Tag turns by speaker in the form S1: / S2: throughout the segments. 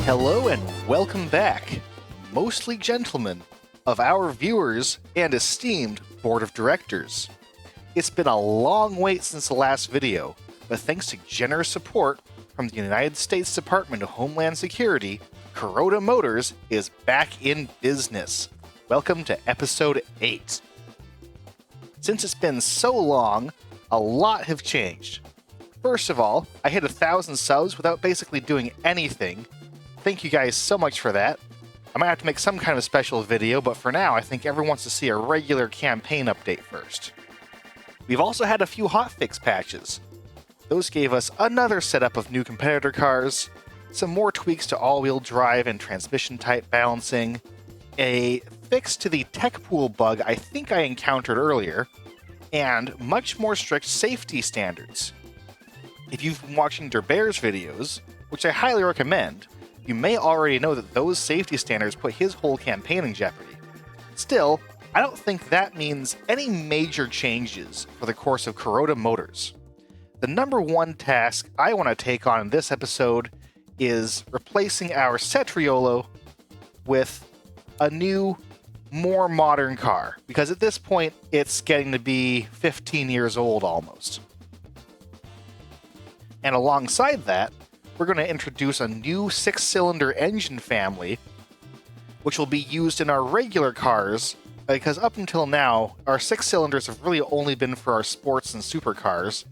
S1: Hello and welcome back, mostly gentlemen, of our viewers and esteemed board of directors. It's been a long wait since the last video, but thanks to generous support from the United States Department of Homeland Security, Carota Motors is back in business. Welcome to episode 8. Since it's been so long, a lot have changed. First of all, I hit 1,000 subs without basically doing anything. Thank you guys so much for that. I might have to make some kind of special video, but for now I think everyone wants to see a regular campaign update first. We've also had a few hotfix patches. Those gave us another setup of new competitor cars, some more tweaks to all-wheel drive and transmission type balancing, a fix to the tech pool bug I think I encountered earlier, and much more strict safety standards. If you've been watching Derbear's videos, which I highly recommend, you may already know that those safety standards put his whole campaign in jeopardy. Still, I don't think that means any major changes for the course of Carota Motors. The number one task I want to take on in this episode is replacing our Cetriolo with a new, more modern car, because at this point it's getting to be 15 years old almost. And alongside that, we're going to introduce a new 6-cylinder engine family, which will be used in our regular cars, because up until now, our 6 cylinders have really only been for our sports and supercars.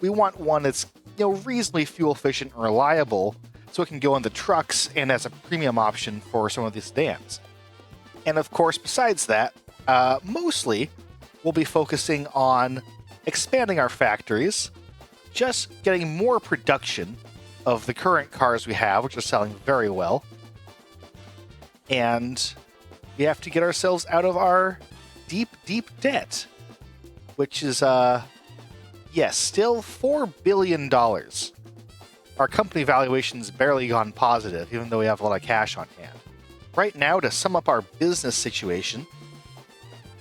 S1: We want one that's, reasonably fuel efficient and reliable, so it can go in the trucks and as a premium option for some of the sedans. And of course, besides that, mostly we'll be focusing on expanding our factories, just getting more production of the current cars we have, which are selling very well. And we have to get ourselves out of our deep, deep debt, which is, still $4 billion. Our company valuation's barely gone positive, even though we have a lot of cash on hand. Right now, to sum up our business situation,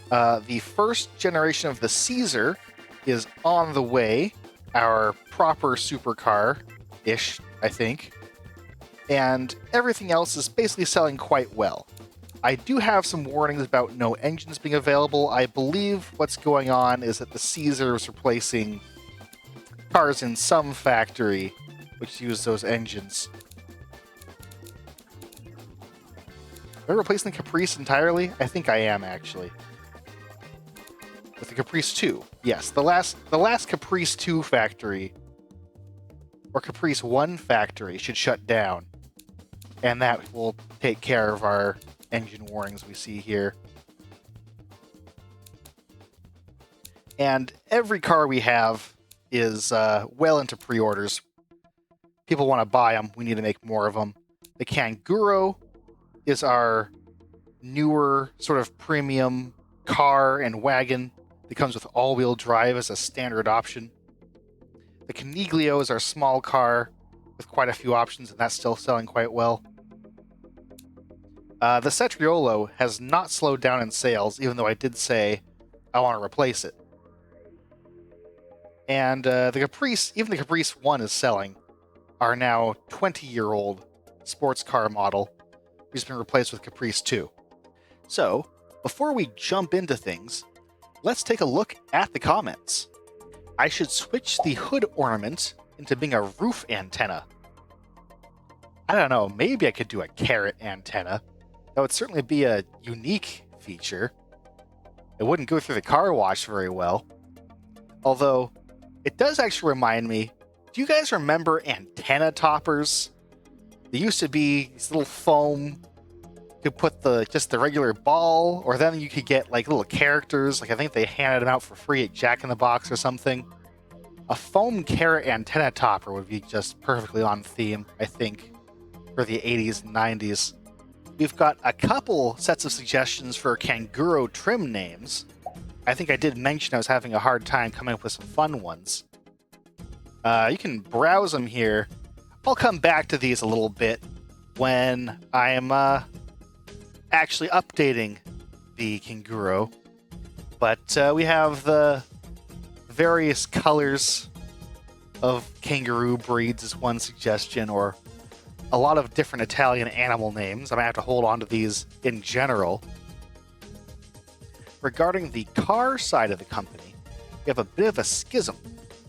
S1: the first generation of the Caesar is on the way, our proper supercar-ish, I think, and everything else is basically selling quite well. I do have some warnings about no engines being available. I believe what's going on is that the Caesar is replacing cars in some factory which use those engines. Am I replacing the Caprese entirely? I think I am, actually. With the Caprese 2. Yes, the last Caprese 2 factory, or Caprese 1 factory, should shut down. And that will take care of our engine warnings we see here. And every car we have is well into pre-orders. People want to buy them. We need to make more of them. The Canguro is our newer sort of premium car and wagon that comes with all-wheel drive as a standard option. The Coniglio is our small car with quite a few options, and that's still selling quite well. The Cetriolo has not slowed down in sales, even though I did say I want to replace it. And the Caprese, even the Caprese 1 is selling, our now 20-year-old sports car model, who's been replaced with Caprese 2. So, before we jump into things, let's take a look at the comments. I should switch the hood ornament into being a roof antenna. I don't know, maybe I could do a carrot antenna. That would certainly be a unique feature. It wouldn't go through the car wash very well. Although, it does actually remind me, do you guys remember antenna toppers? They used to be these little foam. You could put just the regular ball, or then you could get like little characters. Like I think they handed them out for free at Jack in the Box or something. A foam carrot antenna topper would be just perfectly on theme, I think, for the 80s and 90s. We've got a couple sets of suggestions for Canguro trim names. I think I did mention I was having a hard time coming up with some fun ones. You can browse them here. I'll come back to these a little bit when I'm actually updating the Canguro. But we have the various colors of kangaroo breeds as one suggestion, or a lot of different Italian animal names. I'm going to have to hold on to these in general. Regarding the car side of the company, we have a bit of a schism.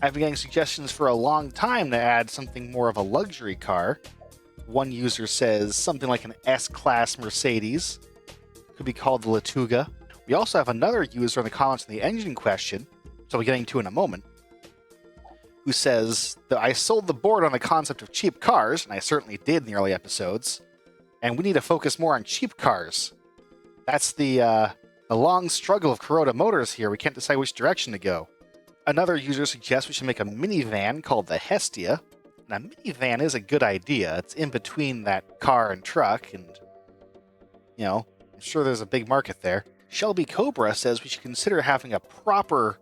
S1: I've been getting suggestions for a long time to add something more of a luxury car. One user says something like an S-Class Mercedes. Could be called the Latuga. We also have another user in the comments on the engine question, which I'll be getting to in a moment, who says that I sold the board on the concept of cheap cars, and I certainly did in the early episodes, and we need to focus more on cheap cars. That's the long struggle of Carota Motors here. We can't decide which direction to go. Another user suggests we should make a minivan called the Hestia. Now, minivan is a good idea. It's in between that car and truck, and, you know, I'm sure there's a big market there. Shelby Cobra says we should consider having a proper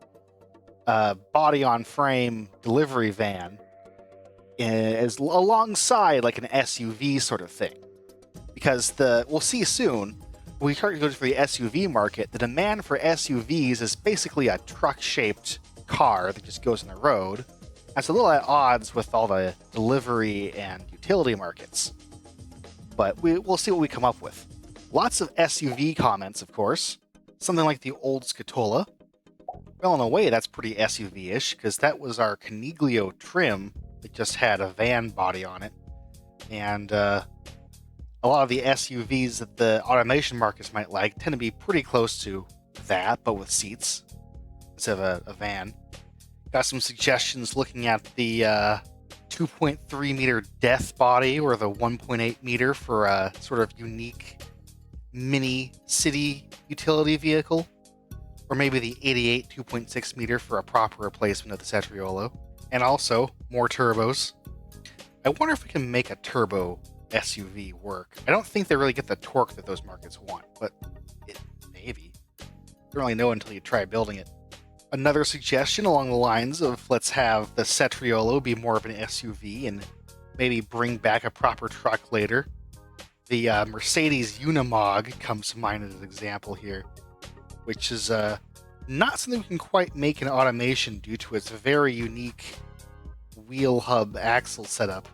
S1: body-on-frame delivery van as alongside like an SUV sort of thing. Because we'll see soon, when we start to go for the SUV market, the demand for SUVs is basically a truck-shaped car that just goes on the road. That's a little at odds with all the delivery and utility markets. But we'll see what we come up with. Lots of SUV comments, of course. Something like the old Scatola. Well, in a way, that's pretty SUV-ish, because that was our Coniglio trim that just had a van body on it. And a lot of the SUVs that the automation markets might like tend to be pretty close to that, but with seats instead of a van. Got some suggestions looking at the 2.3 meter death body or the 1.8 meter for a sort of unique mini city utility vehicle. Or maybe the 88 2.6 meter for a proper replacement of the Cetriolo. And also, more turbos. I wonder if we can make a turbo SUV work. I don't think they really get the torque that those markets want, but maybe. You don't really know until you try building it. Another suggestion along the lines of let's have the Cetriolo be more of an SUV and maybe bring back a proper truck later. The Mercedes Unimog comes to mind as an example here, which is not something we can quite make in automation due to its very unique wheel hub axle setup.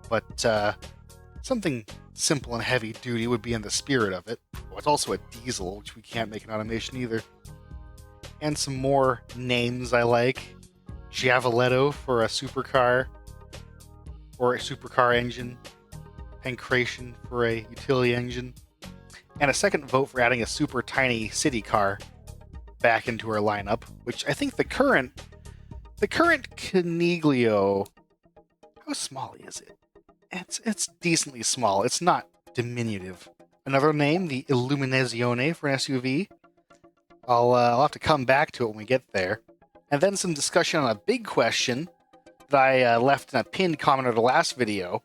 S1: But something simple and heavy duty would be in the spirit of it. It's also a diesel, which we can't make in automation either. And some more names I like. Giavoletto for a supercar, or a supercar engine. Pancration for a utility engine. And a second vote for adding a super tiny city car back into our lineup, which I think the current Coniglio, how small is it? It's decently small. It's not diminutive. Another name, the Illuzione for an SUV. I'll have to come back to it when we get there. And then some discussion on a big question that I left in a pinned comment of the last video.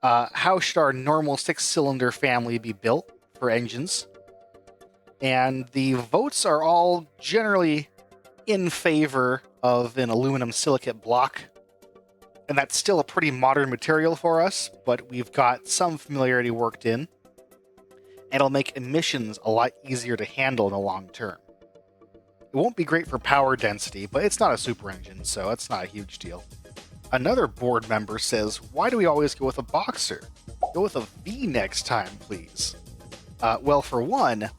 S1: How should our normal 6-cylinder family be built for engines? And the votes are all generally in favor of an aluminum silicate block. And that's still a pretty modern material for us, but we've got some familiarity worked in. And it'll make emissions a lot easier to handle in the long term. It won't be great for power density, but it's not a super engine, so it's not a huge deal. Another board member says, why do we always go with a boxer? Go with a V next time, please. Well, for one,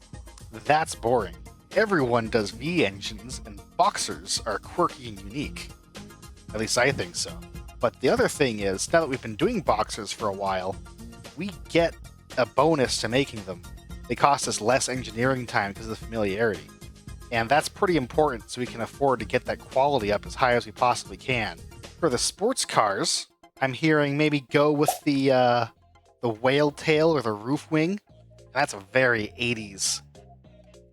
S1: that's boring. Everyone does V engines, and boxers are quirky and unique. At least I think so. But the other thing is, now that we've been doing boxers for a while, we get a bonus to making them. They cost us less engineering time because of the familiarity. And that's pretty important so we can afford to get that quality up as high as we possibly can. For the sports cars, I'm hearing maybe go with the whale tail or the roof wing. That's a very 80s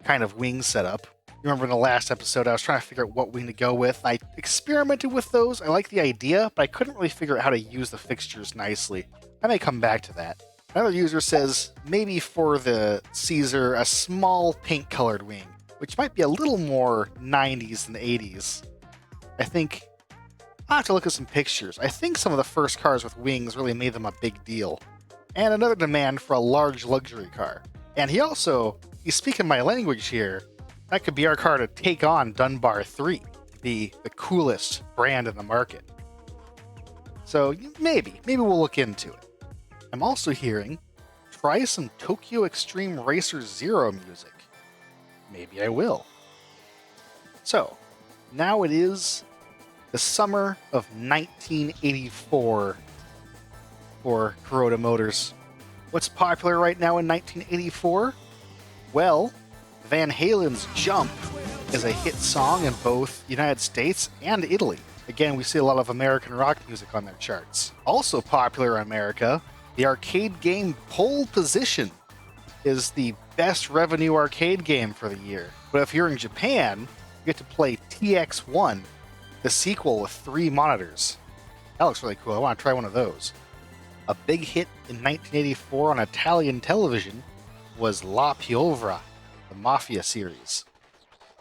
S1: kind of wing setup. Remember in the last episode, I was trying to figure out what wing to go with. I experimented with those. I like the idea, but I couldn't really figure out how to use the fixtures nicely. I may come back to that. Another user says maybe for the Caesar, a small pink-colored wing, which might be a little more 90s than 80s. I think I'll have to look at some pictures. I think some of the first cars with wings really made them a big deal. And another demand for a large luxury car. And he's speaking my language here. That could be our car to take on Dunbar 3, the coolest brand in the market. So maybe we'll look into it. I'm also hearing, try some Tokyo Extreme Racer Zero music. Maybe I will. So, now it is the summer of 1984 for Carota Motors. What's popular right now in 1984? Well, Van Halen's Jump is a hit song in both the United States and Italy. Again, we see a lot of American rock music on their charts. Also popular in America, the arcade game Pole Position is the best revenue arcade game for the year. But if you're in Japan, you get to play TX1, the sequel with 3 monitors. That looks really cool. I want to try one of those. A big hit in 1984 on Italian television was La Piovra, the Mafia series.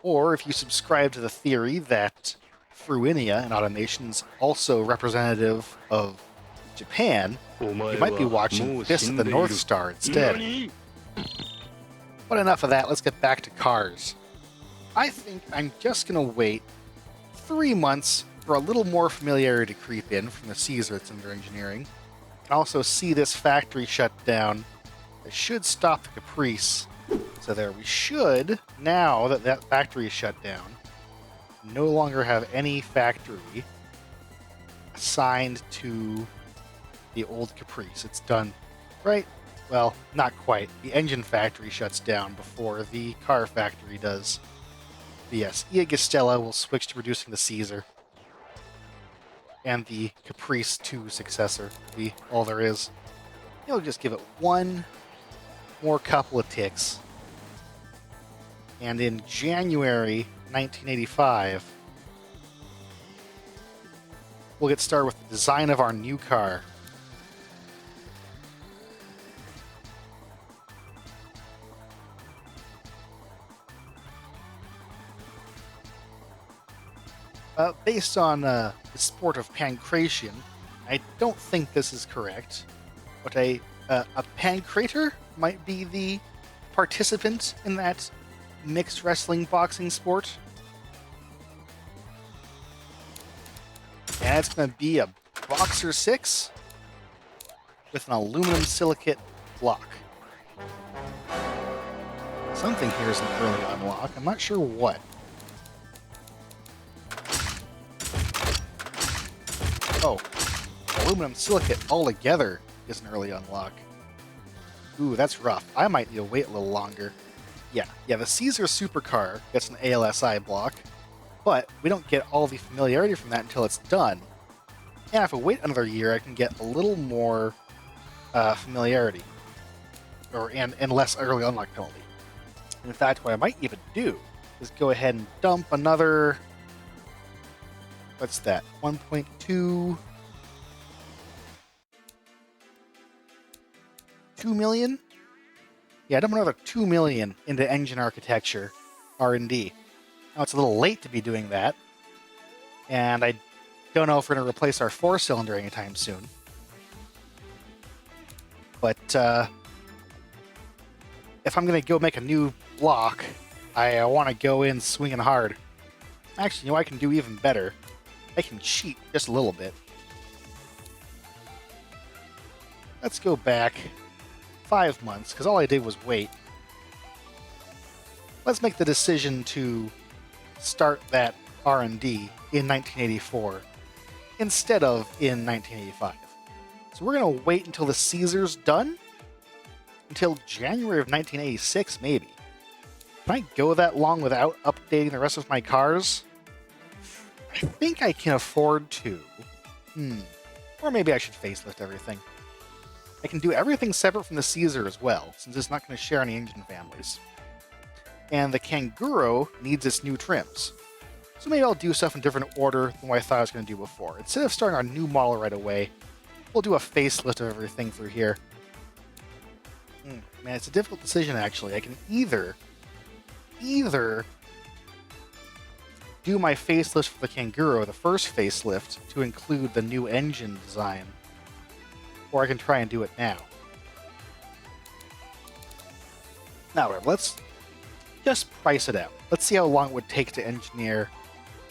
S1: Or if you subscribe to the theory that Fruinia and Automation's also representative of Japan, you might be watching Fist of the North Star instead. But enough of that, let's get back to cars. I think I'm just going to wait 3 months for a little more familiarity to creep in from the Caesar that's under engineering. And also see this factory shut down. It should stop the Caprese. So there, we should, now that that factory is shut down, no longer have any factory assigned to the old Caprese. It's done, right? Well, not quite. The engine factory shuts down before the car factory does. But yes, Ia Gastella will switch to producing the Caesar. And the Caprice 2 successor will be all there is. You'll just give it one more couple of ticks. And in January 1985, we'll get started with the design of our new car. Based on the sport of pancration, I don't think this is correct, but a pancrator might be the participant in that mixed wrestling boxing sport. And it's going to be a Boxer 6 with an aluminum silicate block. Something here is an early unlock. I'm not sure what. Oh, aluminum silicate altogether is an early unlock. Ooh, that's rough. I might need to wait a little longer. Yeah, the Caesar supercar gets an ALSI block, but we don't get all the familiarity from that until it's done. And if I wait another year, I can get a little more familiarity, and less early unlock penalty. In fact, what I might even do is go ahead and dump another. What's that? 1.2 million? Yeah, dump another 2 million into engine architecture R&D. Now it's a little late to be doing that, and I don't know if we're going to replace our 4-cylinder anytime soon. But if I'm going to go make a new block, I want to go in swinging hard. Actually, you know, I can do even better. I can cheat just a little bit. Let's go back 5 months, because all I did was wait. Let's make the decision to start that R&D in 1984 instead of in 1985. So we're going to wait until the Caesar's done? Until January of 1986, maybe. Can I go that long without updating the rest of my cars? I think I can afford to. Or maybe I should facelift everything. I can do everything separate from the Caesar as well, since it's not going to share any engine families. And the Canguro needs its new trims. So maybe I'll do stuff in different order than what I thought I was going to do before. Instead of starting our new model right away, we'll do a facelift of everything through here. Man, it's a difficult decision, actually. I can either do my facelift for the Canguro, the first facelift, to include the new engine design, or I can try and do it now. Now, let's just price it out. Let's see how long it would take to engineer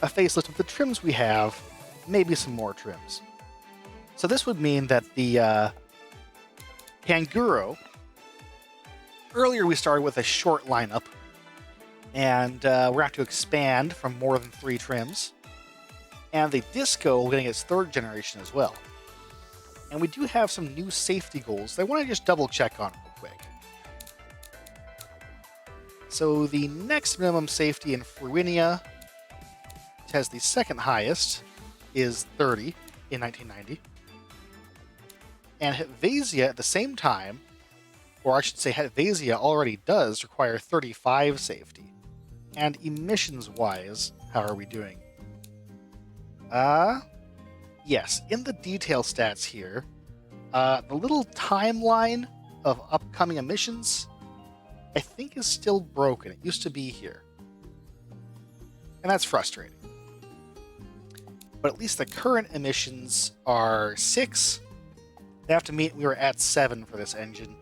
S1: a facelift of the trims we have, maybe some more trims. So this would mean that the Canguro, earlier we started with a short lineup, and we're going to have to expand from more than 3 trims. And the Disco getting its 3rd generation as well. And we do have some new safety goals that I want to just double check on real quick. So the next minimum safety in Fruinia, which has the 2nd highest, is 30 in 1990. And Hetvasia at the same time, or I should say Hetvasia already does require 35 safety. And emissions-wise, how are we doing? Yes, in the detail stats here, the little timeline of upcoming emissions, I think is still broken. It used to be here. And that's frustrating. But at least the current emissions are 6. They have to meet, we were at 7 for this engine,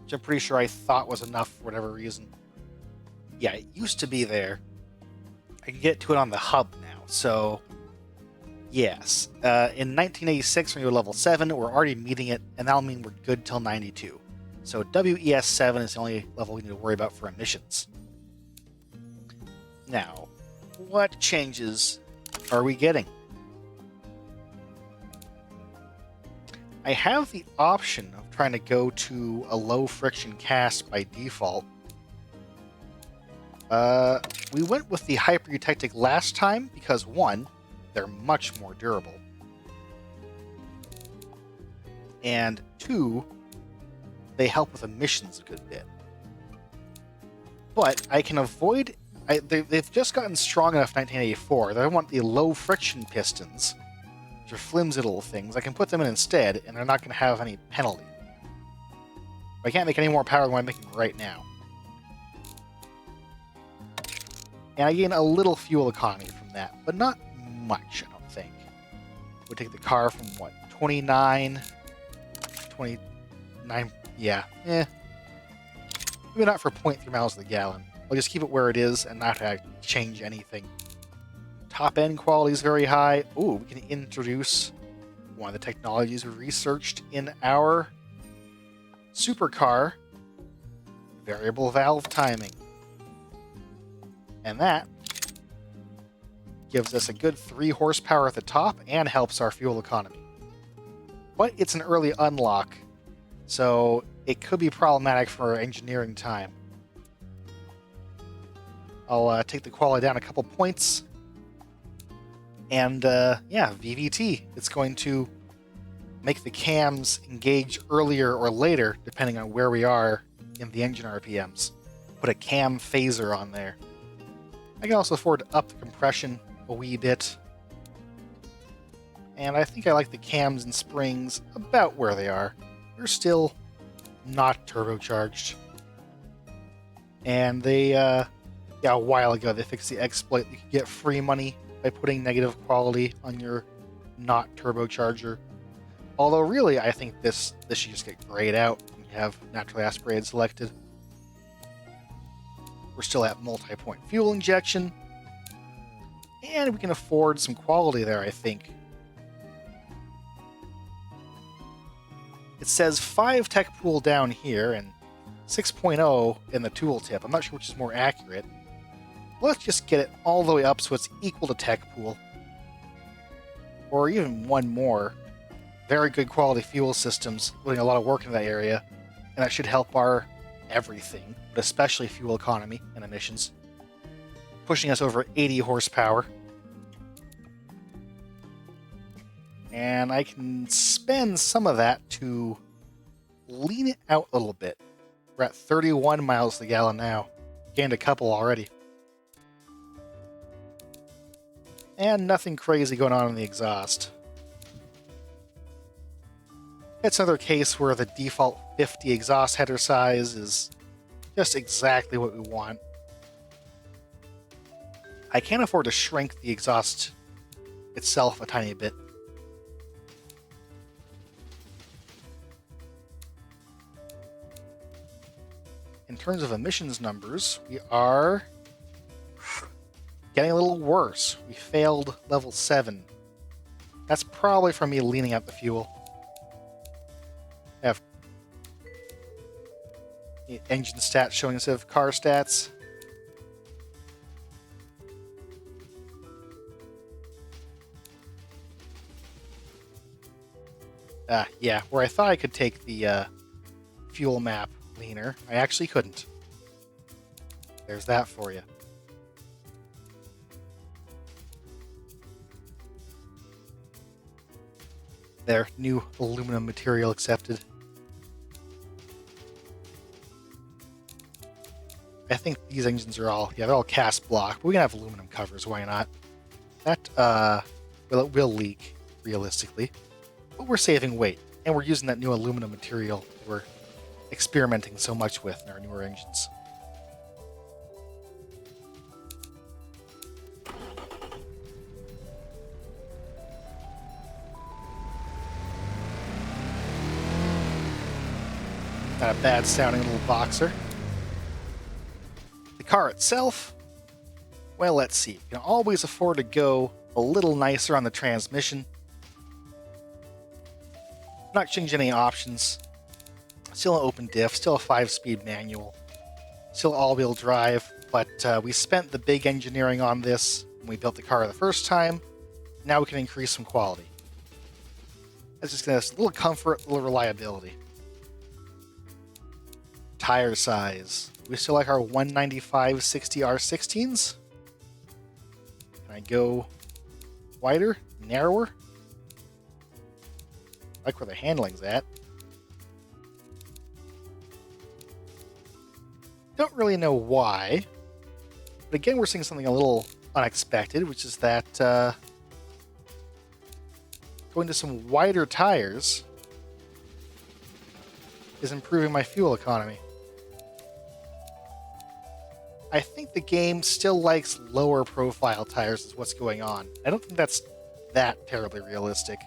S1: which I'm pretty sure I thought was enough for whatever reason. Yeah, it used to be there. I can get to it on the hub now, so yes. In 1986, when we were level 7, we're already meeting it, and that'll mean we're good till 92. So WES 7 is the only level we need to worry about for emissions. Now, what changes are we getting? I have the option of trying to go to a low friction cast by default. We went with the Hyper-Eutectic last time because 1, they're much more durable. And 2, they help with emissions a good bit. But I can avoid... they've just gotten strong enough in 1984 that I want the low friction pistons, which are flimsy little things. I can put them in instead, and they're not going to have any penalty. I can't make any more power than what I'm making right now. And I gain a little fuel economy from that, but not much, I don't think. We'll take the car from, what, 29... yeah, maybe not for 0.3 miles to the gallon. I'll just keep it where it is and not have to change anything. Top end quality is very high. Ooh, we can introduce one of the technologies we researched in our supercar, variable valve timing. And that gives us a good 3 horsepower at the top and helps our fuel economy. But it's an early unlock, so it could be problematic for our engineering time. I'll take the quality down a couple points. And yeah, VVT. It's going to make the cams engage earlier or later, depending on where we are in the engine RPMs. Put a cam phaser on there. I can also afford to up the compression a wee bit. And I think I like the cams and springs about where they are. They're still not turbocharged. And they, yeah, a while ago they fixed the exploit. You could get free money by putting negative quality on your not turbocharger. Although really, I think this should just get grayed out when you have naturally aspirated selected. We're still at multi-point fuel injection. And we can afford some quality there, I think. It says 5 tech pool down here and 6.0 in the tooltip. I'm not sure which is more accurate. Let's just get it all the way up so it's equal to tech pool. Or even one more. Very good quality fuel systems, putting a lot of work into that area. And that should help our everything, but especially fuel economy and emissions. Pushing us over 80 horsepower. And I can spend some of that to lean it out a little bit. We're at 31 miles to the gallon now. Gained a couple already. And nothing crazy going on in the exhaust. It's another case where the default 50 exhaust header size is just exactly what we want. I can't afford to shrink the exhaust itself a tiny bit. In terms of emissions numbers, we are getting a little worse. We failed level 7. That's probably from me leaning out the fuel. I have engine stats showing instead of car stats. Yeah, where I thought I could take the fuel map leaner, I actually couldn't. There's that for you. There, new aluminum material accepted. I think these engines are all, yeah, they're all cast block, but we can have aluminum covers, why not? That, well, it will leak, realistically. But we're saving weight, and we're using that new aluminum material we're experimenting so much with in our newer engines. Not a bad sounding little boxer. The car itself, well, let's see. You can always afford to go a little nicer on the transmission. Not changing any options. Still an open diff, still a 5-speed manual. Still all-wheel drive, but we spent the big engineering on this when we built the car the first time. Now we can increase some quality. That's just going to have a little comfort, a little reliability. Tire size. We still like our 195/60 R16s. Can I go wider, narrower? I like where the handling's at. Don't really know why, but again, we're seeing something a little unexpected, which is that going to some wider tires is improving my fuel economy. I think the game still likes lower profile tires is what's going on. I don't think that's that terribly realistic.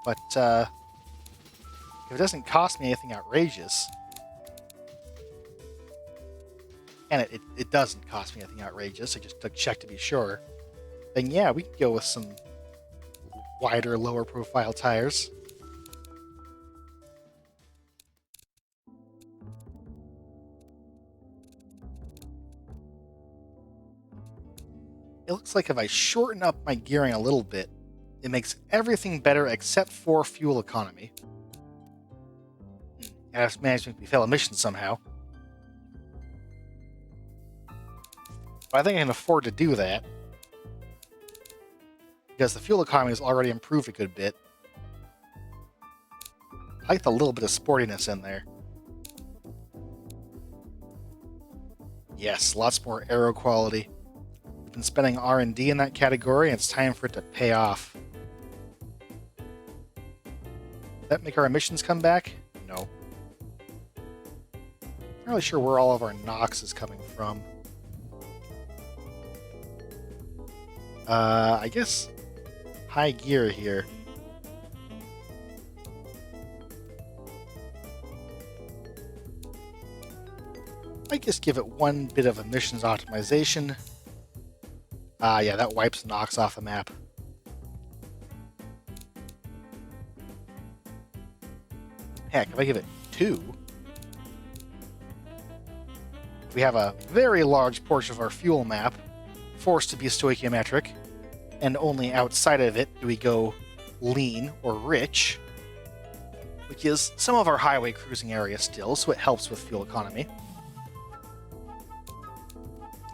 S1: But if it doesn't cost me anything outrageous, and it doesn't cost me anything outrageous, I just took a check to be sure, then yeah, we can go with some wider, lower profile tires. It looks like if I shorten up my gearing a little bit, it makes everything better except for fuel economy. And I've managed to make me fail emissions somehow. But I think I can afford to do that, because the fuel economy has already improved a good bit. I like the little bit of sportiness in there. Yes, lots more aero quality. We've been spending R&D in that category, and it's time for it to pay off. Does that make our emissions come back? No. Not really sure where all of our NOx is coming from. I guess high gear here. I just give it one bit of emissions optimization. Yeah, that wipes NOx off the map. Heck, if I give it 2, we have a very large portion of our fuel map forced to be stoichiometric, and only outside of it do we go lean or rich, which is some of our highway cruising area still, so it helps with fuel economy.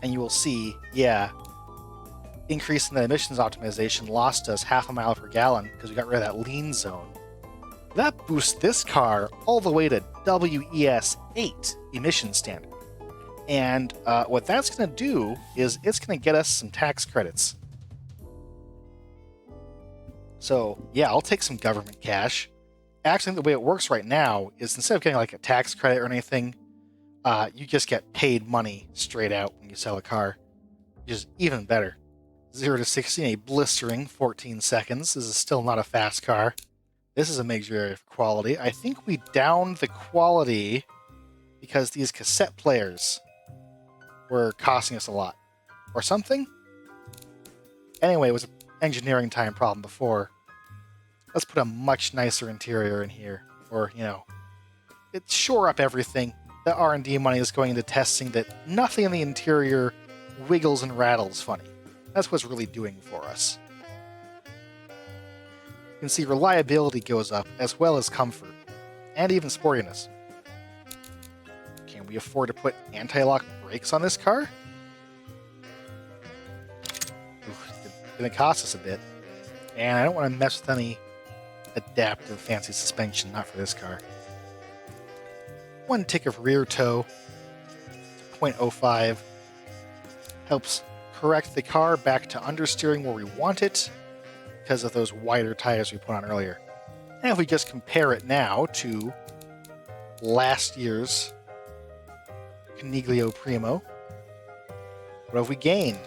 S1: And you will see, yeah, increasing the emissions optimization lost us 0.5 mile per gallon because we got rid of that lean zone. That boosts this car all the way to WES 8 emission standard. And what that's going to do is it's going to get us some tax credits. So, yeah, I'll take some government cash. Actually, the way it works right now is instead of getting like a tax credit or anything, you just get paid money straight out when you sell a car, which is even better. 0 to 60 in a blistering 14 seconds. This is still not a fast car. This is a major area for quality. I think we downed the quality because these cassette players were costing us a lot. Or something? Anyway, it was engineering time problem before. Let's put a much nicer interior in here. Or, it's shore up everything. The R&D money is going into testing that nothing in the interior wiggles and rattles funny. That's what's really doing for us. You can see reliability goes up, as well as comfort, and even sportiness. Can we afford to put anti-lock brakes on this car? Oof, it's going to cost us a bit. And I don't want to mess with any adaptive fancy suspension, not for this car. 1 tick of rear toe to 0.05 helps correct the car back to understeering where we want it because of those wider tires we put on earlier. And if we just compare it now to last year's Coniglio Primo, what have we gained?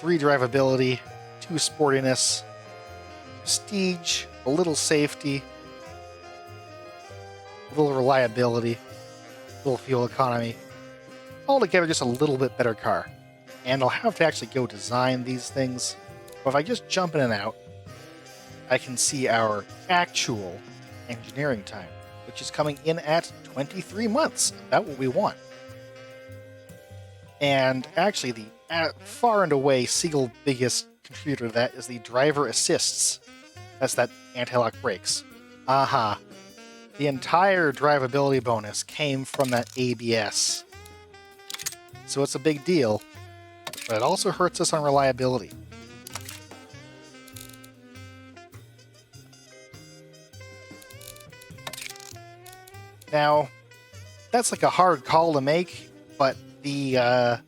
S1: 3 drivability, 2 sportiness, prestige, a little safety, a little reliability, a little fuel economy. Altogether, just a little bit better car. And I'll have to actually go design these things. But if I just jump in and out, I can see our actual engineering time, which is coming in at 23 months. About what we want. And actually, the far and away single biggest contributor to that is the driver assists. That's that anti-lock brakes. Aha. The entire drivability bonus came from that ABS. So it's a big deal, but it also hurts us on reliability. Now, that's like a hard call to make, but the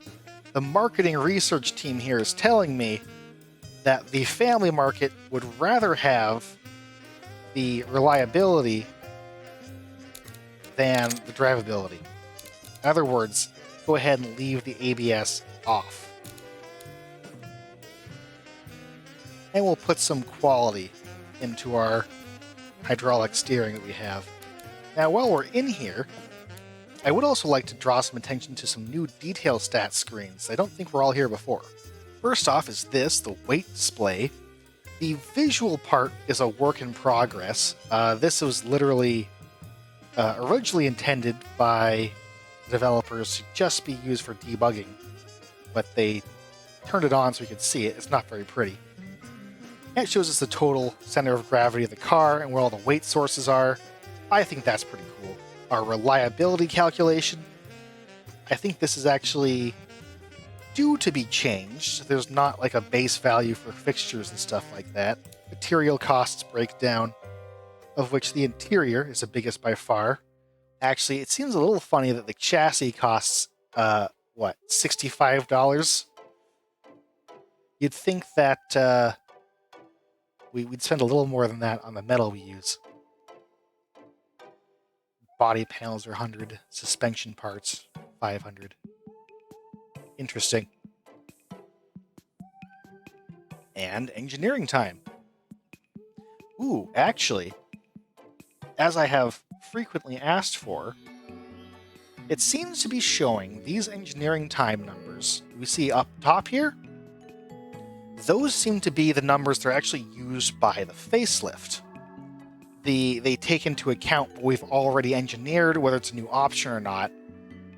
S1: marketing research team here is telling me that the family market would rather have the reliability than the drivability. In other words, go ahead and leave the ABS off. And we'll put some quality into our hydraulic steering that we have. Now, while we're in here, I would also like to draw some attention to some new detail stats screens. I don't think we're all here before. First off is this, the weight display. The visual part is a work in progress. This was literally originally intended by developers to just be used for debugging, but they turned it on so we could see it. It's not very pretty. And it shows us the total center of gravity of the car and where all the weight sources are. I think that's pretty cool. Our reliability calculation. I think this is actually due to be changed. There's not like a base value for fixtures and stuff like that. Material costs breakdown, of which the interior is the biggest by far. Actually, it seems a little funny that the chassis costs, $65? You'd think that we'd spend a little more than that on the metal we use. Body panels are 100, suspension parts 500. Interesting. And engineering time. Ooh, actually, as I have frequently asked for, it seems to be showing these engineering time numbers we see up top here. Those seem to be the numbers that are actually used by the facelift. They take into account what we've already engineered, whether it's a new option or not.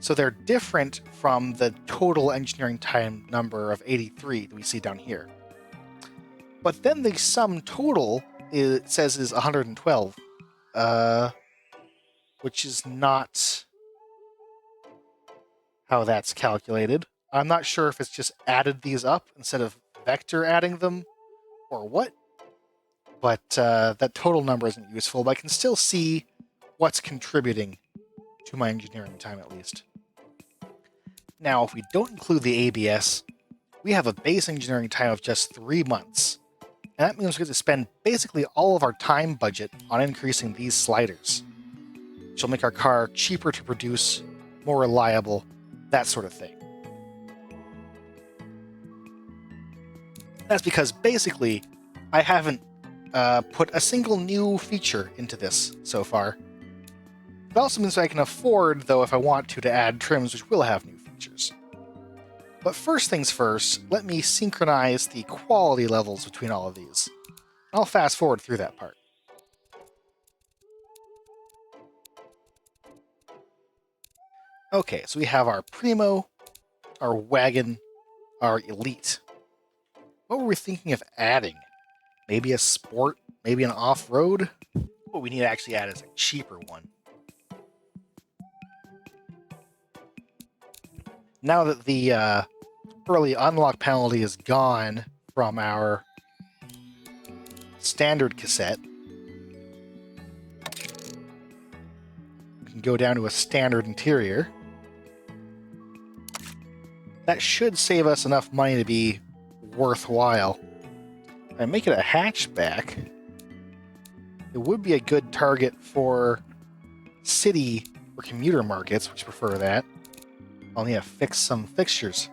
S1: So they're different from the total engineering time number of 83 that we see down here. But then the sum total, it says, is 112, which is not how that's calculated. I'm not sure if it's just added these up instead of vector adding them or what. But that total number isn't useful, but I can still see what's contributing to my engineering time at least. Now, if we don't include the ABS, we have a base engineering time of just 3 months. And that means we have to spend basically all of our time budget on increasing these sliders, which will make our car cheaper to produce, more reliable, that sort of thing. That's because basically I haven't put a single new feature into this so far. It also means I can afford, though, if I want to add trims which will have new features. But first things first, let me synchronize the quality levels between all of these. I'll fast forward through that part. Okay, so we have our Primo, our Wagon, our Elite. What were we thinking of adding? Maybe a Sport, maybe an Off-Road? What we need to actually add is a cheaper one. Now that the early unlock penalty is gone from our standard cassette, we can go down to a standard interior. That should save us enough money to be worthwhile. If I make it a hatchback, it would be a good target for city or commuter markets, which prefer that. I'll need to fix some fixtures.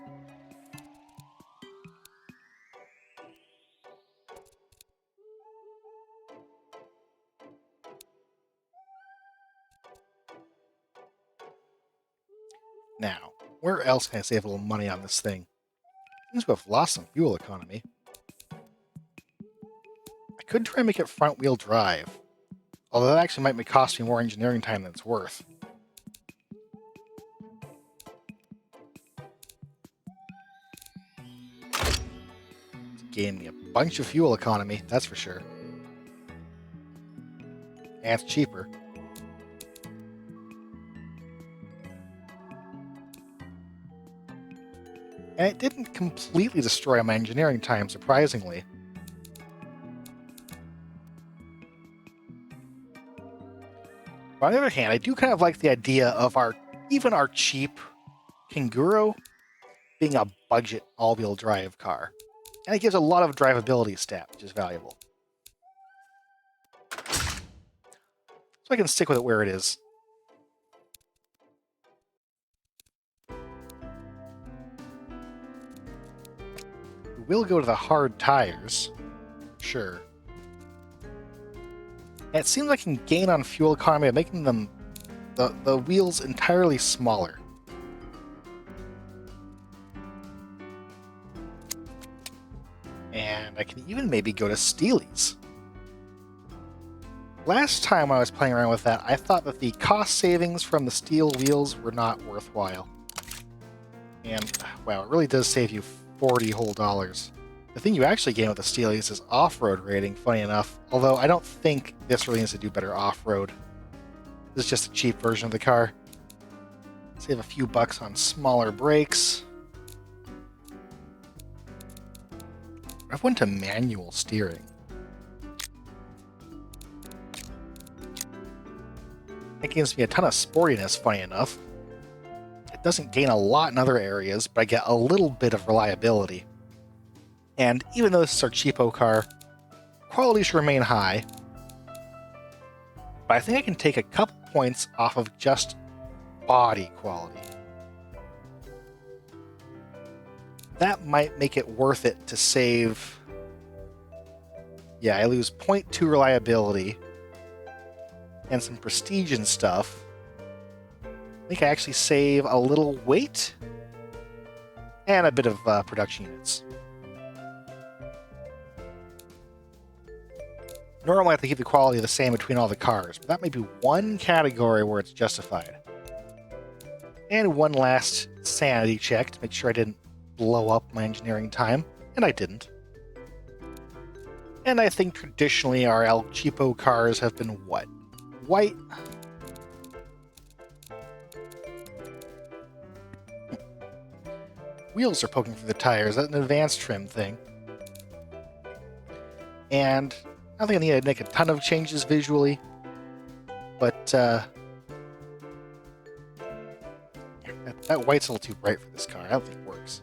S1: Now, where else can I save a little money on this thing? Seems to have lost some fuel economy. I could try and make it front-wheel drive, although that actually might cost me more engineering time than it's worth. It's gaining me a bunch of fuel economy, that's for sure. And it's cheaper. And it didn't completely destroy my engineering time, surprisingly. But on the other hand, I do kind of like the idea of even our cheap Canguro being a budget all-wheel drive car. And it gives a lot of drivability stat, which is valuable. So I can stick with it where it is. We'll go to the hard tires. Sure. And it seems like I can gain on fuel economy by making them the wheels entirely smaller. And I can even maybe go to Steelies. Last time I was playing around with that, I thought that the cost savings from the steel wheels were not worthwhile. And, wow, it really does save you $40 whole. The thing you actually gain with the Steelies is off-road rating, funny enough, although I don't think this really needs to do better off-road. This is just a cheap version of the car. Save a few bucks on smaller brakes. I've went to manual steering. It gives me a ton of sportiness, funny enough. It doesn't gain a lot in other areas, but I get a little bit of reliability. And even though this is our cheapo car, quality should remain high. But I think I can take a couple points off of just body quality. That might make it worth it to save... Yeah, I lose 0.2 reliability and some prestige and stuff. I think I actually save a little weight and a bit of production units. Normally I have to keep the quality the same between all the cars, but that may be one category where it's justified. And one last sanity check to make sure I didn't blow up my engineering time, and I didn't. And I think traditionally our El Cheapo cars have been what? White? Wheels are poking through the tires. That's an advanced trim thing. And I don't think I need to make a ton of changes visually, but that white's a little too bright for this car. I don't think it works.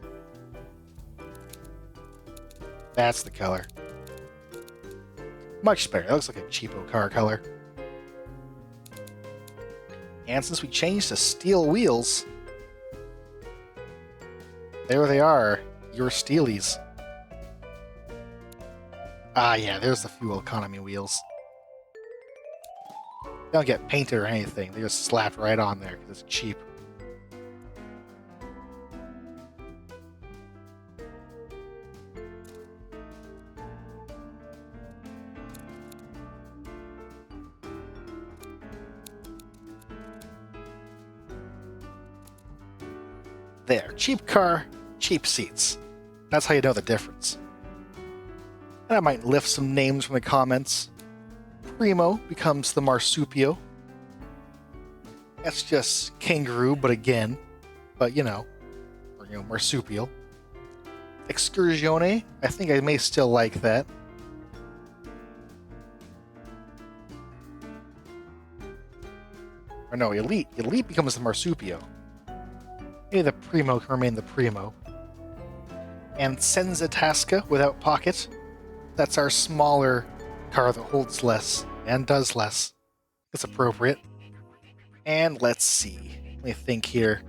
S1: That's the color. Much better. That looks like a cheapo car color. And since we changed to steel wheels, there they are, your Steelies. Ah, yeah, there's the fuel economy wheels. They don't get painted or anything. They just slap right on there because it's cheap. There, cheap car, cheap seats. That's how you know the difference. And I might lift some names from the comments. Primo becomes the Marsupio. That's just kangaroo, but again, marsupial. Excursione, I think I may still like that. Or no, Elite. Elite becomes the Marsupio. Maybe the Primo can remain the Primo. And Senza Tasca without pocket. That's our smaller car that holds less and does less. It's appropriate. And let's see. Let me think here.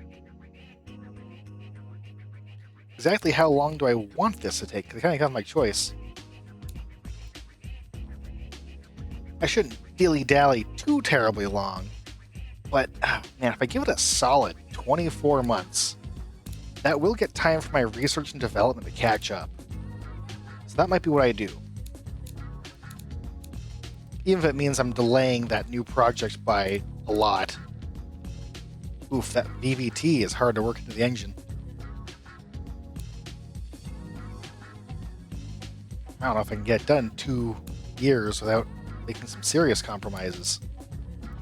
S1: Exactly how long do I want this to take? Because I kind of got my choice. I shouldn't dilly-dally too terribly long. But, man, if I give it a solid 24 months, that will get time for my research and development to catch up. So that might be what I do. Even if it means I'm delaying that new project by a lot. Oof, that VVT is hard to work into the engine. I don't know if I can get it done in 2 years without making some serious compromises.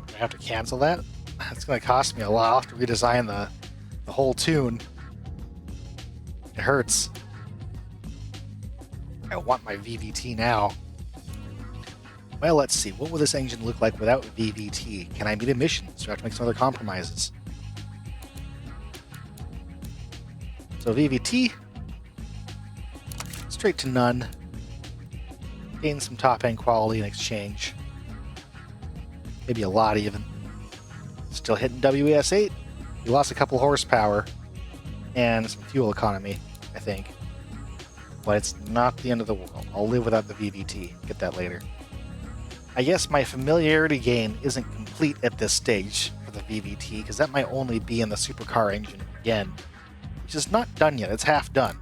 S1: Do I have to cancel that? It's going to cost me a lot. I'll have to redesign the whole tune. It hurts. I want my VVT now. Well, let's see. What will this engine look like without VVT? Can I meet emissions? Do I have to make some other compromises? So VVT, straight to none. Gain some top-end quality in exchange. Maybe a lot even. Still hitting WES8. We lost a couple horsepower and some fuel economy, I think. But it's not the end of the world. I'll live without the VVT. Get that later. I guess my familiarity gain isn't complete at this stage for the VVT, because that might only be in the supercar engine again, which is not done yet. It's half done.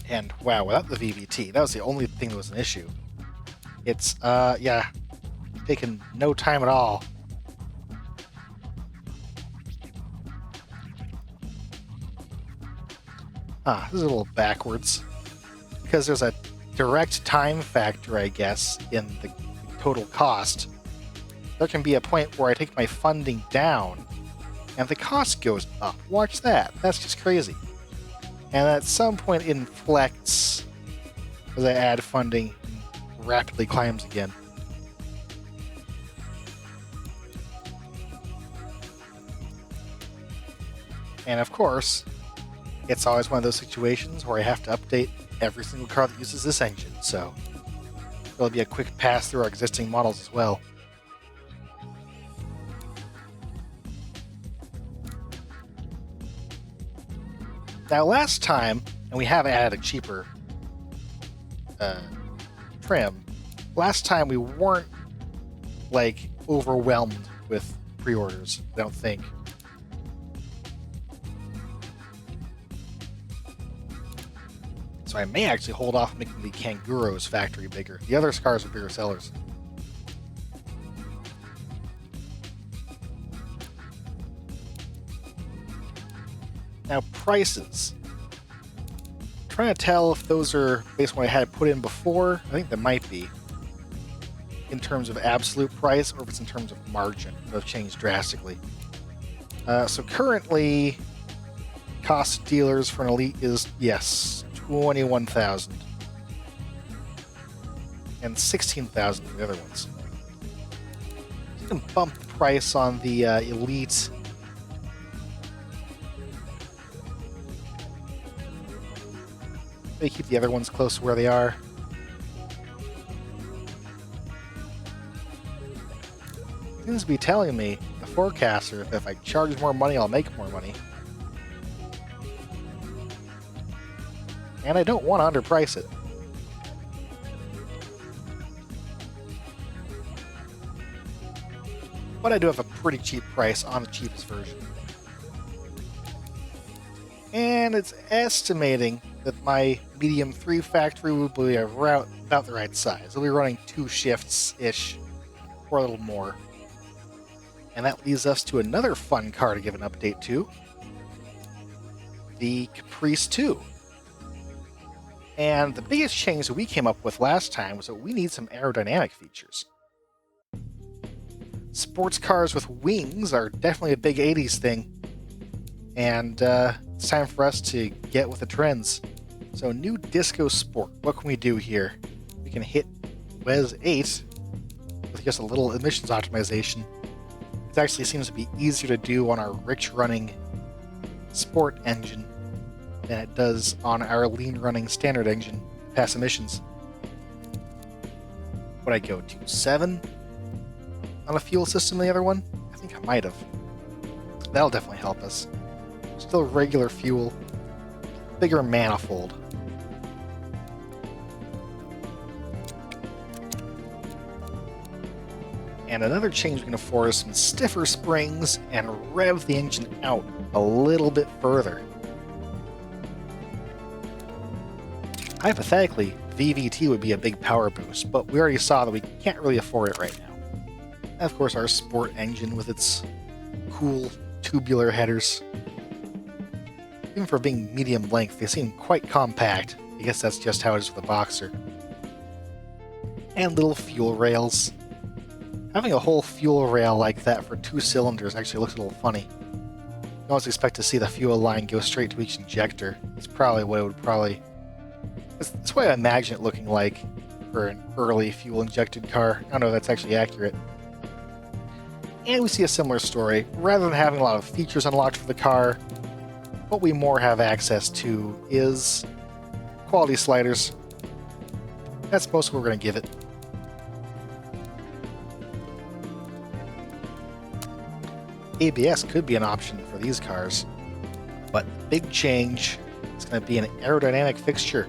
S1: And wow, without the VVT, that was the only thing that was an issue. It's, taken no time at all. This is a little backwards. Because there's a direct time factor, I guess, in the total cost. There can be a point where I take my funding down, and the cost goes up. Watch that. That's just crazy. And at some point it inflects as I add funding and rapidly climbs again. And of course, it's always one of those situations where I have to update every single car that uses this engine, so it'll be a quick pass through our existing models as well. Now last time, and we have added a cheaper trim, last time we weren't overwhelmed with pre-orders, I don't think. So I may actually hold off making the Canguro's factory bigger. The other cars are bigger sellers. Now prices. I'm trying to tell if those are based on what I had put in before. I think they might be. In terms of absolute price, or if it's in terms of margin. They've changed drastically. So currently, cost to dealers for an Elite is, yes, $21,000. And $16,000 for the other ones. You can bump the price on the Elite. Maybe keep the other ones close to where they are. Seems to be telling me, the forecaster, that if I charge more money, I'll make more money. And I don't want to underprice it. But I do have a pretty cheap price on the cheapest version. And it's estimating that my medium 3 factory will be about the right size. It'll be running 2 shifts-ish, or a little more. And that leads us to another fun car to give an update to. the Caprese 2. And the biggest change that we came up with last time was that we need some aerodynamic features. Sports cars with wings are definitely a big 80s thing, and it's time for us to get with the trends. So new Disco Sport, what can we do here? We can hit WES 8 with just a little emissions optimization. It actually seems to be easier to do on our rich running sport engine than it does on our lean running standard engine, pass emissions. Would I go to 7 on a fuel system in the other one? I think I might have. That'll definitely help us. Still regular fuel, bigger manifold. And another change we're going to force some stiffer springs and rev the engine out a little bit further. Hypothetically, VVT would be a big power boost, but we already saw that we can't really afford it right now. And of course, our sport engine with its cool tubular headers. Even for being medium length, they seem quite compact. I guess that's just how it is with a Boxer. And little fuel rails. Having a whole fuel rail like that for 2 cylinders actually looks a little funny. You always expect to see the fuel line go straight to each injector. It's probably what it would probably... That's what I imagine it looking like for an early fuel-injected car. I don't know if that's actually accurate. And we see a similar story. Rather than having a lot of features unlocked for the car, what we more have access to is quality sliders. That's most of what we're going to give it. ABS could be an option for these cars, but big change is going to be an aerodynamic fixture.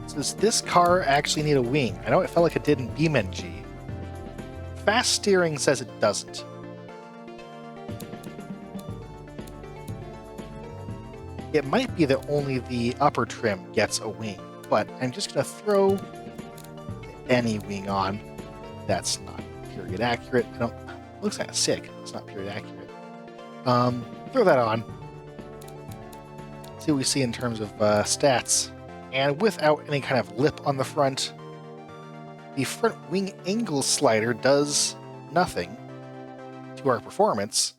S1: So does this car actually need a wing? I know it felt like it did in BeamNG. Fast steering says it doesn't. It might be that only the upper trim gets a wing, but I'm just going to throw any wing on. That's not period accurate. It looks kind of sick. It's not period accurate. Throw that on. See what we see in terms of stats. And without any kind of lip on the front, the front wing angle slider does nothing to our performance,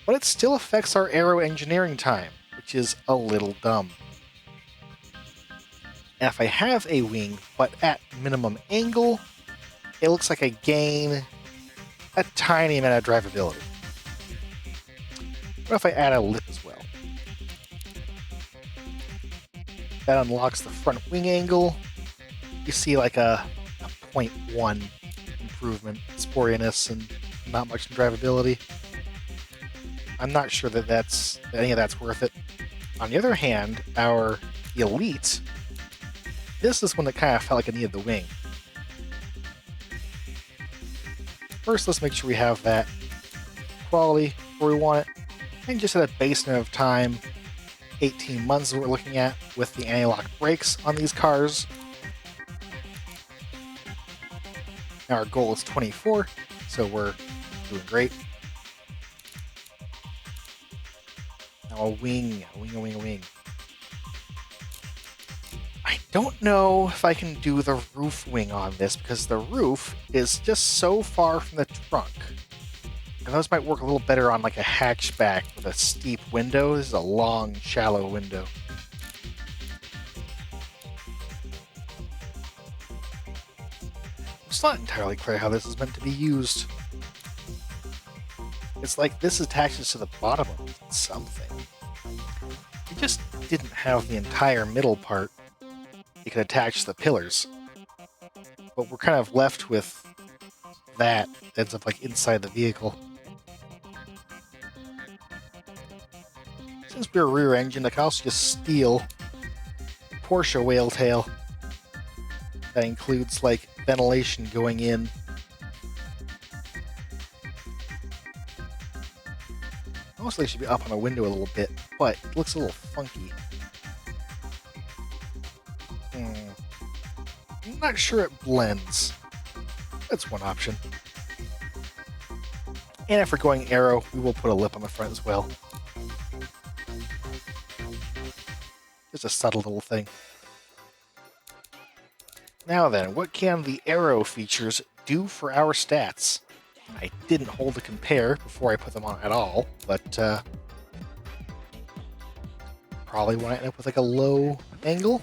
S1: but it still affects our aero engineering time, which is a little dumb. And if I have a wing, but at minimum angle, it looks like I gain a tiny amount of drivability. What if I add a lip as well? That unlocks the front wing angle. You see like a 0.1 improvement, sportiness, and not much in drivability. I'm not sure that any of that's worth it. On the other hand, our Elite, this is one that kind of felt like it needed the wing. First, let's make sure we have that quality where we want it. And just at a base amount of time, 18 months is what we're looking at with the anti-lock brakes on these cars. Now our goal is 24, so we're doing great. Now a wing. I don't know if I can do the roof wing on this because the roof is just so far from the trunk. And those might work a little better on like a hatchback with a steep window. This is a long, shallow window. It's not entirely clear how this is meant to be used. It's like this attaches to the bottom of something. It just didn't have the entire middle part. You could attach to the pillars. But we're kind of left with that ends up like inside the vehicle. Since we're rear-engined, I can also just steal Porsche whale tail. That includes like ventilation going in. Mostly should be up on a window a little bit, but it looks a little funky. I'm not sure it blends. That's one option. And if we're going aero, we will put a lip on the front as well. just a subtle little thing. Now then, what can the aero features do for our stats? I didn't hold to compare before I put them on at all, but probably want to end up with like a low angle.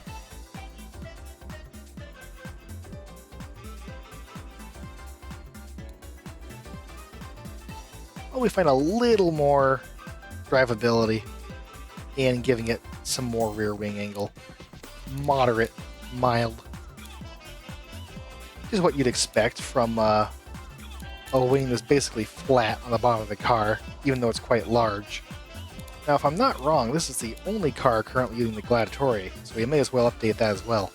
S1: Well, we find a little more drivability and giving it some more rear wing angle. Moderate, mild. This is what you'd expect from a wing that's basically flat on the bottom of the car, even though it's quite large. Now, if I'm not wrong, this is the only car currently using the Gladiatore, so we may as well update that as well.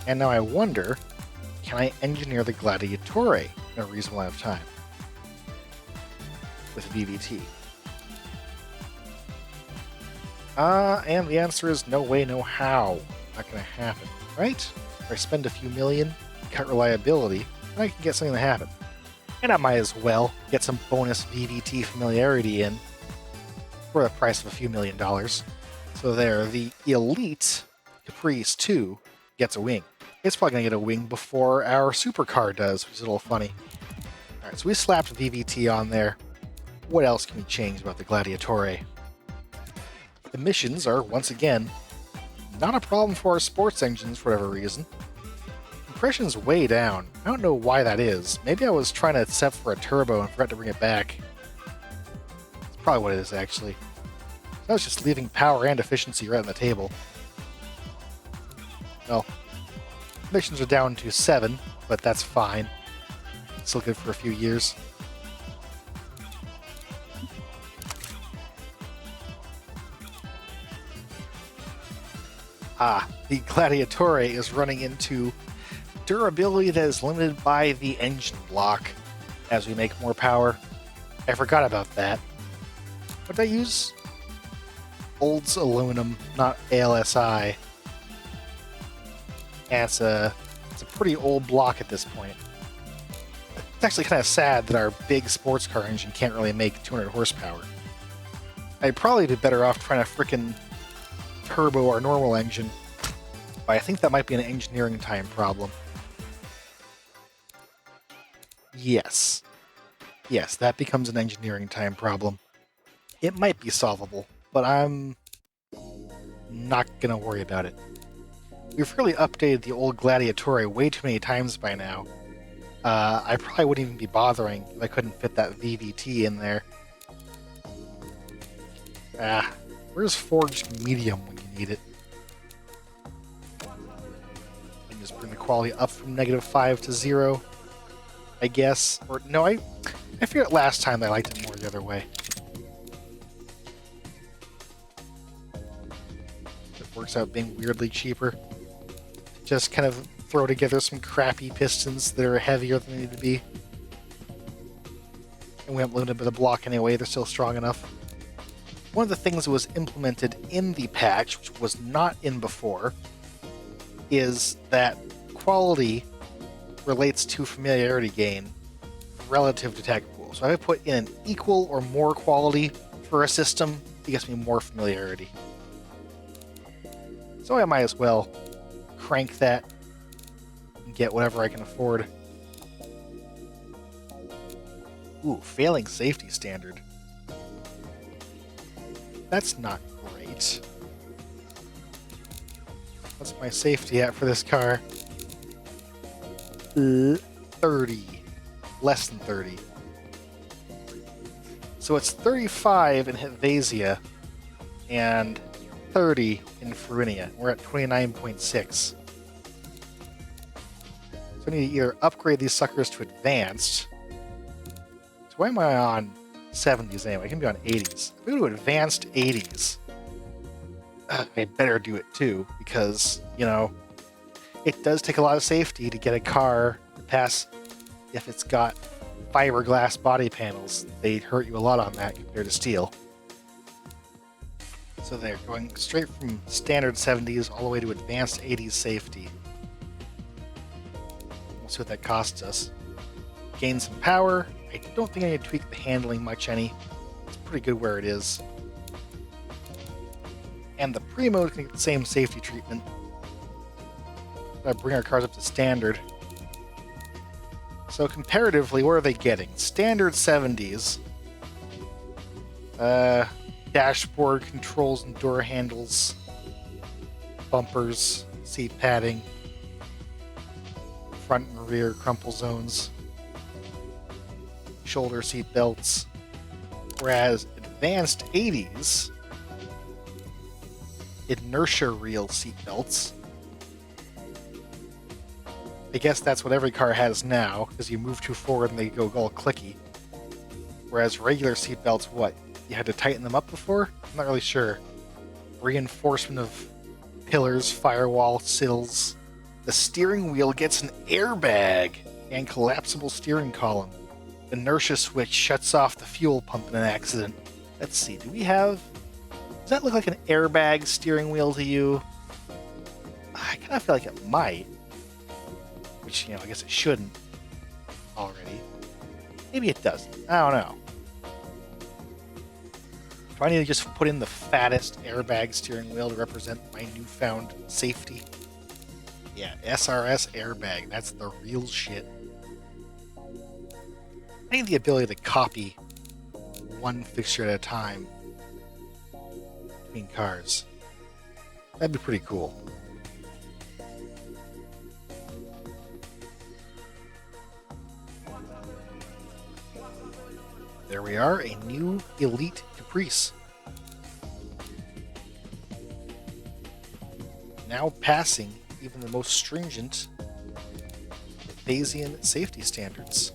S1: And now I wonder, can I engineer the Gladiatore in a reasonable amount of time with VVT? And the answer is no way, no how. Not gonna happen, right? If I spend a few million, cut reliability, I can get something to happen. And I might as well get some bonus VVT familiarity in for the price of a few $1,000,000. So there, the Elite Caprese 2 gets a wing. It's probably going to get a wing before our supercar does, which is a little funny. Alright, so we slapped VVT on there. What else can we change about the Gladiatore? Emissions are, once again, not a problem for our sports engines for whatever reason. Compression's way down. I don't know why that is. Maybe I was trying to set for a turbo and forgot to bring it back. That's probably what it is, actually. I was just leaving power and efficiency right on the table. Well, emissions are down to 7, but that's fine. Still good for a few years. The Gladiatore is running into durability that is limited by the engine block as we make more power. I forgot about that. What did I use? Olds aluminum, not ALSI. And it's a pretty old block at this point. It's actually kind of sad that our big sports car engine can't really make 200 horsepower. I'd probably be better off trying to frickin' turbo our normal engine, but I think that might be an engineering time problem. Yes. Yes, that becomes an engineering time problem. It might be solvable, but I'm not gonna worry about it. We've really updated the old Gladiatore way too many times by now. I probably wouldn't even be bothering if I couldn't fit that VVT in there. Where's forged medium when you need it? And just bring the quality up from -5 to 0, I guess. Or no, I figured last time I liked it more the other way. It works out being weirdly cheaper. Just kind of throw together some crappy pistons that are heavier than they need to be. And we haven't limited by the block anyway, they're still strong enough. One of the things that was implemented in the patch, which was not in before, is that quality relates to familiarity gain relative to tech pool. So if I put in an equal or more quality for a system, it gets me more familiarity. So I might as well crank that and get whatever I can afford. Ooh, failing safety standard. That's not great. What's my safety at for this car? 30. Less than 30. So it's 35 in Hitvasia and 30 in Fruinia. We're at 29.6. So I need to either upgrade these suckers to advanced. So why am I on 70s anyway? I can be on 80s. If we go to advanced 80s, I better do it too, because, you know, it does take a lot of safety to get a car to pass if it's got fiberglass body panels. They hurt you a lot on that compared to steel. So they're going straight from standard 70s all the way to advanced 80s safety. We'll see what that costs us. Gain some power, I don't think I need to tweak the handling much any. It's pretty good where it is. And the Primo can get the same safety treatment. Gotta bring our cars up to standard. So comparatively, what are they getting? Standard 70s. Dashboard controls and door handles. Bumpers, seat padding. Front and rear crumple zones. Shoulder seat belts. Whereas advanced 80s, inertia reel seat belts. I guess that's what every car has now, because you move too forward and they go all clicky. Whereas regular seat belts, what? You had to tighten them up before? I'm not really sure. Reinforcement of pillars, firewall, sills. The steering wheel gets an airbag and collapsible steering column. Inertia switch shuts off the fuel pump in an accident. Let's see, do we have... Does that look like an airbag steering wheel to you? I kind of feel like it might. Which, I guess it shouldn't already. Maybe it doesn't. I don't know. Do I need to just put in the fattest airbag steering wheel to represent my newfound safety? Yeah, SRS airbag. That's the real shit. I need the ability to copy one fixture at a time between cars. That'd be pretty cool. There we are, a new Elite Caprice. Now passing even the most stringent Bayesian safety standards.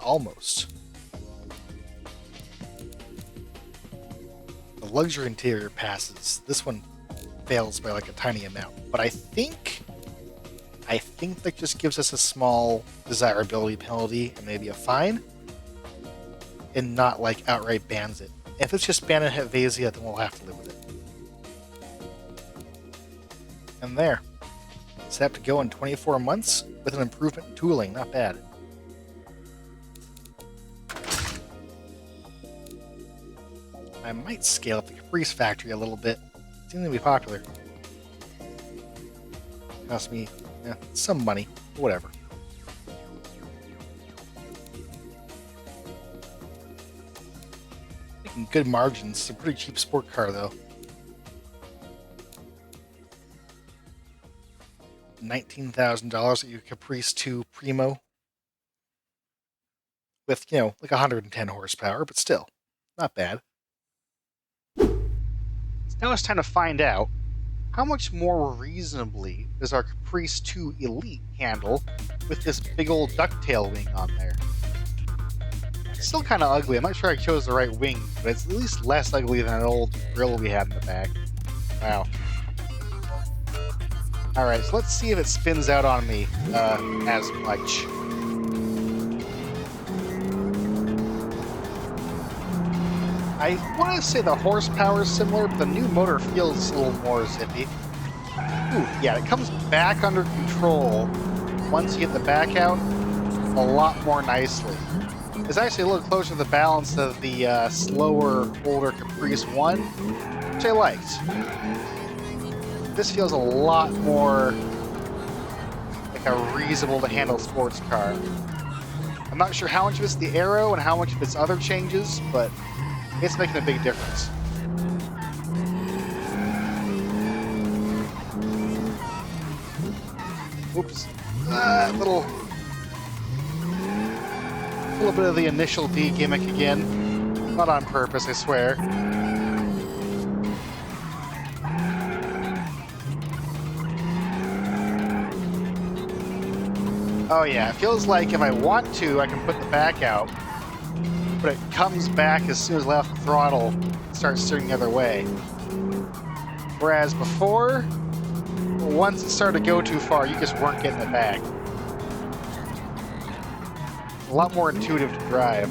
S1: Almost. The luxury interior passes. This one fails by like a tiny amount, but I think that just gives us a small desirability penalty and maybe a fine, and not like outright bans it. If it's just banned at Helvetia, then we'll have to live with it. And there. Set up to go in 24 months with an improvement in tooling. Not bad. I might scale up the Caprice factory a little bit. It seems to be popular. Cost me some money. Whatever. Making good margins. It's a pretty cheap sport car, though. $19,000 at your Caprice 2 Primo. With, like 110 horsepower, but still, not bad. Now it's time to find out how much more reasonably does our Caprice 2 Elite handle with this big old ducktail wing on there. It's still kind of ugly. I'm not sure I chose the right wing, but it's at least less ugly than an old grill we had in the back. Wow. Alright, so let's see if it spins out on me as much. I want to say the horsepower is similar, but the new motor feels a little more zippy. Ooh, yeah, it comes back under control once you get the back out a lot more nicely. It's actually a little closer to the balance of the slower, older Caprice 1, which I liked. This feels a lot more like a reasonable-to-handle sports car. I'm not sure how much of it's the aero and how much of it's other changes, but it's making a big difference. Oops. A little bit of the initial D gimmick again. Not on purpose, I swear. Oh yeah, it feels like if I want to, I can put the back out, but it comes back as soon as I let off the throttle and starts steering the other way. Whereas before, once it started to go too far, you just weren't getting it back. A lot more intuitive to drive.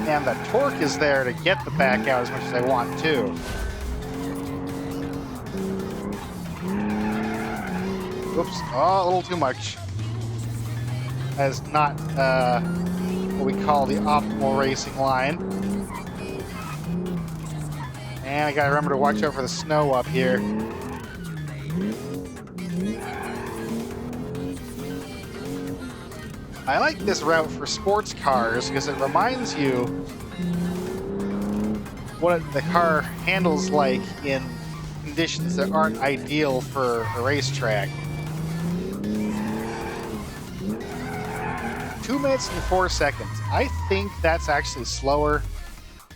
S1: And the torque is there to get the back out as much as I want to. Oops, oh, a little too much. That is not what we call the optimal racing line. And I gotta remember to watch out for the snow up here. I like this route for sports cars because it reminds you what the car handles like in conditions that aren't ideal for a racetrack. 2 minutes and 4 seconds. I think that's actually slower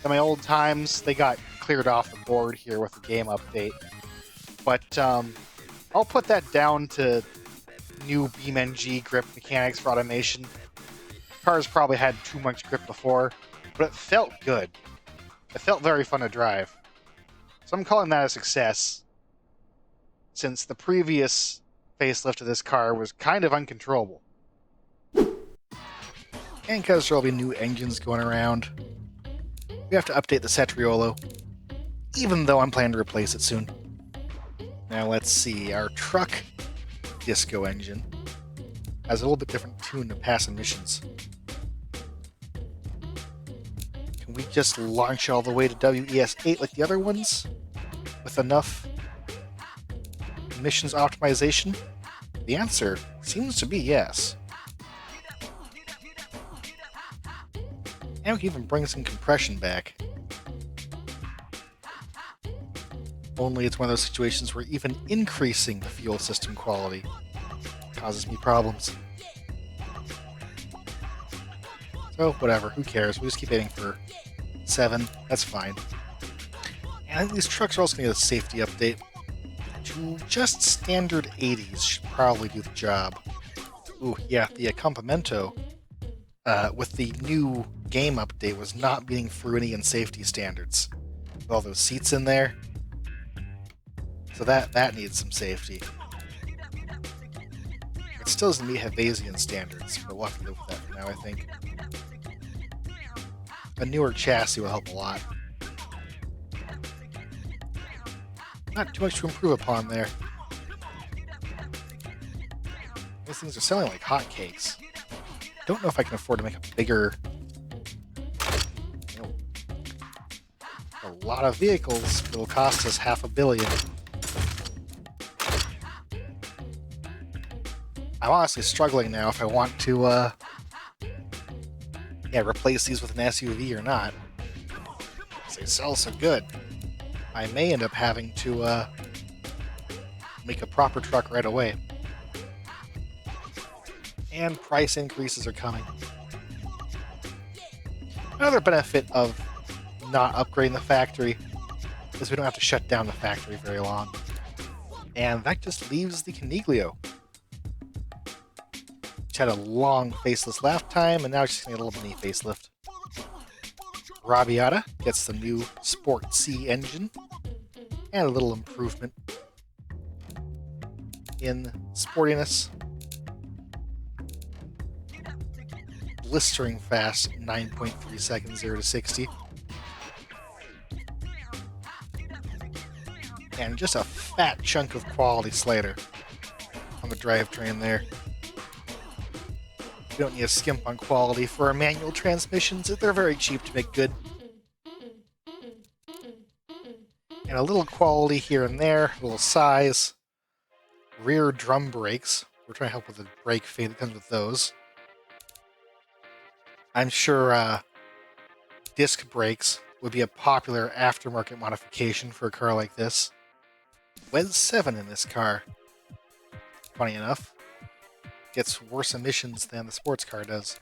S1: than my old times. They got cleared off the board here with the game update. But I'll put that down to new BeamNG grip mechanics for automation. Cars probably had too much grip before, but it felt good. It felt very fun to drive. So I'm calling that a success, since the previous facelift of this car was kind of uncontrollable. And because there will be new engines going around, we have to update the Cetriolo, even though I'm planning to replace it soon. Now let's see, our truck disco engine has a little bit different tune to pass emissions. Can we just launch all the way to WES8 like the other ones with enough emissions optimization? The answer seems to be yes. And we can even bring some compression back. Only it's one of those situations where even increasing the fuel system quality causes me problems. So, whatever, who cares? We just keep aiming for 7, that's fine. And I think these trucks are also going to get a safety update. To just standard 80s should probably do the job. Ooh, yeah, the Accompamento with the new game update was not meeting Fruity and safety standards. With all those seats in there. So that needs some safety. It still doesn't meet Havasian standards, but we'll have to live with that for now, I think. A newer chassis will help a lot. Not too much to improve upon there. These things are selling like hotcakes. Don't know if I can afford to make a bigger... a lot of vehicles. It'll cost us $500 million. I'm honestly struggling now if I want to, replace these with an SUV or not. Because they sell so good. I may end up having to, make a proper truck right away. And price increases are coming. Another benefit of not upgrading the factory is we don't have to shut down the factory very long. And that just leaves the Coniglio. Which had a long faceless last time, and now it's just getting a little mini facelift. Arrabiata gets the new Sport C engine, and a little improvement in sportiness. Blistering fast, 9.3 seconds, 0 to 60. And just a fat chunk of quality Slater on the drivetrain there. We don't need to skimp on quality for our manual transmissions. They're very cheap to make good. And a little quality here and there, a little size. Rear drum brakes. We're trying to help with the brake fade that comes with those. I'm sure disc brakes would be a popular aftermarket modification for a car like this. WES 7 in this car. Funny enough. Gets worse emissions than the sports car does.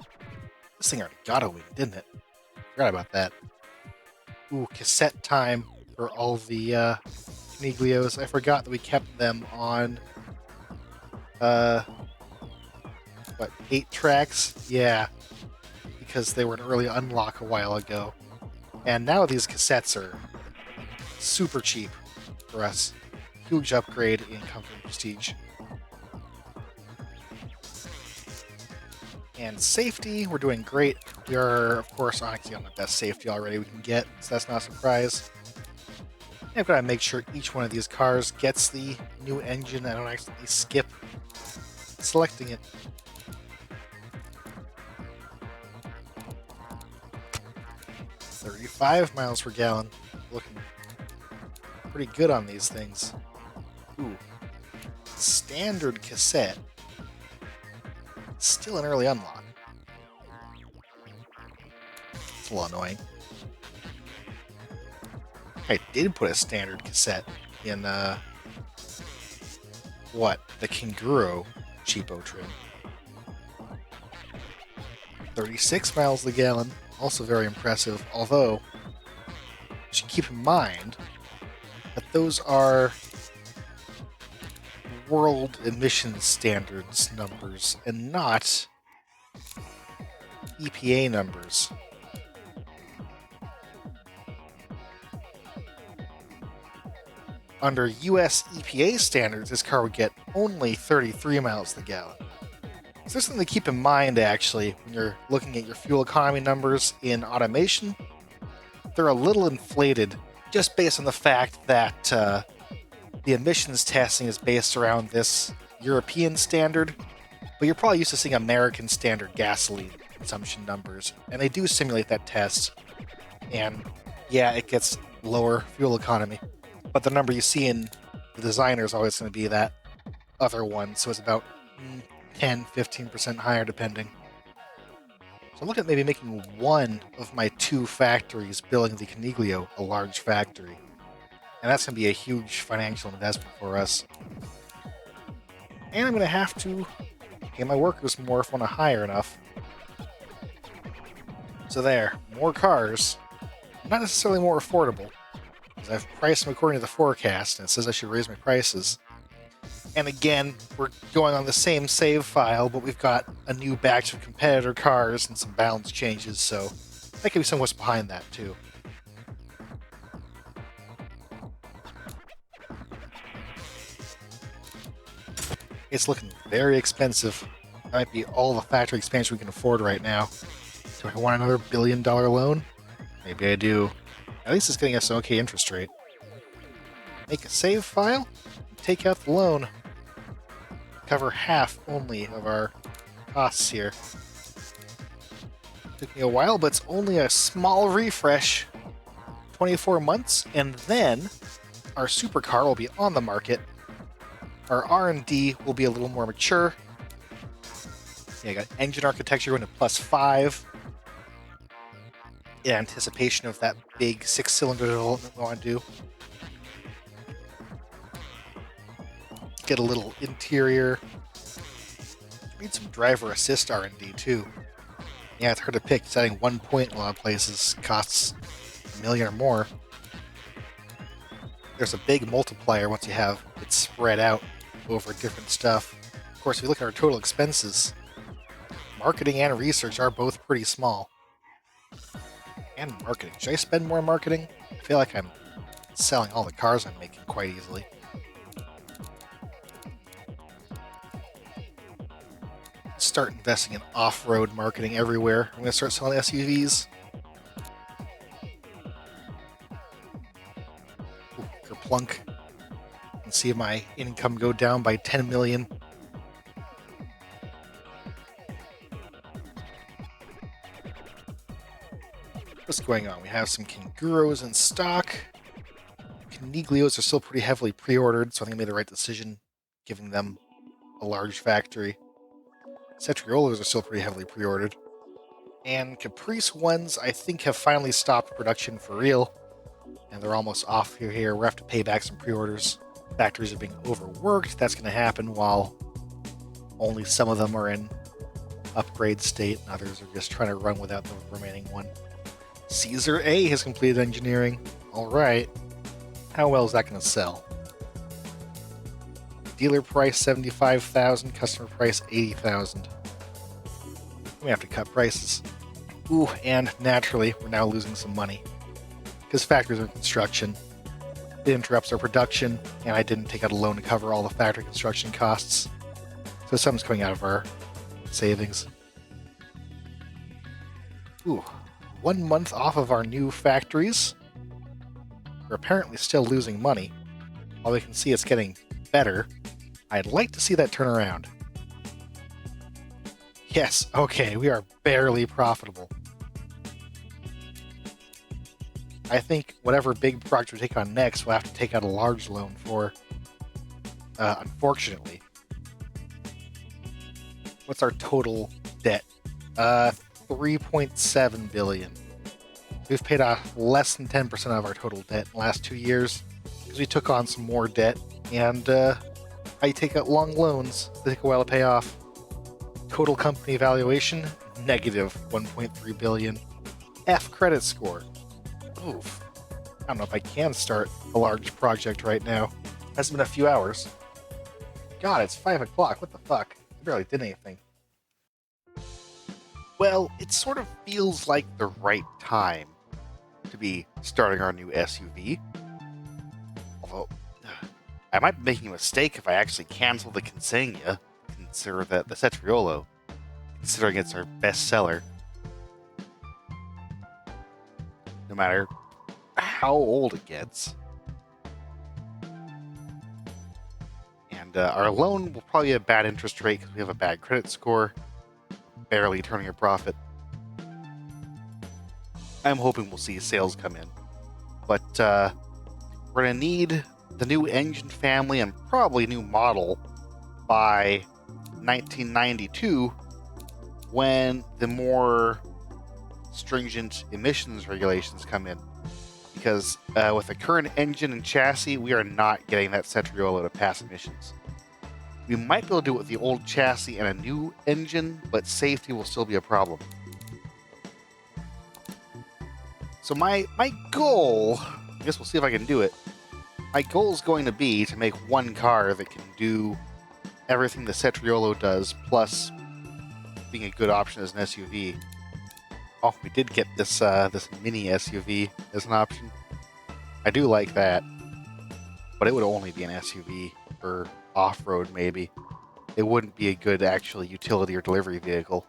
S1: This thing already got a wing, didn't it? Forgot about that. Ooh, cassette time for all the Coniglios. I forgot that we kept them on 8 tracks? Yeah. Because they were an early unlock a while ago. And now these cassettes are super cheap for us. Huge upgrade in comfort and prestige. And safety, we're doing great. We are, of course, honestly on the best safety already we can get, so that's not a surprise. And I've got to make sure each one of these cars gets the new engine. I don't accidentally skip selecting it. 35 miles per gallon. Looking pretty good on these things. Ooh. Standard cassette. Still an early unlock. It's a little annoying. I did put a standard cassette in, what? The Canguro cheapo trim. 36 miles a gallon. Also very impressive, although you should keep in mind that those are world emissions standards numbers and not EPA numbers. Under US EPA standards, this car would get only 33 miles per gallon. So there's something to keep in mind, actually, when you're looking at your fuel economy numbers in automation. They're a little inflated just based on the fact that the emissions testing is based around this European standard, but you're probably used to seeing American standard gasoline consumption numbers, and they do simulate that test, and yeah, it gets lower fuel economy. But the number you see in the designer is always going to be that other one, so it's about 10-15% higher depending. So I'm looking at maybe making one of my two factories building the Coniglio a large factory. And that's going to be a huge financial investment for us. And I'm going to have to pay my workers more if I want to hire enough. So there, more cars. Not necessarily more affordable, because I've priced them according to the forecast, and it says I should raise my prices. And again, we're going on the same save file, but we've got a new batch of competitor cars and some balance changes, so that could be some what's behind that, too. It's looking very expensive. That might be all the factory expansion we can afford right now. Do I want another $1 billion loan? Maybe I do. At least it's getting us an okay interest rate. Make a save file, and take out the loan. Cover half only of our costs here. Took me a while, but it's only a small refresh. 24 months, and then our supercar will be on the market. Our R&D will be a little more mature. Yeah, I got engine architecture going to +5. In anticipation of that big 6-cylinder development we want to do. Get a little interior. Need some driver assist R&D too. Yeah, it's hard to pick. Setting 1 point in a lot of places costs $1 million or more. There's a big multiplier once you have it spread out over different stuff. Of course, if you look at our total expenses, marketing and research are both pretty small. And marketing. Should I spend more on marketing? I feel like I'm selling all the cars I'm making quite easily. Start investing in off-road marketing everywhere. I'm going to start selling SUVs. Ooh, kerplunk. And see my income go down by 10 million. What's going on? We have some Canguros in stock. Coniglios are still pretty heavily pre-ordered, so I think I made the right decision giving them a large factory. Cetriolos are still pretty heavily pre-ordered. And Caprese ones, I think, have finally stopped production for real. And they're almost off here. We're going to have to pay back some pre-orders. Factories are being overworked. That's going to happen while only some of them are in upgrade state, and others are just trying to run without the remaining one. Caesar A has completed engineering. Alright. How well is that going to sell? Dealer price $75,000, customer price $80,000. We have to cut prices. Ooh, and naturally, we're now losing some money. Because factories are in construction. It interrupts our production, and I didn't take out a loan to cover all the factory construction costs. So something's coming out of our savings. Ooh. 1 month off of our new factories. We're apparently still losing money. While we can see it's getting better, I'd like to see that turn around. Yes, okay, we are barely profitable. I think whatever big project we take on next, we'll have to take out a large loan for, unfortunately. What's our total debt? 3.7 billion. We've paid off less than 10% of our total debt in the last 2 years because we took on some more debt, and I take out long loans that take a while to pay off. Total company valuation, negative 1.3 billion. F credit score. Oof. I don't know if I can start a large project right now. Hasn't been a few hours. God, it's 5 o'clock. What the fuck? I barely did anything. Well, it sort of feels like the right time to be starting our new SUV. Although, I might be making a mistake if I actually cancel the Canguro, consider the Cetriolo, considering it's our best seller. No matter how old it gets. And our loan will probably have a bad interest rate because we have a bad credit score, barely turning a profit. I'm hoping we'll see sales come in. But we're going to need the new engine family and probably new model by 1992, when the more stringent emissions regulations come in. Because with the current engine and chassis, we are not getting that Cetriolo to pass emissions. We might be able to do it with the old chassis and a new engine, but safety will still be a problem. So my goal, I guess we'll see if I can do it. My goal is going to be to make one car that can do everything the Cetriolo does, plus being a good option as an SUV. Oh, we did get this this mini SUV as an option. I do like that, but it would only be an SUV for off-road, maybe. It wouldn't be a good actual utility or delivery vehicle,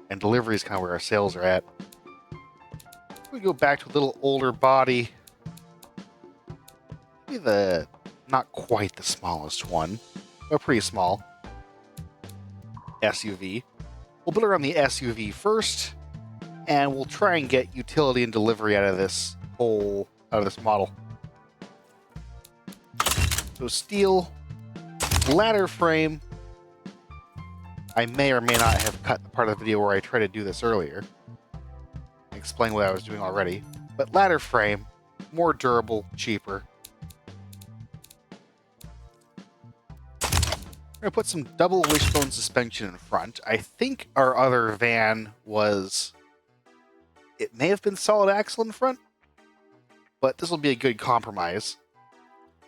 S1: and delivery is kind of where our sales are at. We go back to a little older body. Maybe the not quite the smallest one, but pretty small SUV. We'll build around the SUV first, and we'll try and get utility and delivery out of this model. So steel, ladder frame. I may or may not have cut the part of the video where I tried to do this earlier. Explain what I was doing already. But ladder frame, more durable, cheaper. We're going to put some double wishbone suspension in front. I think our other van was... It may have been solid axle in front, but this will be a good compromise.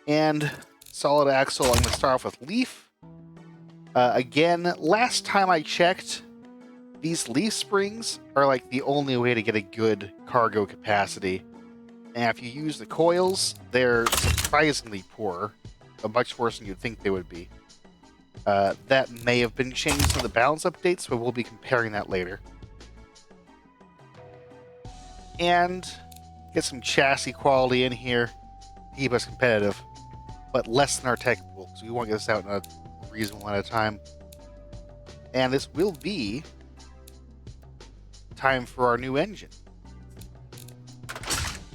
S1: And solid axle, I'm going to start off with leaf. Again, last time I checked, these leaf springs are like the only way to get a good cargo capacity. And if you use the coils, they're surprisingly poor, but much worse than you'd think they would be. That may have been changed in the balance updates, but we'll be comparing that later. And get some chassis quality in here to keep us competitive, but less than our tech pool, because we want to get this out in a reasonable amount of time. And this will be time for our new engine.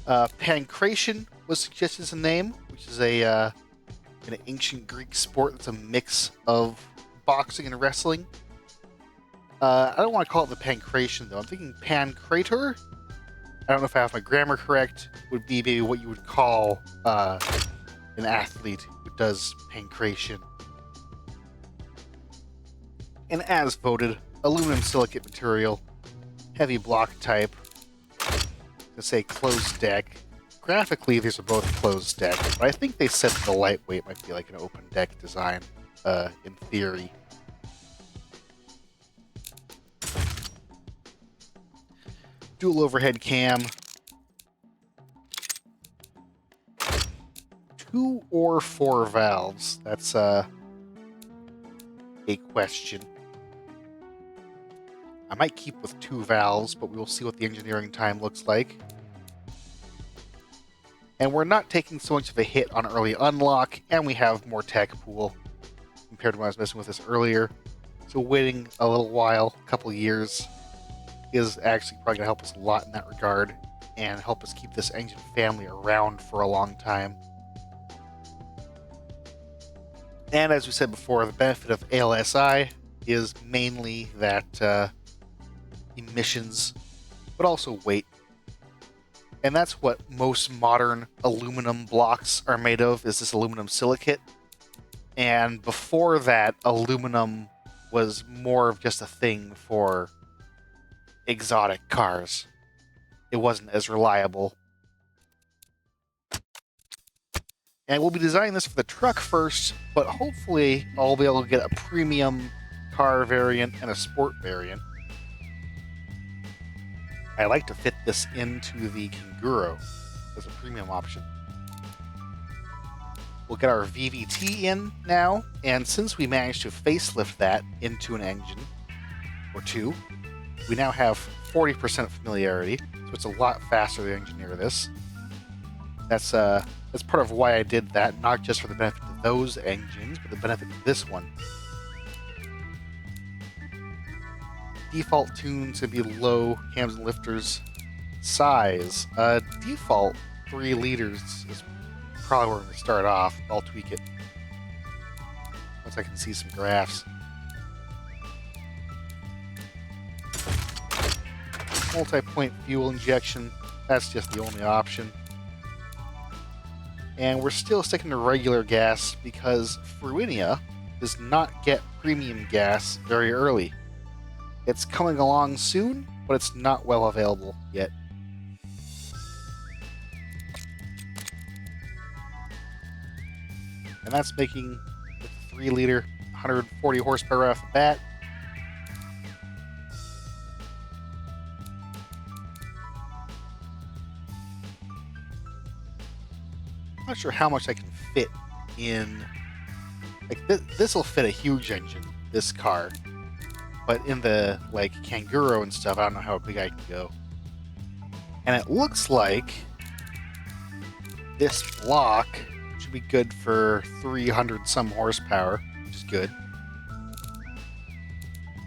S1: Pancration was suggested as a name, which is an ancient Greek sport that's a mix of boxing and wrestling. I don't want to call it the pancration, though. I'm thinking pancrator. I don't know if I have my grammar correct. Would be maybe what you would call an athlete who does pancration. And as voted, aluminum silicate material, heavy block type. To say closed deck. Graphically, these are both closed deck, but I think they said the lightweight might be like an open deck design, in theory. Dual overhead cam. 2 or 4 valves. That's a question. I might keep with 2 valves, but we will see what the engineering time looks like. And we're not taking so much of a hit on early unlock, and we have more tech pool compared to when I was messing with this earlier. So waiting a little while, a couple years, is actually probably going to help us a lot in that regard. and help us keep this engine family around for a long time. And as we said before, the benefit of ALSI is mainly that emissions, but also weight. And that's what most modern aluminum blocks are made of, is this aluminum silicate. And before that, aluminum was more of just a thing for exotic cars. It wasn't as reliable. And we'll be designing this for the truck first, but hopefully I'll be able to get a premium car variant and a sport variant. I like to fit this into the Canguro as a premium option. We'll get our VVT in now, and since we managed to facelift that into an engine, or two, we now have 40% familiarity, so it's a lot faster to engineer this. That's part of why I did that, not just for the benefit of those engines, but the benefit of this one. Default tunes would be low cams and lifters. Size. Default 3 liters is probably where we're going to start off. I'll tweak it once I can see some graphs. Multi-point fuel injection, that's just the only option. And we're still sticking to regular gas because Fruinia does not get premium gas very early. It's coming along soon, but it's not well available yet. And that's making the 3 liter 140 horsepower right off the bat. I'm not sure how much I can fit in. Like this will fit a huge engine, this car. But in the like Canguro and stuff, I don't know how big I can go. And it looks like this block should be good for 300 some horsepower, which is good.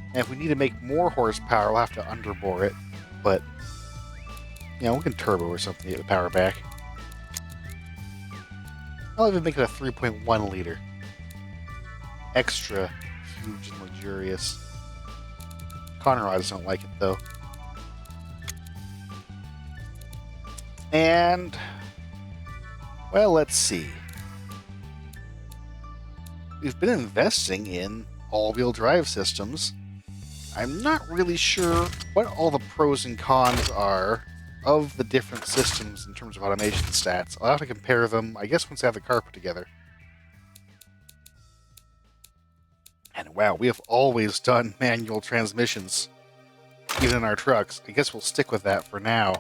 S1: And if we need to make more horsepower, we'll have to underbore it. But you know, we can turbo or something to get the power back. I'll even make it a 3.1 liter. Extra huge and luxurious. Conrods don't like it though. And well, let's see. We've been investing in all-wheel drive systems. I'm not really sure what all the pros and cons are of the different systems in terms of automation stats. I'll have to compare them, I guess, once I have the car put together. And wow, we have always done manual transmissions, even in our trucks. I guess we'll stick with that for now.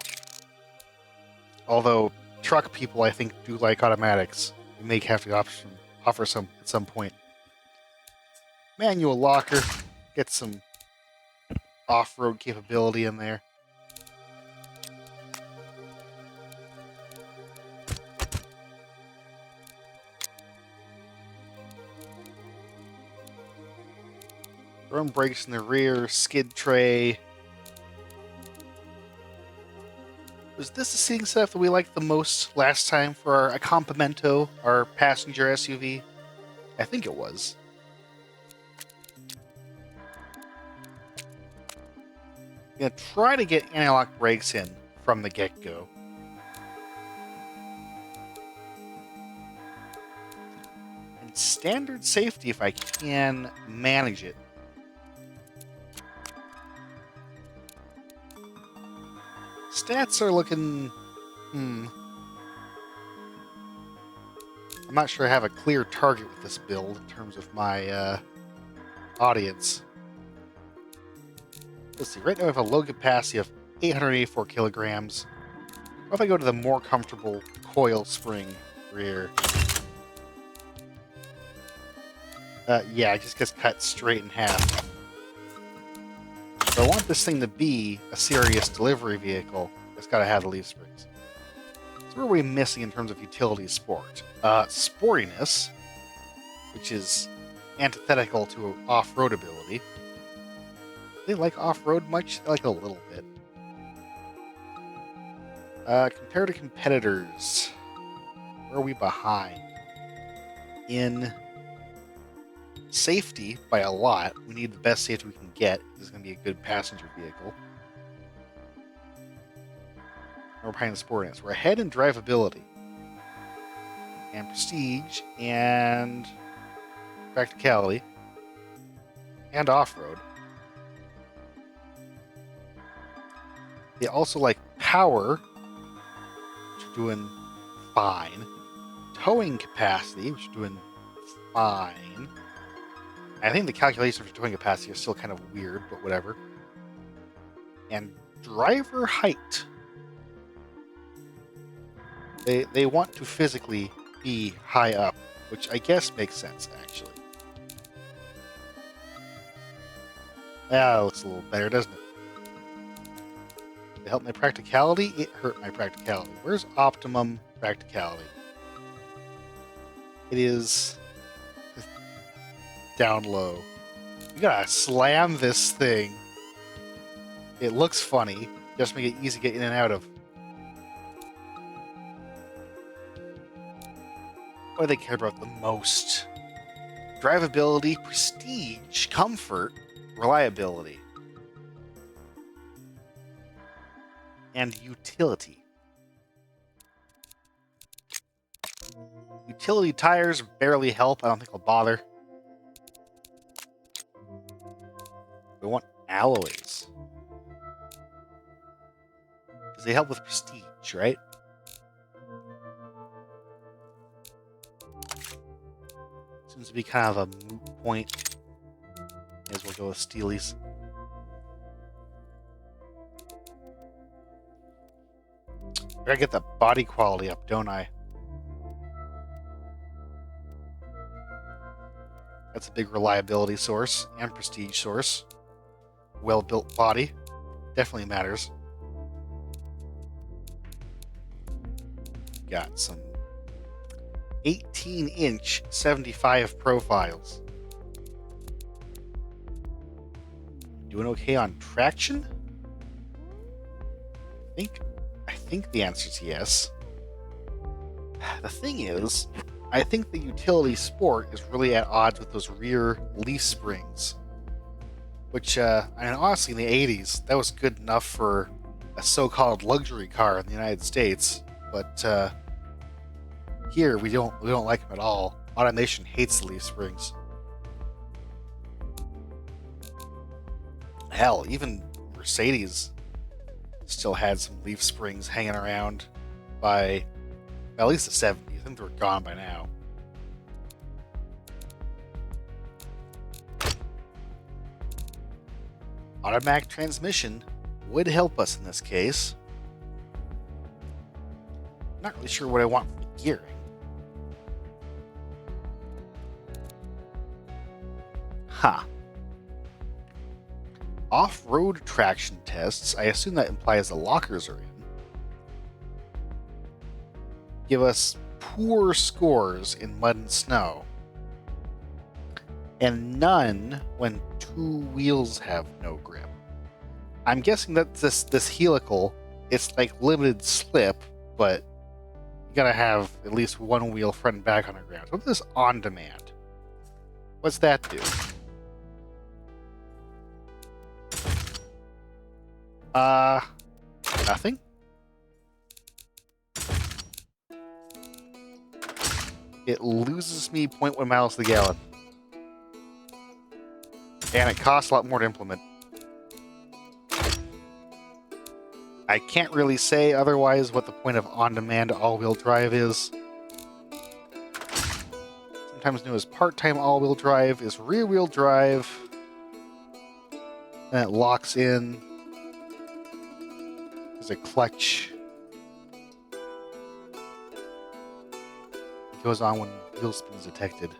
S1: Although, truck people, I think, do like automatics. We may have to offer some at some point. Manual locker, get some off-road capability in there. Drum brakes in the rear, skid tray. Was this the seating setup that we liked the most last time for our Accompamento, our passenger SUV? I think it was. I'm going to try to get anti-lock brakes in from the get-go. And standard safety if I can manage it. Stats are looking... I'm not sure I have a clear target with this build in terms of my audience. Let's see, right now I have a load capacity of 884 kilograms. What if I go to the more comfortable coil spring rear? Yeah, it just gets cut straight in half. If I want this thing to be a serious delivery vehicle, it's got to have the leaf springs. So what are we missing in terms of utility sport? Sportiness, which is antithetical to off-road ability. Do they like off-road much? I like it a little bit. Compared to competitors, where are we behind? In safety by a lot. We need the best safety we can get. This is going to be a good passenger vehicle. We're behind the sportiness. We're ahead in drivability and prestige and practicality and off-road. They also like power, which are doing fine. Towing capacity, which are doing fine. I think the calculations for towing capacity are still kind of weird, but whatever. And driver height. They want to physically be high up, which I guess makes sense, actually. That looks a little better, doesn't it? It helped my practicality, it hurt my practicality. Where's optimum practicality? It is down low. You gotta slam this thing. It looks funny. Just make it easy to get in and out of. What do they care about the most? Drivability, prestige, comfort, reliability, and utility. Utility tires barely help. I don't think they'll bother. We want alloys. Because they help with prestige, right? Seems to be kind of a moot point. May as well go with Steelies. I gotta get that body quality up, don't I? That's a big reliability source and prestige source. Well-built body. Definitely matters. Got some 18-inch 75 profiles. Doing okay on traction? I think the answer is yes. The thing is, I think the utility sport is really at odds with those rear leaf springs. Which, honestly, in the 80s, that was good enough for a so-called luxury car in the United States. But, here, we don't like them at all. Automation hates the leaf springs. Hell, even Mercedes still had some leaf springs hanging around by at least the 70s. I think they were gone by now. Automatic transmission would help us in this case. Not really sure what I want for the gearing. Huh. Off-road traction tests, I assume that implies the lockers are in. Give us poor scores in mud and snow. And none when two wheels have no grip. I'm guessing that this helical, it's like limited slip, but you gotta have at least one wheel front and back on the ground. What's this on demand? What's that do? Nothing? It loses me 0.1 miles to the gallon. And it costs a lot more to implement. I can't really say otherwise what the point of on-demand all-wheel drive is. Sometimes known as part-time all-wheel drive is rear-wheel drive. And it locks in. There's a clutch. It goes on when wheel spin is detected.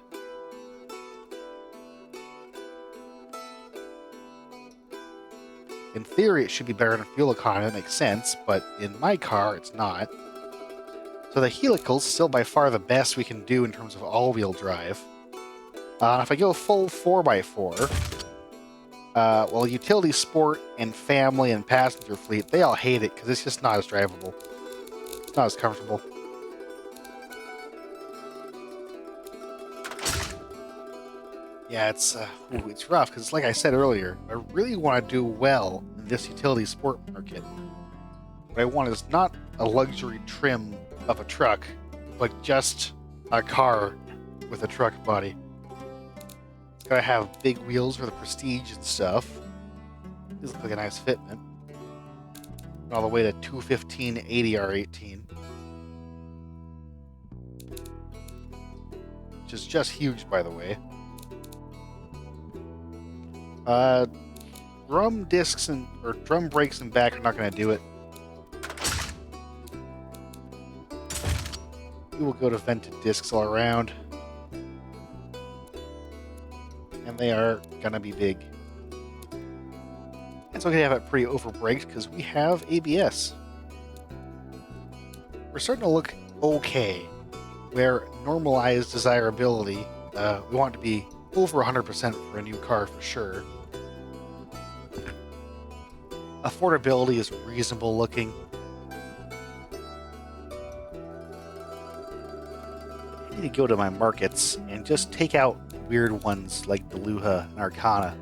S1: In theory, it should be better than fuel economy. That makes sense, but in my car, it's not. So the helical's still by far the best we can do in terms of all-wheel drive. If I go full 4x4, utility sport and family and passenger fleet, they all hate it because it's just not as drivable. It's not as comfortable. Yeah, it's rough because, like I said earlier, I really want to do well in this utility sport market. What I want is not a luxury trim of a truck, but just a car with a truck body. It's gotta have big wheels for the prestige and stuff. This looks like a nice fitment. All the way to 215/80 R18. Which is just huge, by the way. Drum discs or drum brakes and back are not going to do it. We will go to vented discs all around. And they are going to be big. It's okay to have it pretty overbraked because we have ABS. We're starting to look okay. Where normalized desirability, we want it to be over 100% for a new car for sure. Affordability is reasonable looking. I need to go to my markets and just take out weird ones like Deluha and Arcana.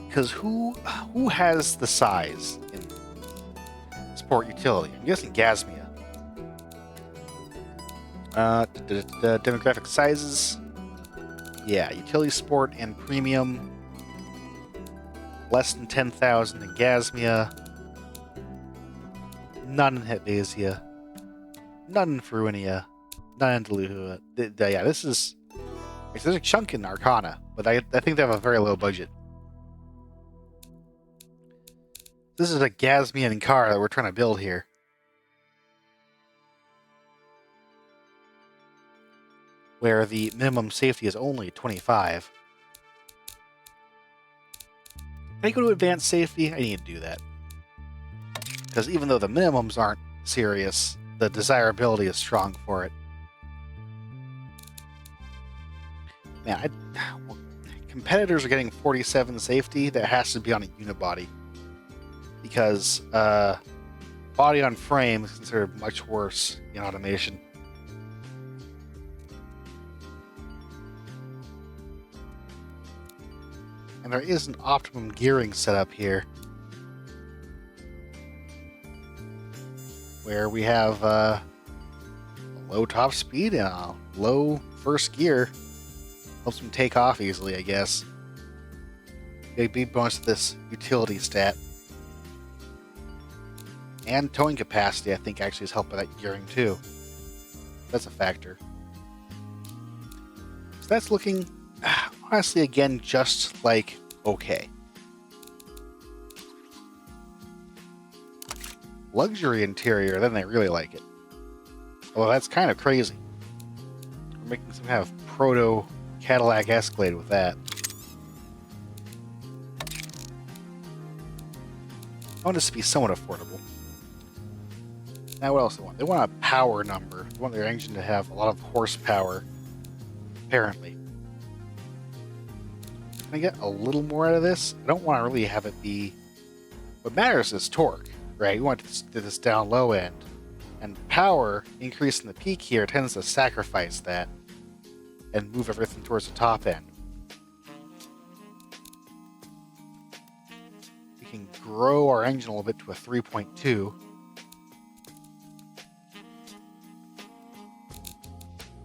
S1: Because who has the size in sport utility? I'm guessing Gasmia. Demographic sizes. Yeah, utility sport and premium. Less than 10,000 in Gasmia. None in Hetvasia. None in Fruinia. None in Deluha. Yeah, there's a chunk in Arcana, but I think they have a very low budget. This is a Gasmian car that we're trying to build here. Where the minimum safety is only 25. Can I go to advanced safety? I need to do that. Because even though the minimums aren't serious, the desirability is strong for it. Man, competitors are getting 47 safety. That has to be on a unibody. Because body on frame is considered much worse in automation. And there is an optimum gearing setup here. Where we have a low top speed and a low first gear. Helps them take off easily, I guess. Big bonus to this utility stat. And towing capacity, I think, actually is helped by that gearing, too. That's a factor. So that's looking, honestly, again, just like okay. Luxury interior, then they really like it. Well, that's kind of crazy. We're making some kind of proto-Cadillac Escalade with that. I want this to be somewhat affordable. Now, what else do they want? They want a power number. They want their engine to have a lot of horsepower, apparently. Can I get a little more out of this? I don't want to really have it be... What matters is torque, right? We want to do this down low end. And power, increasing the peak here, tends to sacrifice that and move everything towards the top end. We can grow our engine a little bit to a 3.2.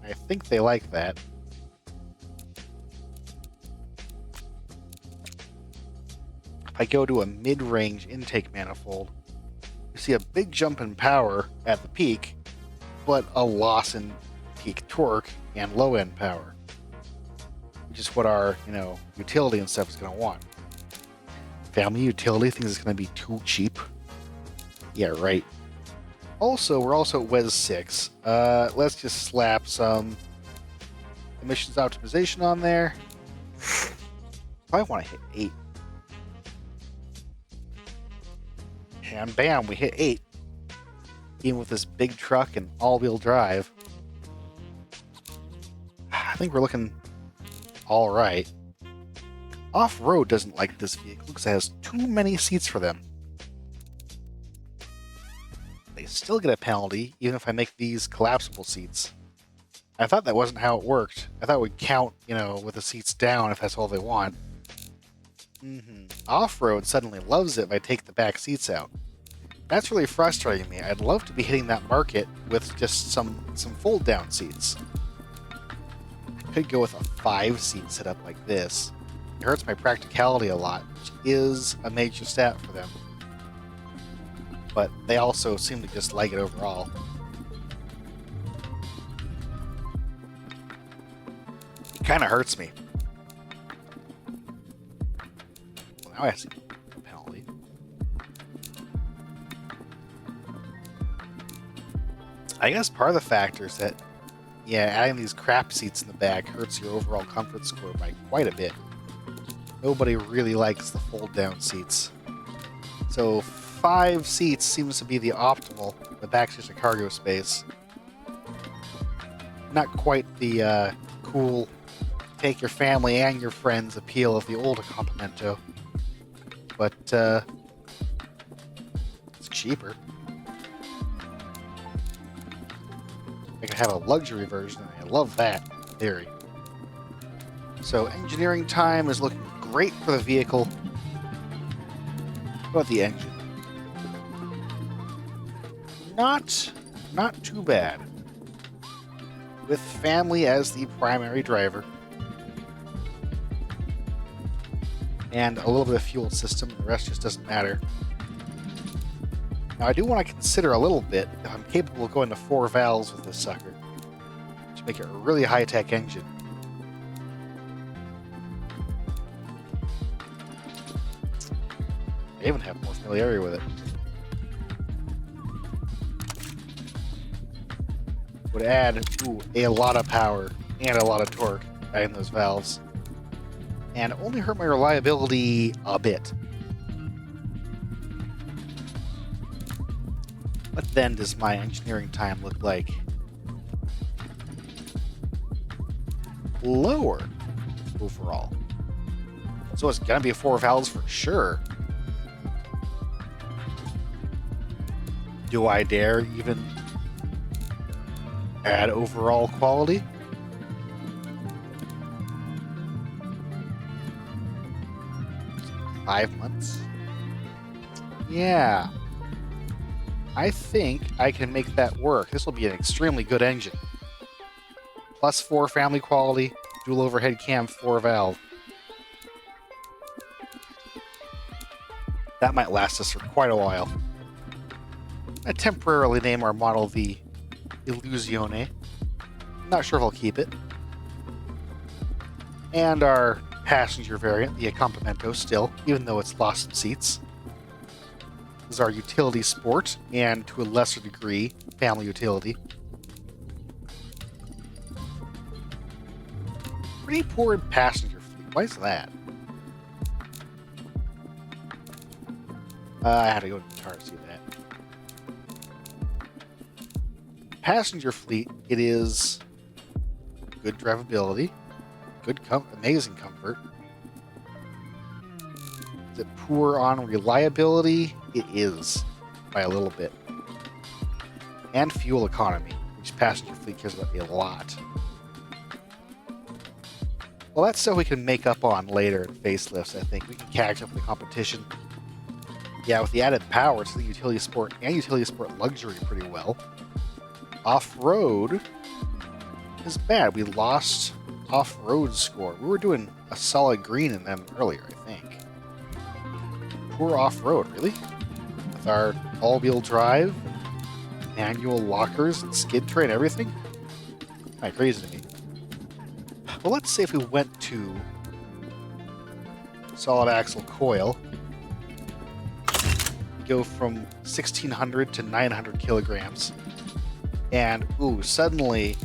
S1: I think they like that. If I go to a mid-range intake manifold, you see a big jump in power at the peak, but a loss in peak torque and low-end power, which is what our, utility and stuff is going to want. Family utility thinks it's going to be too cheap. Yeah, right. Also, we're also at WES 6. Let's just slap some emissions optimization on there. Probably want to hit 8. And bam, we hit 8. Even with this big truck and all-wheel drive. I think we're looking all right. Off-road doesn't like this vehicle because it has too many seats for them. They still get a penalty even if I make these collapsible seats. I thought that wasn't how it worked. I thought it would count, with the seats down if that's all they want. Off-road suddenly loves it if I take the back seats out. That's really frustrating me. I'd love to be hitting that market with just some fold-down seats. I could go with a 5-seat setup like this. It hurts my practicality a lot, which is a major stat for them. But they also seem to just like it overall. It kind of hurts me. Well, now I see a penalty. I guess part of the factor is that, adding these crap seats in the back hurts your overall comfort score by quite a bit. Nobody really likes the fold-down seats. So 5 seats seems to be the optimal. The back's just a cargo space. Not quite the cool take your family and your friends appeal of the old Accompanimento. But it's cheaper. I could have a luxury version, and I love that in theory. So engineering time is looking great for the vehicle. What about the engine? Not too bad. With family as the primary driver. And a little bit of fuel system, the rest just doesn't matter. Now I do want to consider a little bit if I'm capable of going to 4 valves with this sucker to make it a really high-tech engine. I even have more familiarity with it. Would add a lot of power and a lot of torque adding those valves. And only hurt my reliability a bit. What then does my engineering time look like? Lower overall. So it's gonna be 4 valves for sure. Do I dare even add overall quality? $5 months? Yeah. I think I can make that work. This will be an extremely good engine. Plus 4 family quality, dual overhead cam, 4 valve. That might last us for quite a while. I temporarily name our model the Illuzione. Not sure if I'll keep it. And our passenger variant, the Accompanimento, still, even though it's lost some seats. This is our utility sport, and to a lesser degree, family utility. Pretty poor in passenger fleet. Why is that? I had to go to the car to see that. Passenger fleet, it is good drivability, amazing comfort. Is it poor on reliability? It is, by a little bit. And fuel economy, which passenger fleet cares about a lot. Well, that's stuff we can make up on later in facelifts, I think. We can catch up with the competition. Yeah, with the added power, it's the Utility Sport and Utility Sport Luxury pretty well. Off-road is bad. We lost off-road score. We were doing a solid green in them earlier, I think. Poor off-road, really? With our all-wheel drive, manual lockers, and skid tray and everything? Kind of crazy to me. Well, let's say if we went to solid axle coil, we go from 1,600 to 900 kilograms. And, suddenly,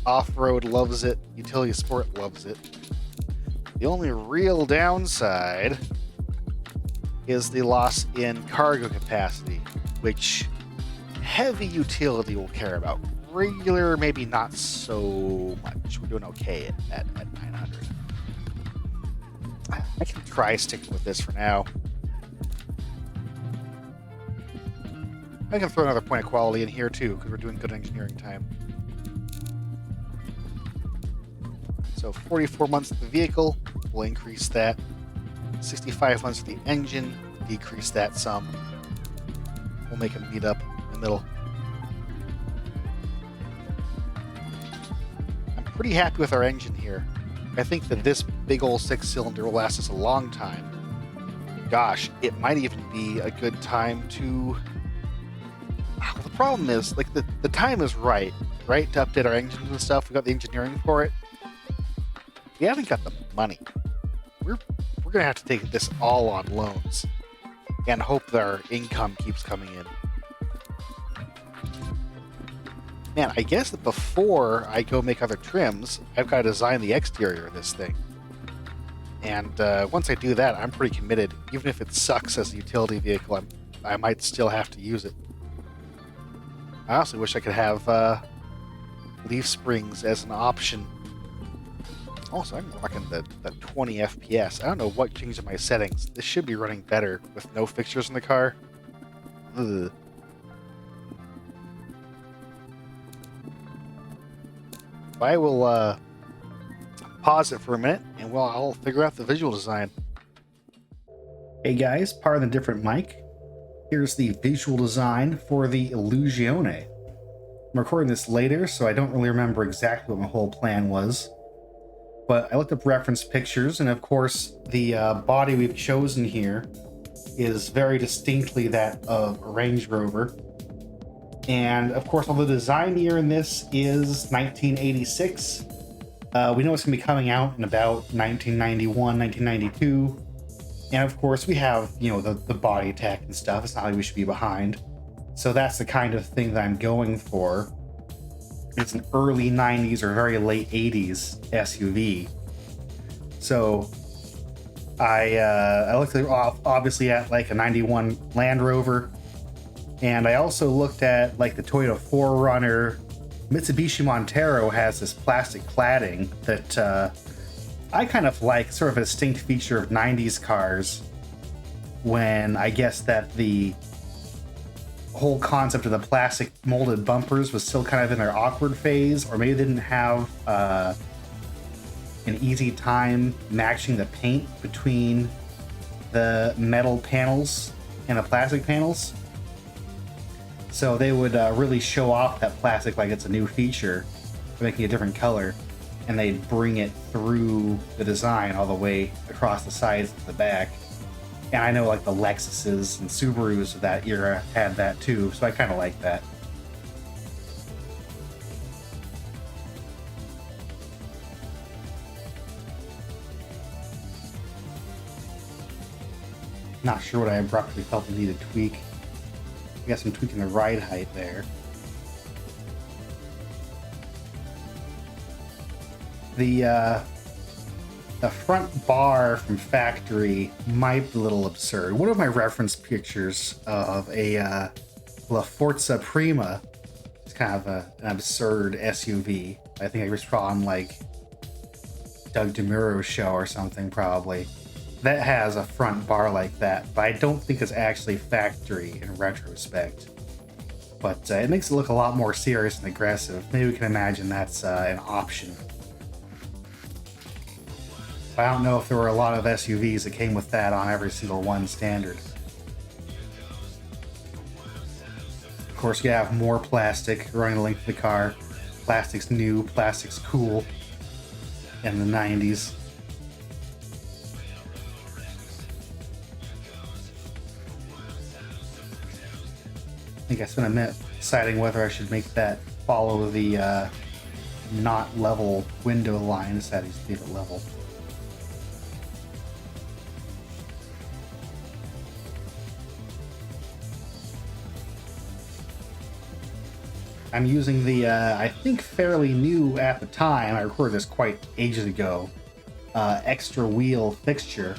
S1: off-road loves it, utility sport loves it. The only real downside is the loss in cargo capacity, which heavy utility will care about. Regular, maybe not so much. We're doing okay at 900. I can try sticking with this for now. I can throw another point of quality in here too, because we're doing good engineering time. So 44 months of the vehicle, we'll increase that. 65 months of the engine, decrease that some. We'll make them meet up in the middle. I'm pretty happy with our engine here. I think that this big old 6-cylinder will last us a long time. Gosh, it might even be a good time to... Well, the problem is, like, the time is right, to update our engines and stuff. We got the engineering for it. We haven't got the money. We're gonna have to take this all on loans and hope that our income keeps coming in. Man, I guess that before I go make other trims, I've got to design the exterior of this thing. And once I do that, I'm pretty committed. Even if it sucks as a utility vehicle, I might still have to use it. I also wish I could have leaf springs as an option. Also, I'm rocking the 20 FPS. I don't know what changed in my settings. This should be running better with no fixtures in the car. Ugh. I will pause it for a minute, and I'll figure out the visual design. Hey guys, pardon the different mic. Here's the visual design for the Illuzione. I'm recording this later, so I don't really remember exactly what my whole plan was. But I looked up reference pictures, and of course, the body we've chosen here is very distinctly that of a Range Rover. And of course, although the design year in this is 1986, we know it's going to be coming out in about 1991, 1992. And of course, we have, the body tech and stuff. It's not like we should be behind. So that's the kind of thing that I'm going for. It's an early 90s or very late 80s SUV. So I looked obviously at like a 91 Land Rover. And I also looked at like the Toyota 4Runner. Mitsubishi Montero has this plastic cladding that I kind of like, sort of a distinct feature of 90s cars, when I guess that the whole concept of the plastic molded bumpers was still kind of in their awkward phase, or maybe they didn't have an easy time matching the paint between the metal panels and the plastic panels. So they would really show off that plastic like it's a new feature, making a different color, and they'd bring it through the design all the way across the sides to the back. And I know like the Lexuses and Subarus of that era had that too, so I kind of like that. Not sure what I abruptly felt the need to tweak. I guess I'm tweaking the ride height there. The front bar from factory might be a little absurd. One of my reference pictures of a La Forza Prima is kind of an absurd SUV. I think I saw on like Doug DeMuro's show or something probably. That has a front bar like that, but I don't think it's actually factory in retrospect. But it makes it look a lot more serious and aggressive. Maybe we can imagine that's an option. I don't know if there were a lot of SUVs that came with that on every single one standard. Of course, you have more plastic running the length of the car. Plastic's new, plastic's cool in the 90s. I think I spent a minute deciding whether I should make that follow the not level window line instead of leave it level. I'm using the, I think fairly new at the time, I recorded this quite ages ago, extra wheel fixture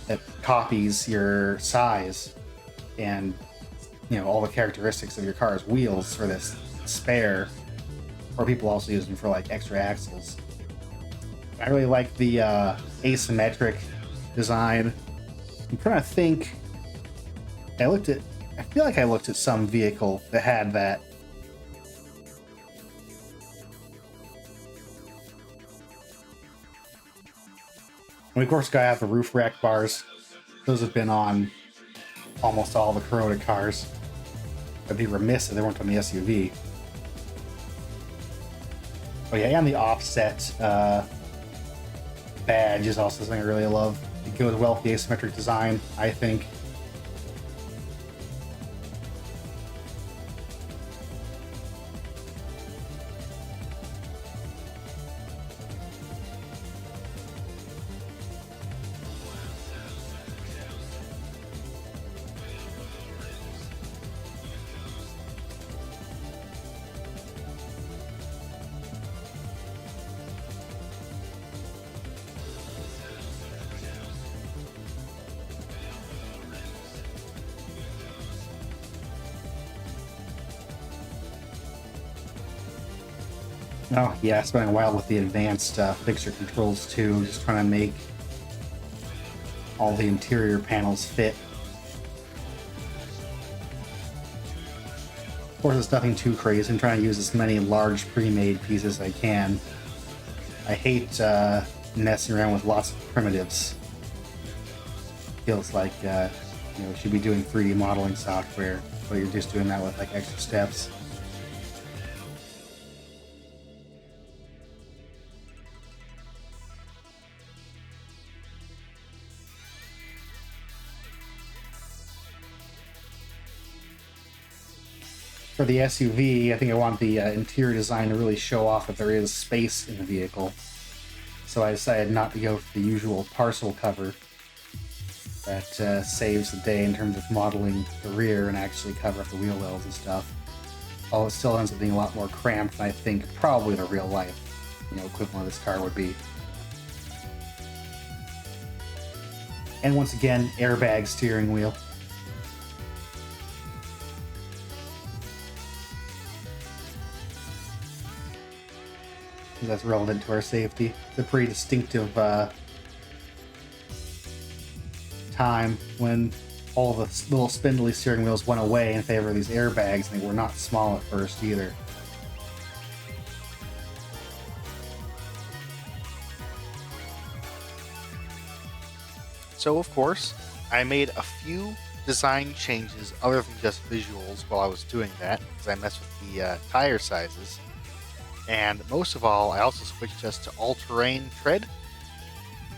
S1: that copies your size and, all the characteristics of your car's wheels for this spare, or people also use them for like extra axles. I really like the asymmetric
S2: design. I'm trying to think. I feel like I looked at some vehicle that had that. And we of course gotta have the roof rack bars. Those have been on almost all the Carota cars. I'd be remiss if they weren't on the SUV. Oh yeah, and the offset badge is also something I really love. It goes well with the asymmetric design, I think. Oh yeah, spending a while with the advanced fixture controls too, just trying to make all the interior panels fit. Of course, it's nothing too crazy. I'm trying to use as many large pre-made pieces as I can. I hate messing around with lots of primitives. Feels like you should be doing 3D modeling software, but you're just doing that with like extra steps. For the SUV, I think I want the interior design to really show off that there is space in the vehicle. So I decided not to go for the usual parcel cover that saves the day in terms of modeling the rear and actually cover up the wheel wells and stuff. Although it still ends up being a lot more cramped than I think probably the real life, equivalent of this car would be. And once again, airbag steering wheel. That's relevant to our safety. It's a pretty distinctive time when all the little spindly steering wheels went away in favor of these airbags, and they were not small at first either.
S1: So of course, I made a few design changes other than just visuals while I was doing that, because I messed with the tire sizes. And most of all, I also switched us to all-terrain tread,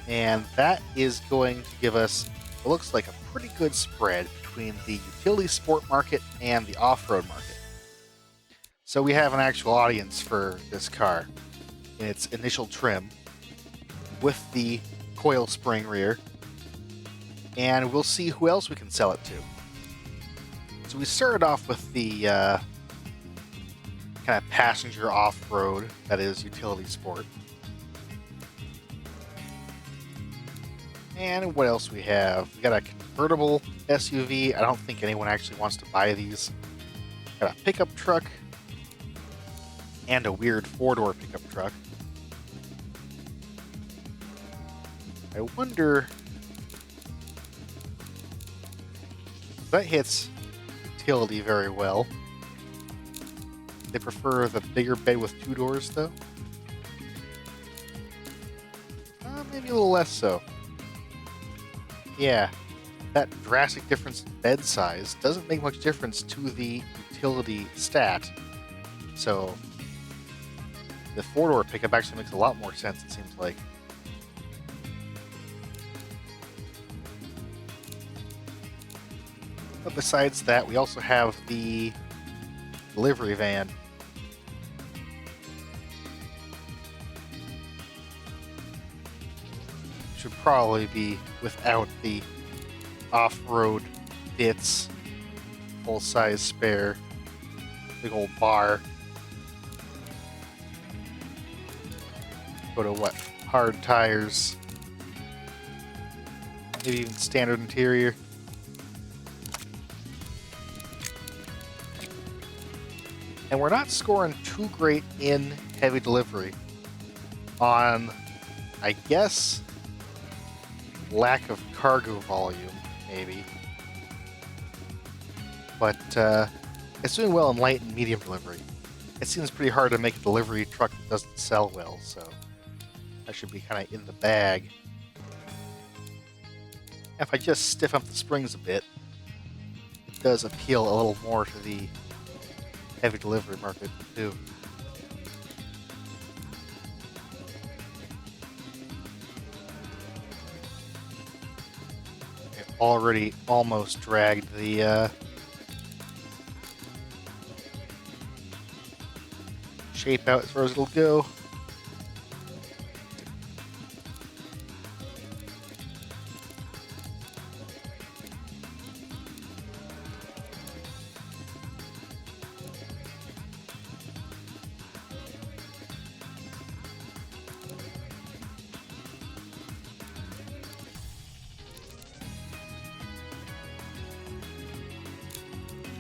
S1: and that is going to give us what looks like a pretty good spread between the utility sport market and the off-road market. So we have an actual audience for this car in its initial trim with the coil spring rear, and we'll see who else we can sell it to. So we started off with the kind of passenger off-road, that is utility sport. And what else we have? We got a convertible SUV. I don't think anyone actually wants to buy these. Got a pickup truck and a weird four-door pickup truck. I wonder if that hits utility very well. They prefer the bigger bed with two doors, though. Maybe a little less so. Yeah, that drastic difference in bed size doesn't make much difference to the utility stat. So the four-door pickup actually makes a lot more sense, it seems like. But besides that, we also have the delivery van. Should probably be without the off-road bits, full-size spare, big old bar. Go to what? Hard tires. Maybe even standard interior. And we're not scoring too great in heavy delivery on, I guess, lack of cargo volume, maybe. But it's doing well in light and medium delivery. It seems pretty hard to make a delivery truck that doesn't sell well, so that should be kind of in the bag. If I just stiffen up the springs a bit, it does appeal a little more to the heavy delivery market, too. I've already almost dragged the shape out as far as it'll go.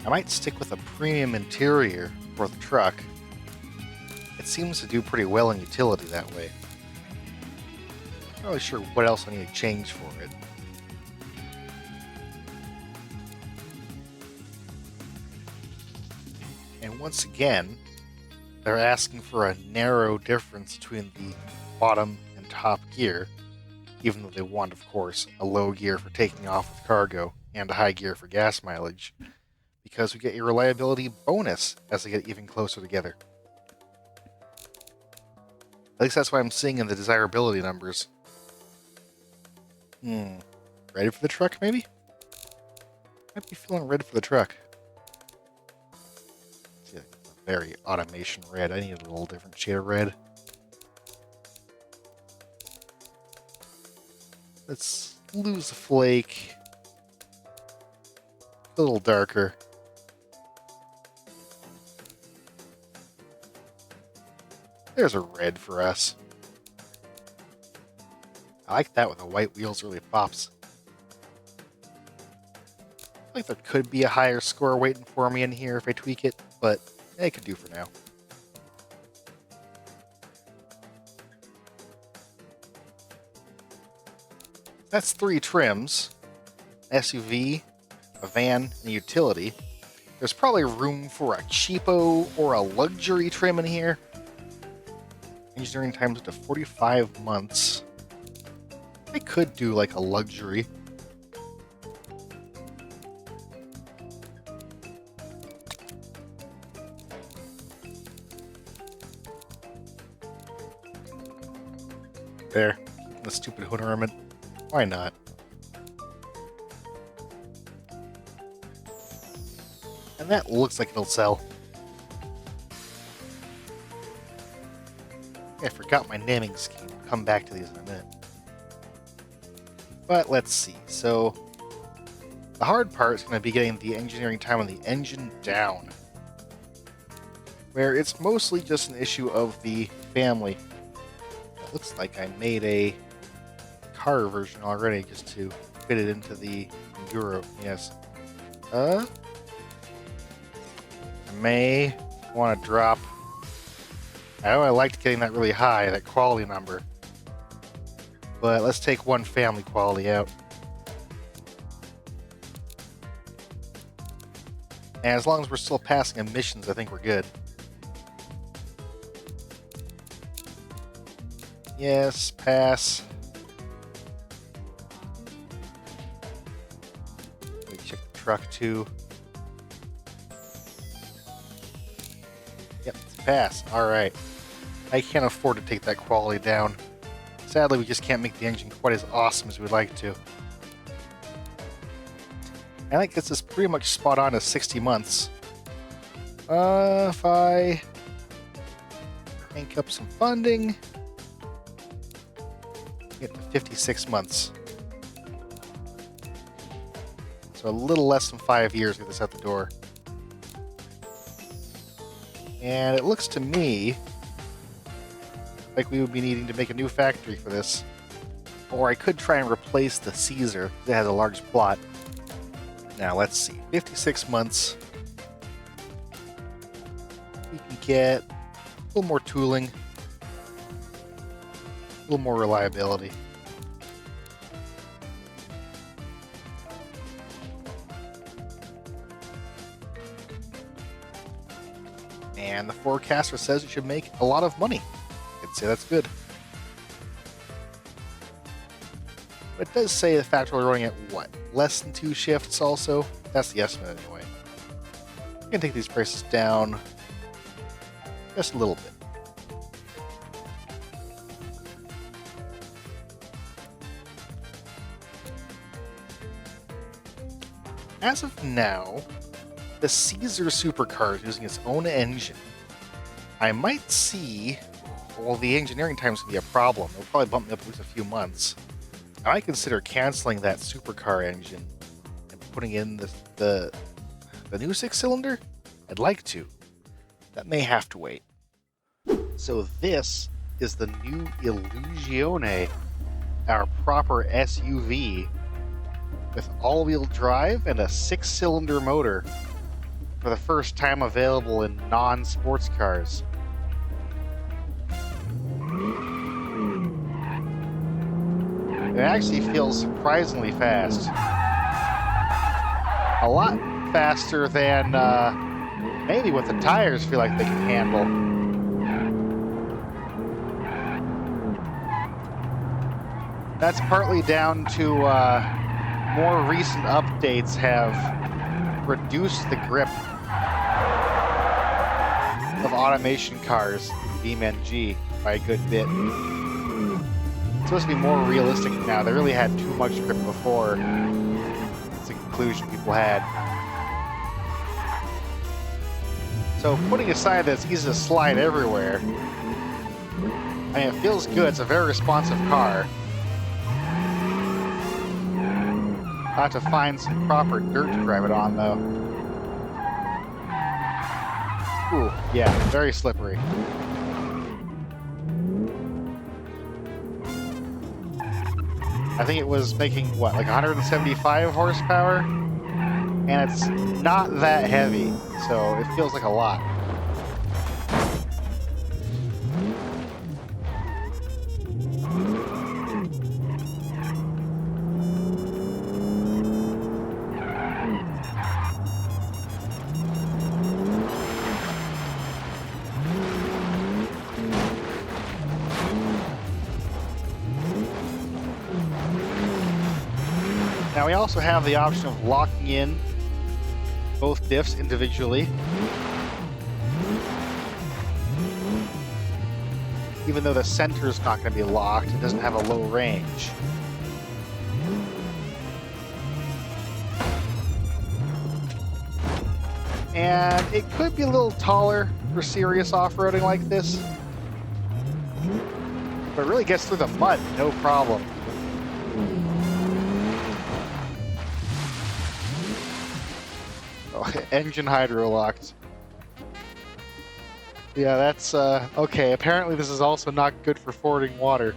S1: I might stick with a premium interior for the truck. It seems to do pretty well in utility that way. Not really sure what else I need to change for it. And once again, they're asking for a narrow difference between the bottom and top gear, even though they want, of course, a low gear for taking off with cargo and a high gear for gas mileage, because we get a reliability bonus as they get even closer together. At least that's what I'm seeing in the desirability numbers. Ready for the truck, maybe? Might be feeling ready for the truck. See, very automation red. I need a little different shade of red. Let's lose the flake. A little darker. There's a red for us. I like that with the white wheels, really pops. I feel like there could be a higher score waiting for me in here if I tweak it, but it could do for now. That's 3 trims. SUV, a van, and a utility. There's probably room for a cheapo or a luxury trim in here. Engineering times up to 45 months. I could do like a luxury. There. The stupid hood ornament. Why not? And that looks like it'll sell. I forgot my naming scheme. I'll come back to these in a minute. But let's see. So, the hard part is going to be getting the engineering time on the engine down, where it's mostly just an issue of the family. It looks like I made a car version already just to fit it into the Canguro. Yes. I may want to drop. I know I liked getting that really high, that quality number. But let's take one family quality out. And as long as we're still passing emissions, I think we're good. Yes, pass. Let me check the truck too. Yep, it's a pass. Alright. I can't afford to take that quality down. Sadly, we just can't make the engine quite as awesome as we'd like to. I think this is pretty much spot on as 60 months. If I bank up some funding, get to 56 months. So a little less than 5 years to get this out the door. And it looks to me like we would be needing to make a new factory for this. Or I could try and replace the Caesar, because it has a large plot. Now, let's see. 56 months. We can get a little more tooling. A little more reliability. And the forecaster says you should make a lot of money. I'd say that's good. But it does say the factory running at what? Less than 2 shifts also? That's the estimate anyway. I'm going to take these prices down just a little bit. As of now, the Caesar supercar is using its own engine. I might see, well, the engineering time is going to be a problem. It'll probably bump me up at least a few months. I might consider canceling that supercar engine and putting in the new 6-cylinder. I'd like to. That may have to wait. So this is the new Illuzione, our proper SUV, with all-wheel drive and a 6-cylinder motor for the first time available in non-sports cars. It actually feels surprisingly fast. A lot faster than maybe what the tires feel like they can handle. That's partly down to more recent updates have reduced the grip of automation cars in BeamNG by a good bit. It's supposed to be more realistic now. They really had too much grip before. It's the conclusion people had. So putting aside that it's easy to slide everywhere, I mean, it feels good. It's a very responsive car. I'll have to find some proper dirt to drive it on, though. Ooh, yeah, very slippery. I think it was making, what, like 175 horsepower? And it's not that heavy, so it feels like a lot. Now we also have the option of locking in both diffs individually. Even though the center is not going to be locked, it doesn't have a low range. And it could be a little taller for serious off-roading like this. But it really gets through the mud, no problem. Engine hydro locked. Yeah, that's okay. Apparently this is also not good for fording water.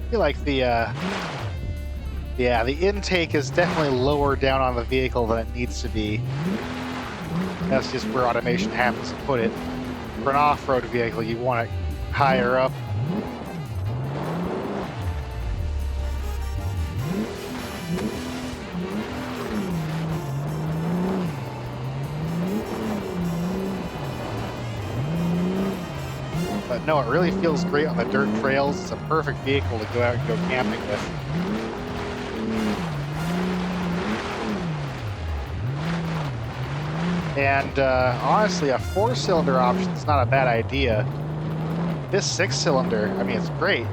S1: I feel like the intake is definitely lower down on the vehicle than it needs to be. That's just where automation happens to put it. For an off-road vehicle, you want it higher up. But no, it really feels great on the dirt trails. It's a perfect vehicle to go out and go camping with. And honestly, a 4-cylinder option is not a bad idea. This 6-cylinder, I mean, it's great.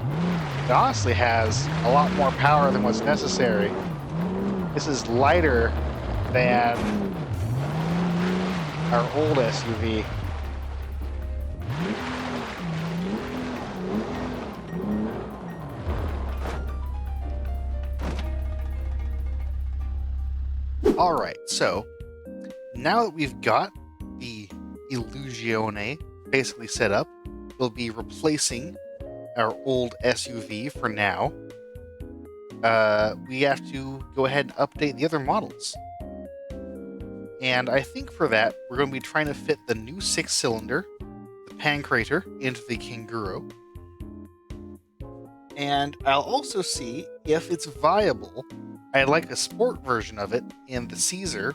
S1: It honestly has a lot more power than what's necessary. This is lighter than our old SUV. All right, so now that we've got the Illuzione basically set up, we'll be replacing our old SUV for now. We have to go ahead and update the other models. And I think for that, we're going to be trying to fit the new 6-cylinder, the Pancrator, into the Canguro. And I'll also see if it's viable. I'd like a sport version of it in the Caesar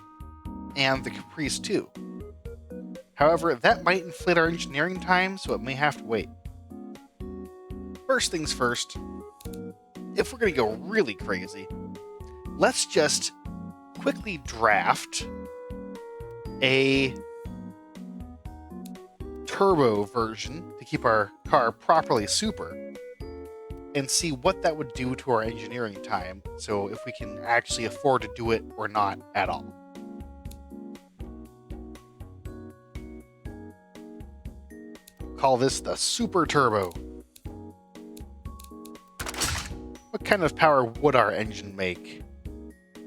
S1: and the Caprese too. However, that might inflate our engineering time, so it may have to wait. First things first, if we're going to go really crazy, let's just quickly draft a turbo version to keep our car properly super and see what that would do to our engineering time, so if we can actually afford to do it or not at all. Call this the Super Turbo. What kind of power would our engine make?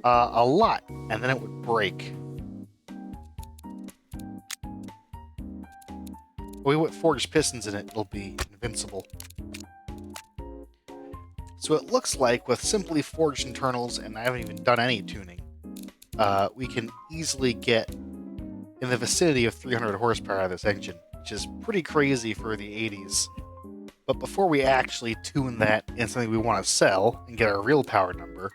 S1: A lot, and then it would break. We put forged pistons in it, it'll be invincible. So it looks like with simply forged internals, and I haven't even done any tuning, we can easily get in the vicinity of 300 horsepower out of this engine, which is pretty crazy for the 80s. But before we actually tune that in something we want to sell and get our real power number,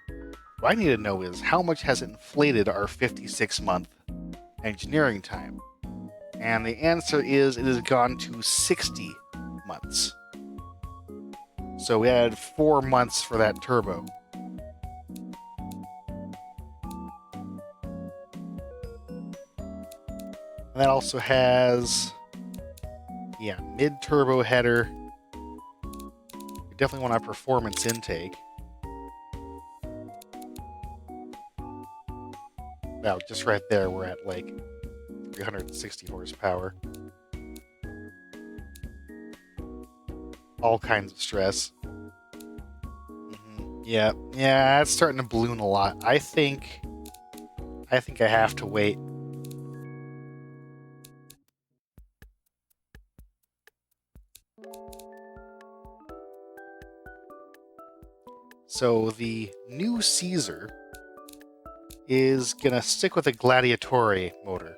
S1: what I need to know is how much has it inflated our 56-month engineering time? And the answer is it has gone to 60 months. So we added 4 months for that turbo. And that also has, mid-turbo header. We definitely want our performance intake. Now, just right there, we're at like 360 horsepower. All kinds of stress. Yeah, it's starting to balloon a lot. I think I have to wait. So the new Caesar is gonna stick with a Gladiatore motor.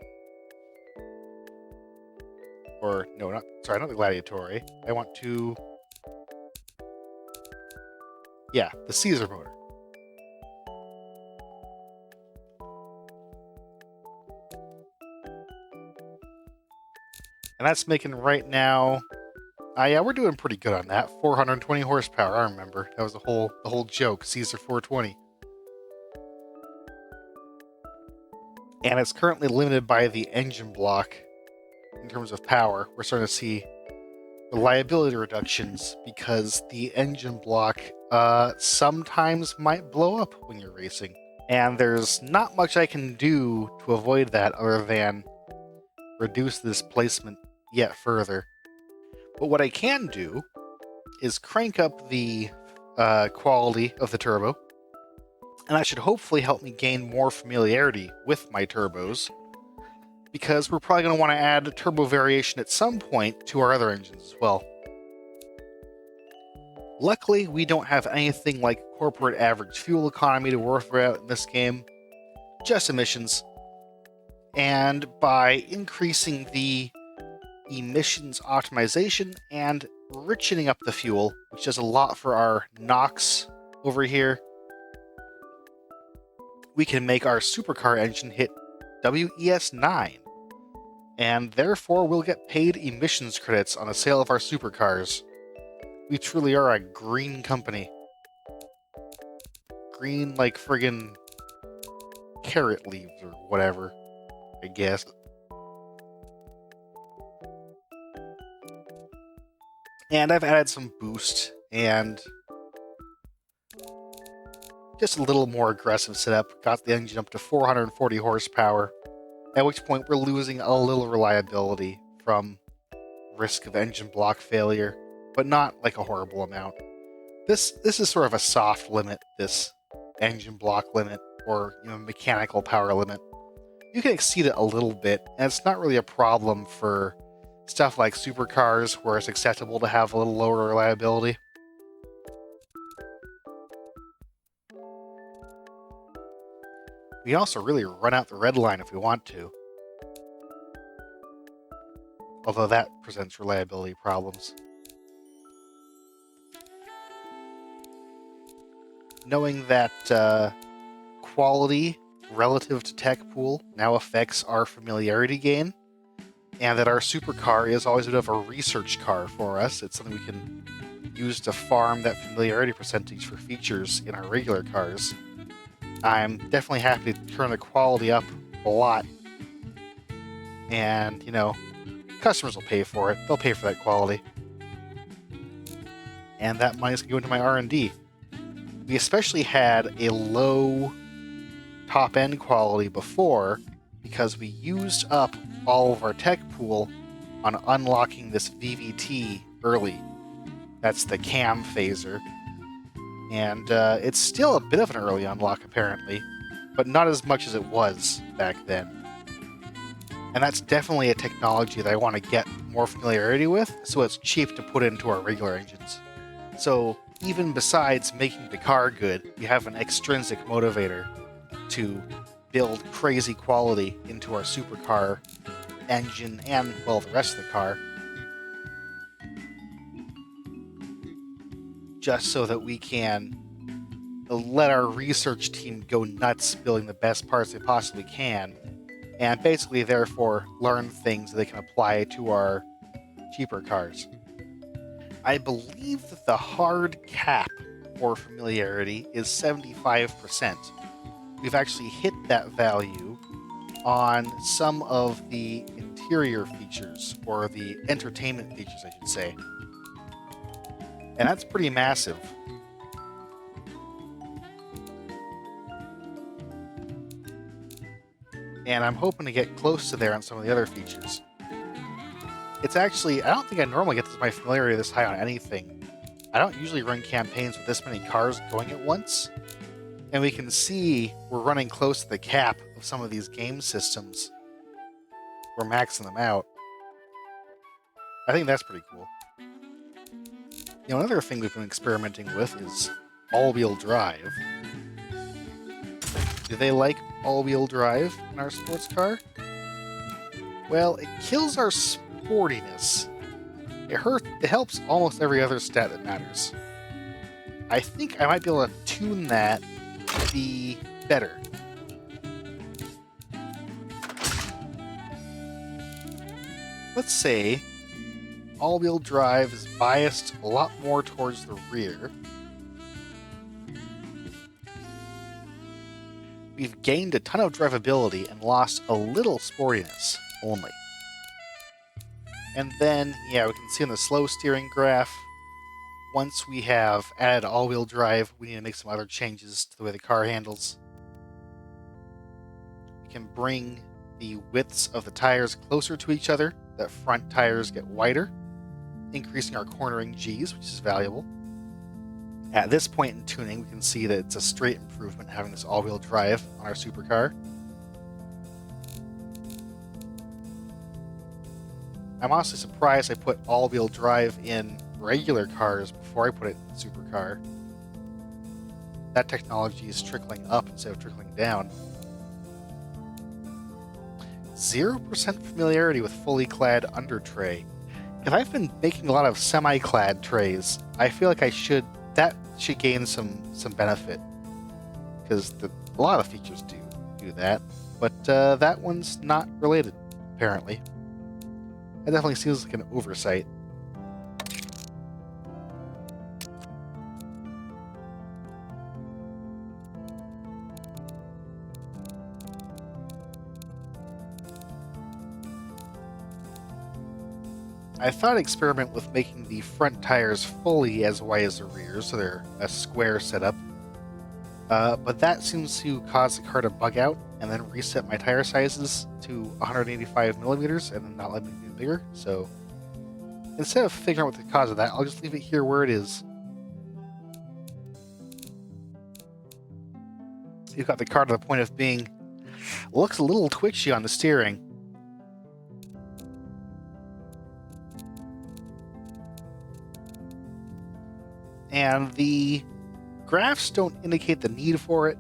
S1: Or no, not the Gladiatore. I want to, the Caesar motor. And that's making right now. We're doing pretty good on that. 420 horsepower. I remember that was the whole joke. Caesar 420. And it's currently limited by the engine block in terms of power. We're starting to see reliability reductions because the engine block sometimes might blow up when you're racing. And there's not much I can do to avoid that other than reduce the displacement yet further. But what I can do is crank up the quality of the turbo, and that should hopefully help me gain more familiarity with my turbos, because we're probably going to want to add a turbo variation at some point to our other engines as well. Luckily, we don't have anything like corporate average fuel economy to worry about in this game, just emissions. And by increasing the emissions optimization and richening up the fuel, which does a lot for our NOx over here, we can make our supercar engine hit WES 9, and therefore we'll get paid emissions credits on the sale of our supercars. We truly are a green company. Green like friggin' carrot leaves or whatever, I guess. And I've added some boost and just a little more aggressive setup. Got the engine up to 440 horsepower, at which point we're losing a little reliability from risk of engine block failure, but not like a horrible amount. This is sort of a soft limit, this engine block limit, or mechanical power limit. You can exceed it a little bit, and it's not really a problem for stuff like supercars, where it's acceptable to have a little lower reliability. We can also really run out the red line if we want to, although that presents reliability problems. knowing that quality relative to tech pool now affects our familiarity gain, and that our supercar is always a bit of a research car for us. It's something we can use to farm that familiarity percentage for features in our regular cars. I'm definitely happy to turn the quality up a lot. And, you know, customers will pay for it. They'll pay for that quality. And that money's going to go into my R&D. We especially had a low top-end quality before because we used up all of our tech pool on unlocking this VVT early. That's the cam phaser. And it's still a bit of an early unlock, apparently, but not as much as it was back then. And that's definitely a technology that I want to get more familiarity with, so it's cheap to put into our regular engines. So even besides making the car good, we have an extrinsic motivator to build crazy quality into our supercar engine and, well, the rest of the car, just so that we can let our research team go nuts building the best parts they possibly can, and basically therefore learn things that they can apply to our cheaper cars. I believe that the hard cap for familiarity is 75%. We've actually hit that value on some of the interior features, or the entertainment features, I should say. And that's pretty massive. And I'm hoping to get close to there on some of the other features. It's actually, I don't think I normally get my familiarity this high on anything. I don't usually run campaigns with this many cars going at once. And we can see we're running close to the cap of some of these game systems. We're maxing them out. I think that's pretty cool. You know, another thing we've been experimenting with is all-wheel drive. Do they like all-wheel drive in our sports car? Well, it kills our sportiness. It helps almost every other stat that matters. I think I might be able to tune that to be better. Let's say all-wheel drive is biased a lot more towards the rear. We've gained a ton of drivability and lost a little sportiness only. And then, yeah, we can see on the slow steering graph, once we have added all-wheel drive, we need to make some other changes to the way the car handles. We can bring the widths of the tires closer to each other. The front tires get wider, increasing our cornering Gs, which is valuable. At this point in tuning, we can see that it's a straight improvement having this all-wheel drive on our supercar. I'm honestly surprised I put all-wheel drive in regular cars before I put it in supercar. That technology is trickling up instead of trickling down. 0% familiarity with fully clad under tray. If I've been making a lot of semi-clad trays, I feel like that should gain some benefit, because a lot of features do that, but that one's not related, apparently. That definitely seems like an oversight. I thought I'd experiment with making the front tires fully as wide as the rear, so they're a square setup. But that seems to cause the car to bug out and then reset my tire sizes to 185 millimeters and then not let me be bigger. So instead of figuring out what the cause of that, I'll just leave it here where it is. You've got the car to the point of being, looks a little twitchy on the steering. And the graphs don't indicate the need for it,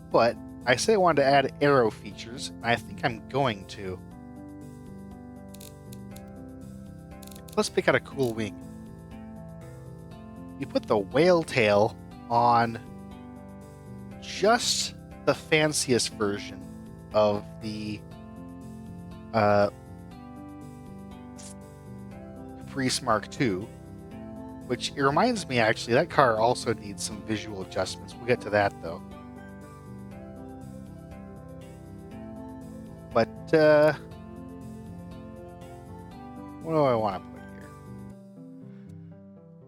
S1: but I said I wanted to add aero features, and I think I'm going to. Let's pick out a cool wing. You put the whale tail on just the fanciest version of the Caprese Mark II, which it reminds me actually that car also needs some visual adjustments. We'll get to that though. But what do I want to put here?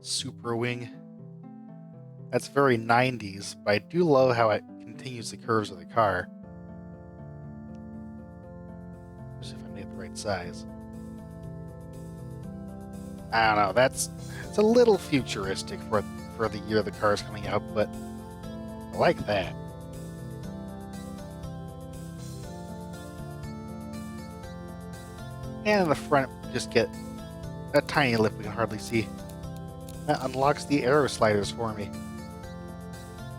S1: Super wing. That's very 90s, but I do love how it continues the curves of the car. Just if I made it the right size. I don't know, it's a little futuristic for the year the car's coming out, but I like that. And in the front, just get a tiny lip we can hardly see. That unlocks the aero sliders for me.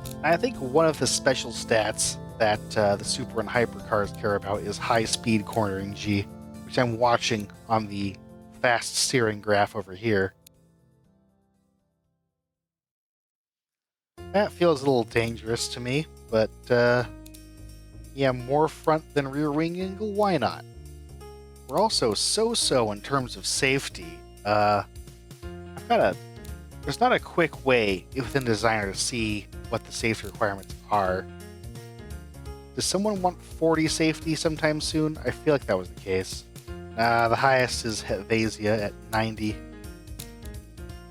S1: And I think one of the special stats that the Super and Hyper cars care about is high-speed cornering G, which I'm watching on the fast steering graph over here. That feels a little dangerous to me, but yeah, more front than rear wing angle, why not? We're also so-so in terms of safety. There's not a quick way within Designer to see what the safety requirements are. Does someone want 40 safety sometime soon? I feel like that was the case. The highest is Helvetia at 90.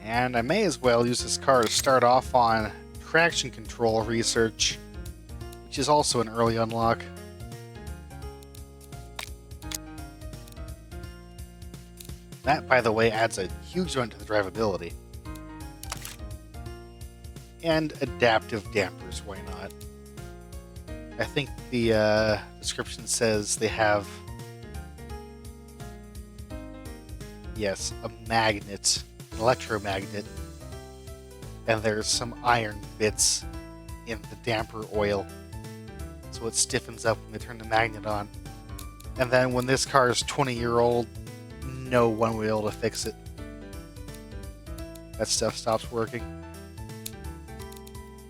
S1: And I may as well use this car to start off on traction control research, which is also an early unlock. That, by the way, adds a huge amount to the drivability. And adaptive dampers, why not? I think the description says they have, yes, a magnet, an electromagnet, and there's some iron bits in the damper oil, so it stiffens up when they turn the magnet on. And then when this car is 20-year-old, no one will be able to fix it. That stuff stops working.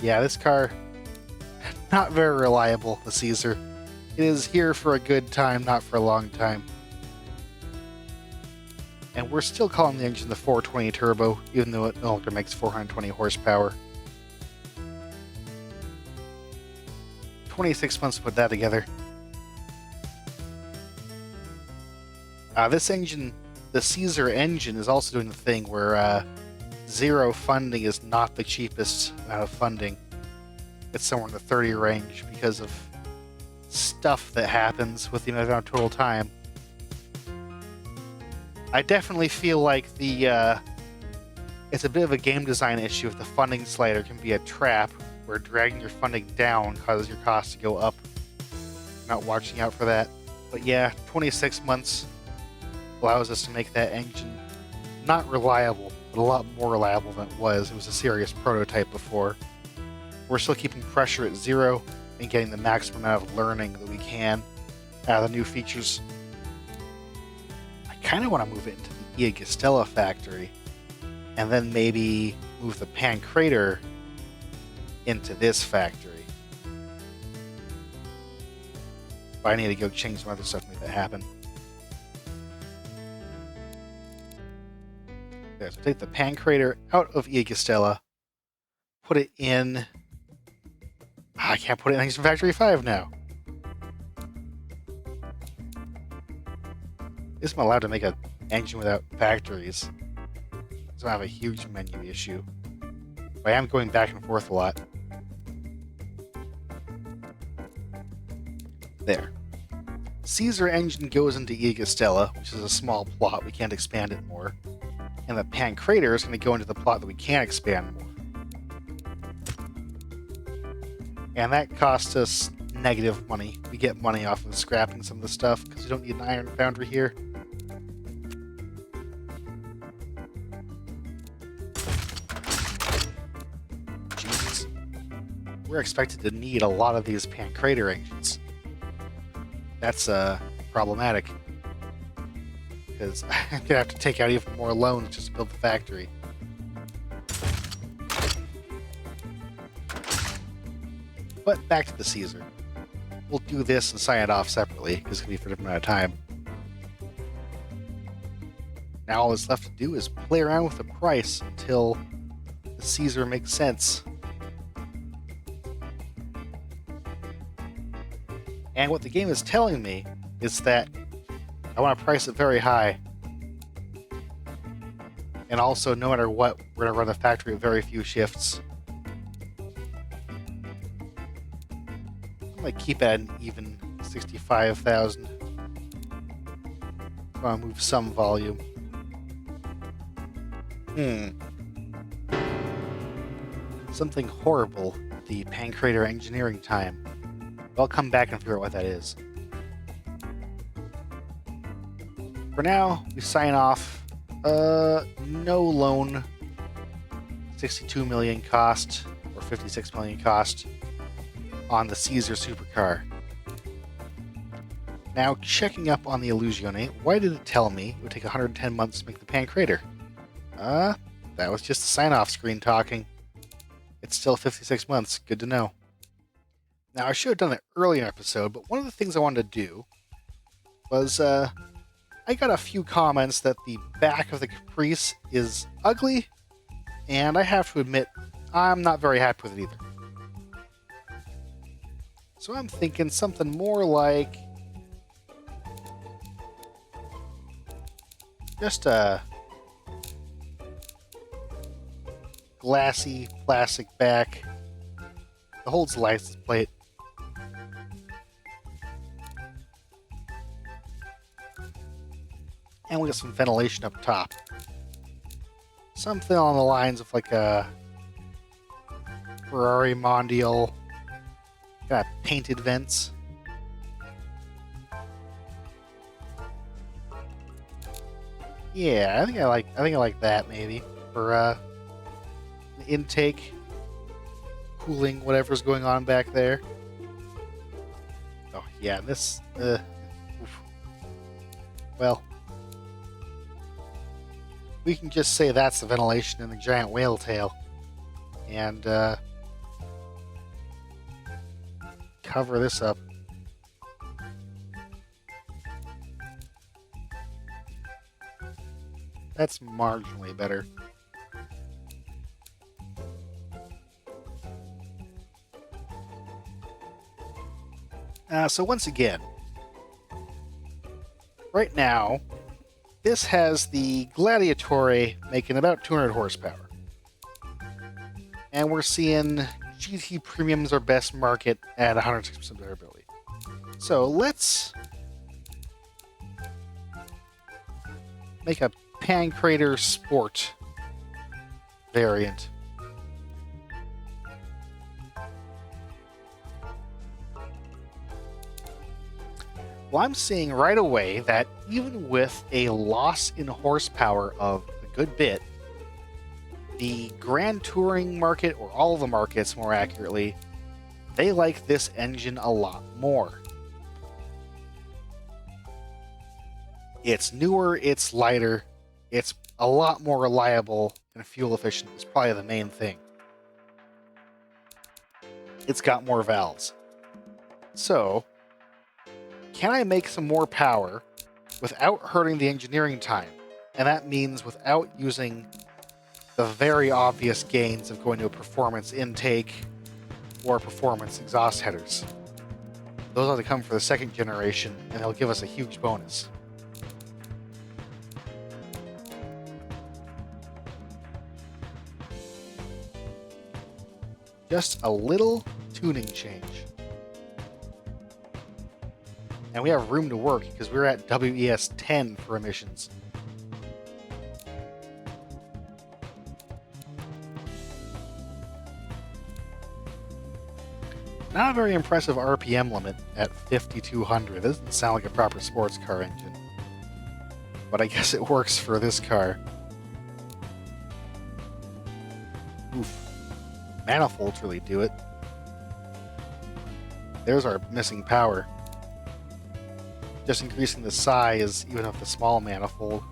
S1: Yeah, this car, not very reliable, the Caesar. It is here for a good time, not for a long time. And we're still calling the engine the 420 Turbo, even though it no longer makes 420 horsepower. 26 months to put that together. This engine, the Caesar engine, is also doing the thing where zero funding is not the cheapest amount of funding. It's somewhere in the 30 range because of stuff that happens with the amount of total time. I definitely feel like it's a bit of a game design issue if the funding slider can be a trap where dragging your funding down causes your costs to go up. Not watching out for that. But yeah, 26 months allows us to make that engine not reliable, but a lot more reliable than it was. It was a serious prototype before. We're still keeping pressure at 0 and getting the maximum amount of learning that we can out of the new features. I kind of want to move it into the Iagostella factory and then maybe move the Pancrator into this factory. But I need to go change some other stuff to make that happen. There, so take the Pancrator out of Iagostella, put it in... I can't put it in Factory 5 now. Isn't allowed to make an engine without factories. So I have a huge menu issue. But I am going back and forth a lot. There. Caesar engine goes into Iagostella, which is a small plot, we can't expand it more. And the Pancrator is going to go into the plot that we can expand more. And that costs us negative money. We get money off of scrapping some of the stuff because we don't need an iron foundry here. Jesus. We're expected to need a lot of these Pancrator engines. That's problematic. Because I'm going to have to take out even more loans just to build the factory. But back to the Caesar. We'll do this and sign it off separately, because it's going to be for a different amount of time. Now all that's left to do is play around with the price until the Caesar makes sense. And what the game is telling me is that I want to price it very high. And also, no matter what, we're going to run the factory at very few shifts. I might keep it at an even 65,000. I want to move some volume. Something horrible, the Pancrator engineering time. I'll come back and figure out what that is. For now, we sign off. No loan. 62 million cost, or 56 million cost, on the Caesar supercar. Now, checking up on the Illuzione, why did it tell me it would take 110 months to make the Pancrator? That was just the sign-off screen talking. It's still 56 months. Good to know. Now, I should have done it earlier in the episode, but one of the things I wanted to do was, I got a few comments that the back of the Caprese is ugly, and I have to admit, I'm not very happy with it either. So I'm thinking something more like just a glassy plastic back that holds the license plate. And we got some ventilation up top. Something on the lines of like a Ferrari Mondial. Got painted vents. Yeah, I think I like that maybe for the intake, cooling whatever's going on back there. Oh yeah, this well, we can just say that's the ventilation in the giant whale tail, and cover this up. That's marginally better. So once again, right now, this has the Gladiatore making about 200 horsepower. And we're seeing GT Premium's our best market at 106% durability. So let's make a Pancrator Sport variant. Well, I'm seeing right away that even with a loss in horsepower of a good bit, the Grand Touring market, or all of the markets more accurately, they like this engine a lot more. It's newer, it's lighter, it's a lot more reliable and fuel efficient is probably the main thing. It's got more valves. So, can I make some more power without hurting the engineering time? And that means without using the very obvious gains of going to a performance intake or performance exhaust headers. Those are to come for the second generation, and they'll give us a huge bonus. Just a little tuning change. And we have room to work because we're at WES 10 for emissions. Not a very impressive RPM limit at 5,200. This doesn't sound like a proper sports car engine. But I guess it works for this car. Oof. Manifolds really do it. There's our missing power. Just increasing the size, even of the small manifold.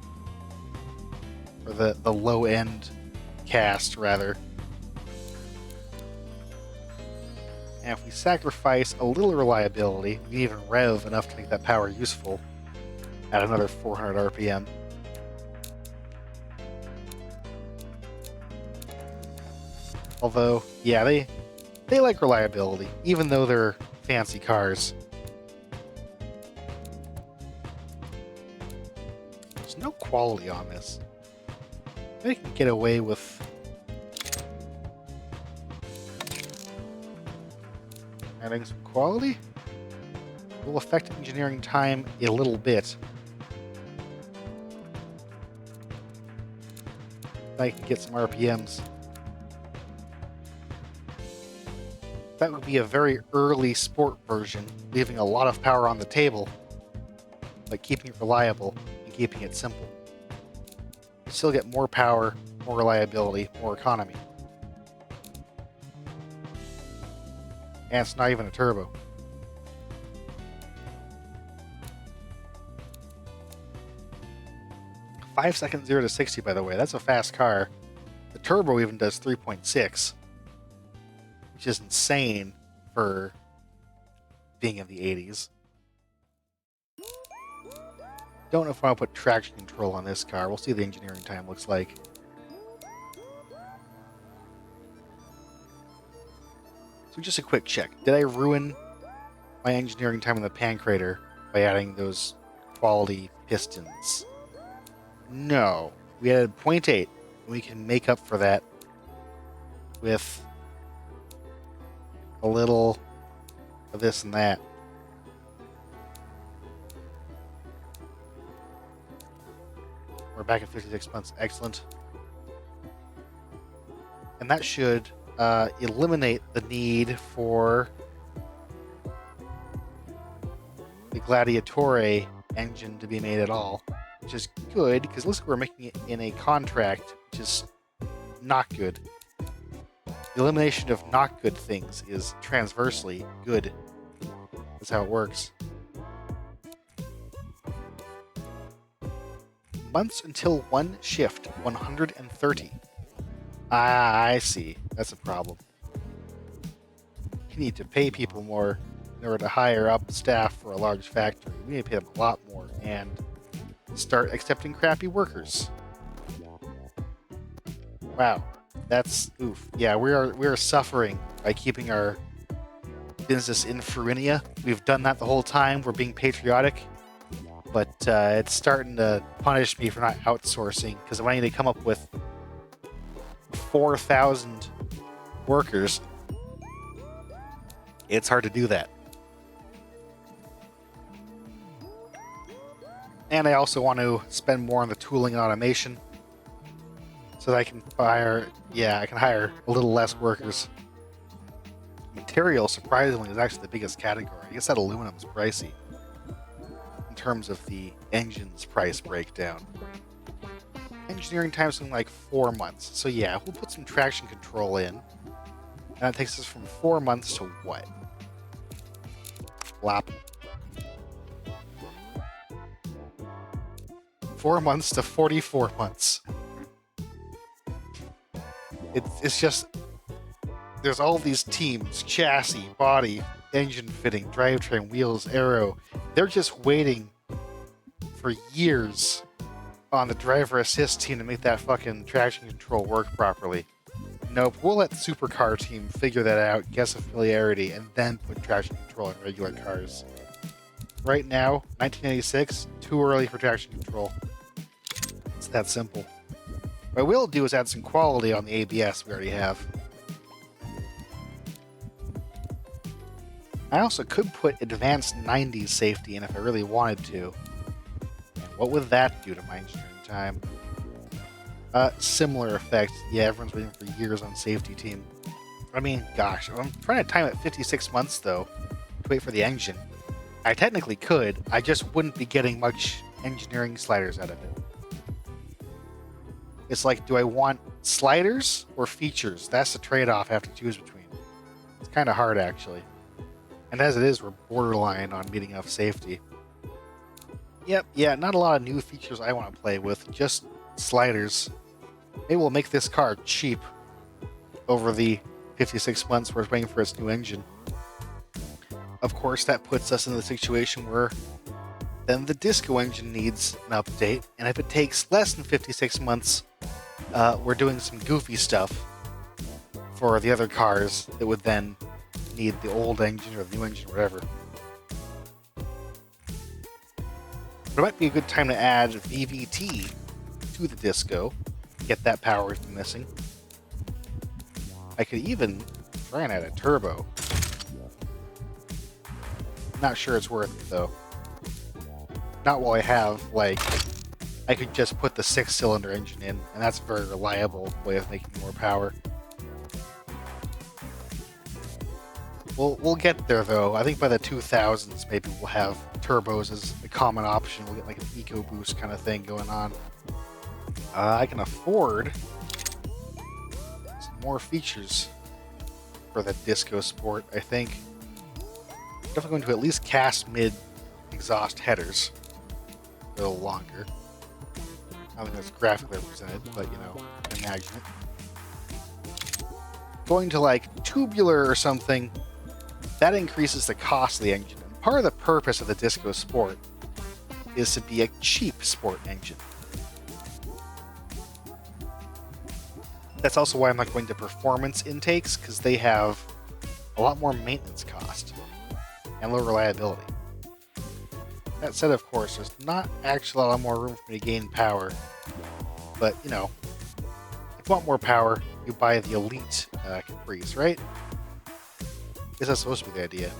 S1: Or the low-end cast, rather. And if we sacrifice a little reliability, we can even rev enough to make that power useful at another 400 RPM. Although, yeah, they like reliability, even though they're fancy cars. There's no quality on this. They can get away with adding some quality. Will affect engineering time a little bit. I can get some RPMs. That would be a very early sport version, leaving a lot of power on the table, but keeping it reliable and keeping it simple. You still get more power, more reliability, more economy. And it's not even a turbo. "5 seconds 0 to 60, by the way. That's a fast car. The turbo even does 3.6. Which is insane for being in the 80s. Don't know if I want to put traction control on this car. We'll see what the engineering time looks like. So just a quick check. Did I ruin my engineering time in the pancrator by adding those quality pistons? No. We added 0.8, and we can make up for that with a little of this and that. We're back at 56 months. Excellent. And that should eliminate the need for the Gladiatore engine to be made at all, which is good, because it looks like we're making it in a contract, which is not good. The elimination of not good things is transversely good. That's how it works. Months until one shift, 130. Ah, I see. That's a problem. You need to pay people more in order to hire up staff for a large factory. We need to pay them a lot more and start accepting crappy workers. Wow. That's oof. Yeah, we are suffering by keeping our business in Fruinia. We've done that the whole time. We're being patriotic, but it's starting to punish me for not outsourcing, because when I need to come up with 4,000 workers, it's hard to do that. And I also want to spend more on the tooling and automation, so that I can hire a little less workers. Material, surprisingly, is actually the biggest category. I guess that aluminum's pricey in terms of the engine's price breakdown. Engineering time is something like 4 months. So yeah, we'll put some traction control in. And that takes us from 4 months to what? Flop. 4 months to 44 months. It's just, there's all these teams: chassis, body, engine fitting, drivetrain, wheels, aero. They're just waiting for years on the driver assist team to make that fucking traction control work properly. Nope, we'll let the supercar team figure that out, guess a familiarity, and then put traction control in regular cars. Right now, 1986, too early for traction control. It's that simple. What we'll do is add some quality on the ABS we already have. I also could put advanced 90s safety in if I really wanted to. And what would that do to my engineering time? Similar effect. Yeah, everyone's waiting for years on safety team. I mean, gosh, if I'm trying to time it 56 months, though, to wait for the engine, I technically could. I just wouldn't be getting much engineering sliders out of it. It's like, do I want sliders or features? That's the trade-off I have to choose between. It's kind of hard, actually. And as it is, we're borderline on meeting enough safety. Yep, yeah, not a lot of new features I want to play with, just sliders. Maybe we'll make this car cheap over the 56 months we're waiting for its new engine. of course, that puts us in the situation where then the disco engine needs an update, and if it takes less than 56 months, we're doing some goofy stuff for the other cars that would then need the old engine or the new engine or whatever. But it might be a good time to add VVT to the disco, get that power we've been missing. I could even try and add a turbo. Not sure it's worth it though. Not while I have, like, I could just put the 6-cylinder engine in, and that's a very reliable way of making more power. We'll get there though. I think by the 2000s maybe we'll have turbos as a common option. We'll get like an EcoBoost kind of thing going on. I can afford some more features for the Disco Sport, I think. Definitely going to at least cast mid exhaust headers a little longer. I don't think that's graphically represented, but you know, imagine it. Going to like tubular or something, that increases the cost of the engine. And part of the purpose of the Disco Sport is to be a cheap sport engine. That's also why I'm not going to performance intakes, because they have a lot more maintenance cost and low reliability. That said, of course, there's not actually a lot more room for me to gain power, but you know, if you want more power, you buy the Elite Caprese, right? I guess that's supposed to be the idea.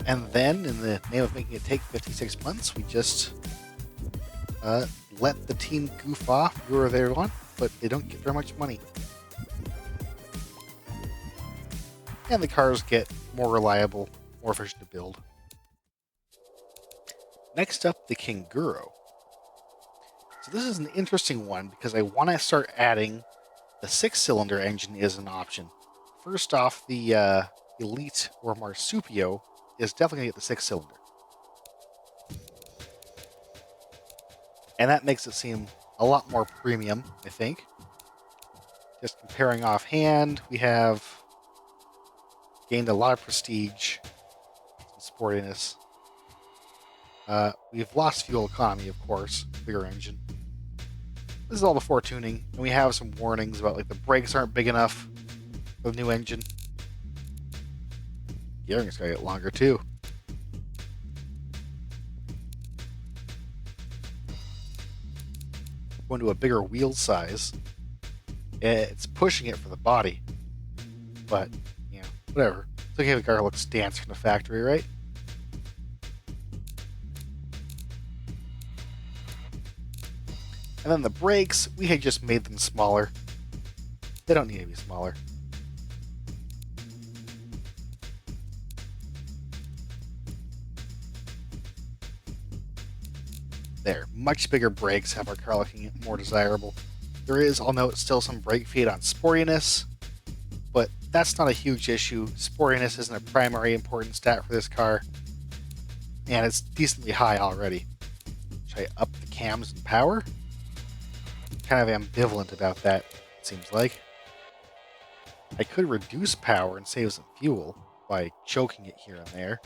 S1: And then, in the name of making it take 56 months, we just let the team goof off, do whatever they want, but they don't get very much money. And the cars get more reliable, more efficient to build. Next up, the Canguro. So this is an interesting one because I want to start adding the 6-cylinder engine as an option. First off, the Elite or Marsupio is definitely going to get the 6-cylinder. And that makes it seem a lot more premium, I think. Just comparing offhand, we have gained a lot of prestige, some sportiness. We've lost fuel economy, of course, bigger engine. This is all before tuning, and we have some warnings about like the brakes aren't big enough for the new engine. Gearing is going to get longer too. Going to a bigger wheel size. It's pushing it for the body, but you know, whatever. It's okay if the car looks dance from the factory, right? And then the brakes, we had just made them smaller. They don't need to be smaller. There, much bigger brakes have our car looking more desirable. There is, I'll note, still some brake fade on sportiness, but that's not a huge issue. Sportiness isn't a primary important stat for this car, and it's decently high already. Should I up the cams and power? Kind of ambivalent about that, it seems like. I could reduce power and save some fuel by choking it here and there.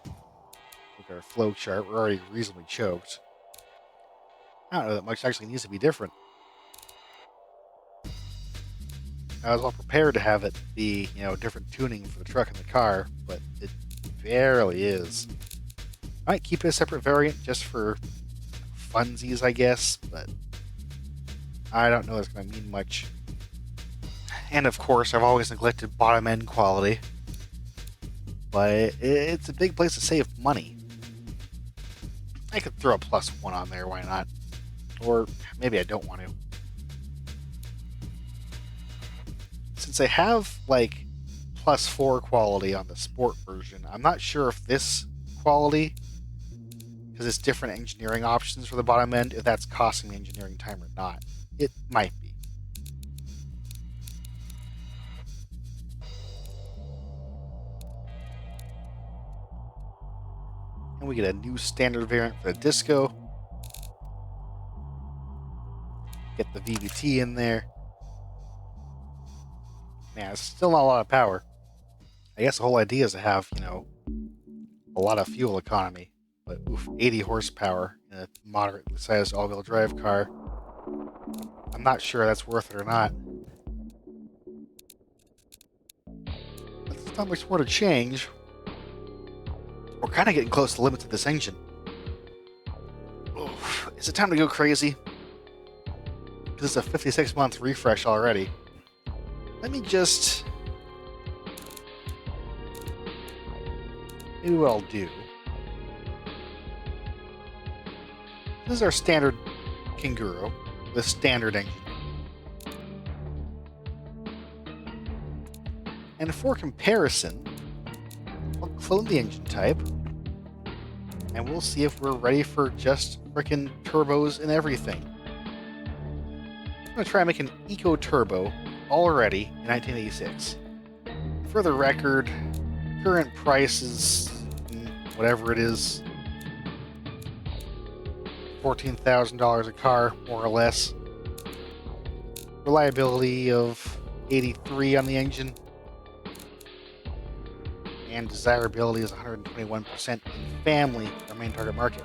S1: Look at our flow chart, we're already reasonably choked. I don't know that much actually needs to be different. I was well prepared to have it be, you know, different tuning for the truck and the car, but it barely is. I might keep it a separate variant just for funsies, I guess, but I don't know if it's going to mean much. And of course, I've always neglected bottom end quality, but it's a big place to save money. I could throw a +1 on there, why not? Or maybe I don't want to. Since I have like +4 quality on the sport version, I'm not sure if this quality, because it's different engineering options for the bottom end, if that's costing me engineering time or not. It might be. And we get a new standard variant for the Disco. Get the VVT in there. Man, it's still not a lot of power. I guess the whole idea is to have, a lot of fuel economy. But oof, 80 horsepower in a moderately sized all-wheel drive car. I'm not sure that's worth it or not. But there's not much more to change. We're kind of getting close to the limits of this engine. Oof. Is it time to go crazy? This is a 56-month refresh already. Let me just... Maybe what I'll do... This is our standard Canguro, the standard engine. And for comparison, I'll clone the engine type, and we'll see if we're ready for just frickin' turbos and everything. I'm going to try and make an Eco Turbo already in 1986. For the record, current price is whatever it is, $14,000 a car, more or less. Reliability of 83 on the engine. And desirability is 121% in family, our main target market.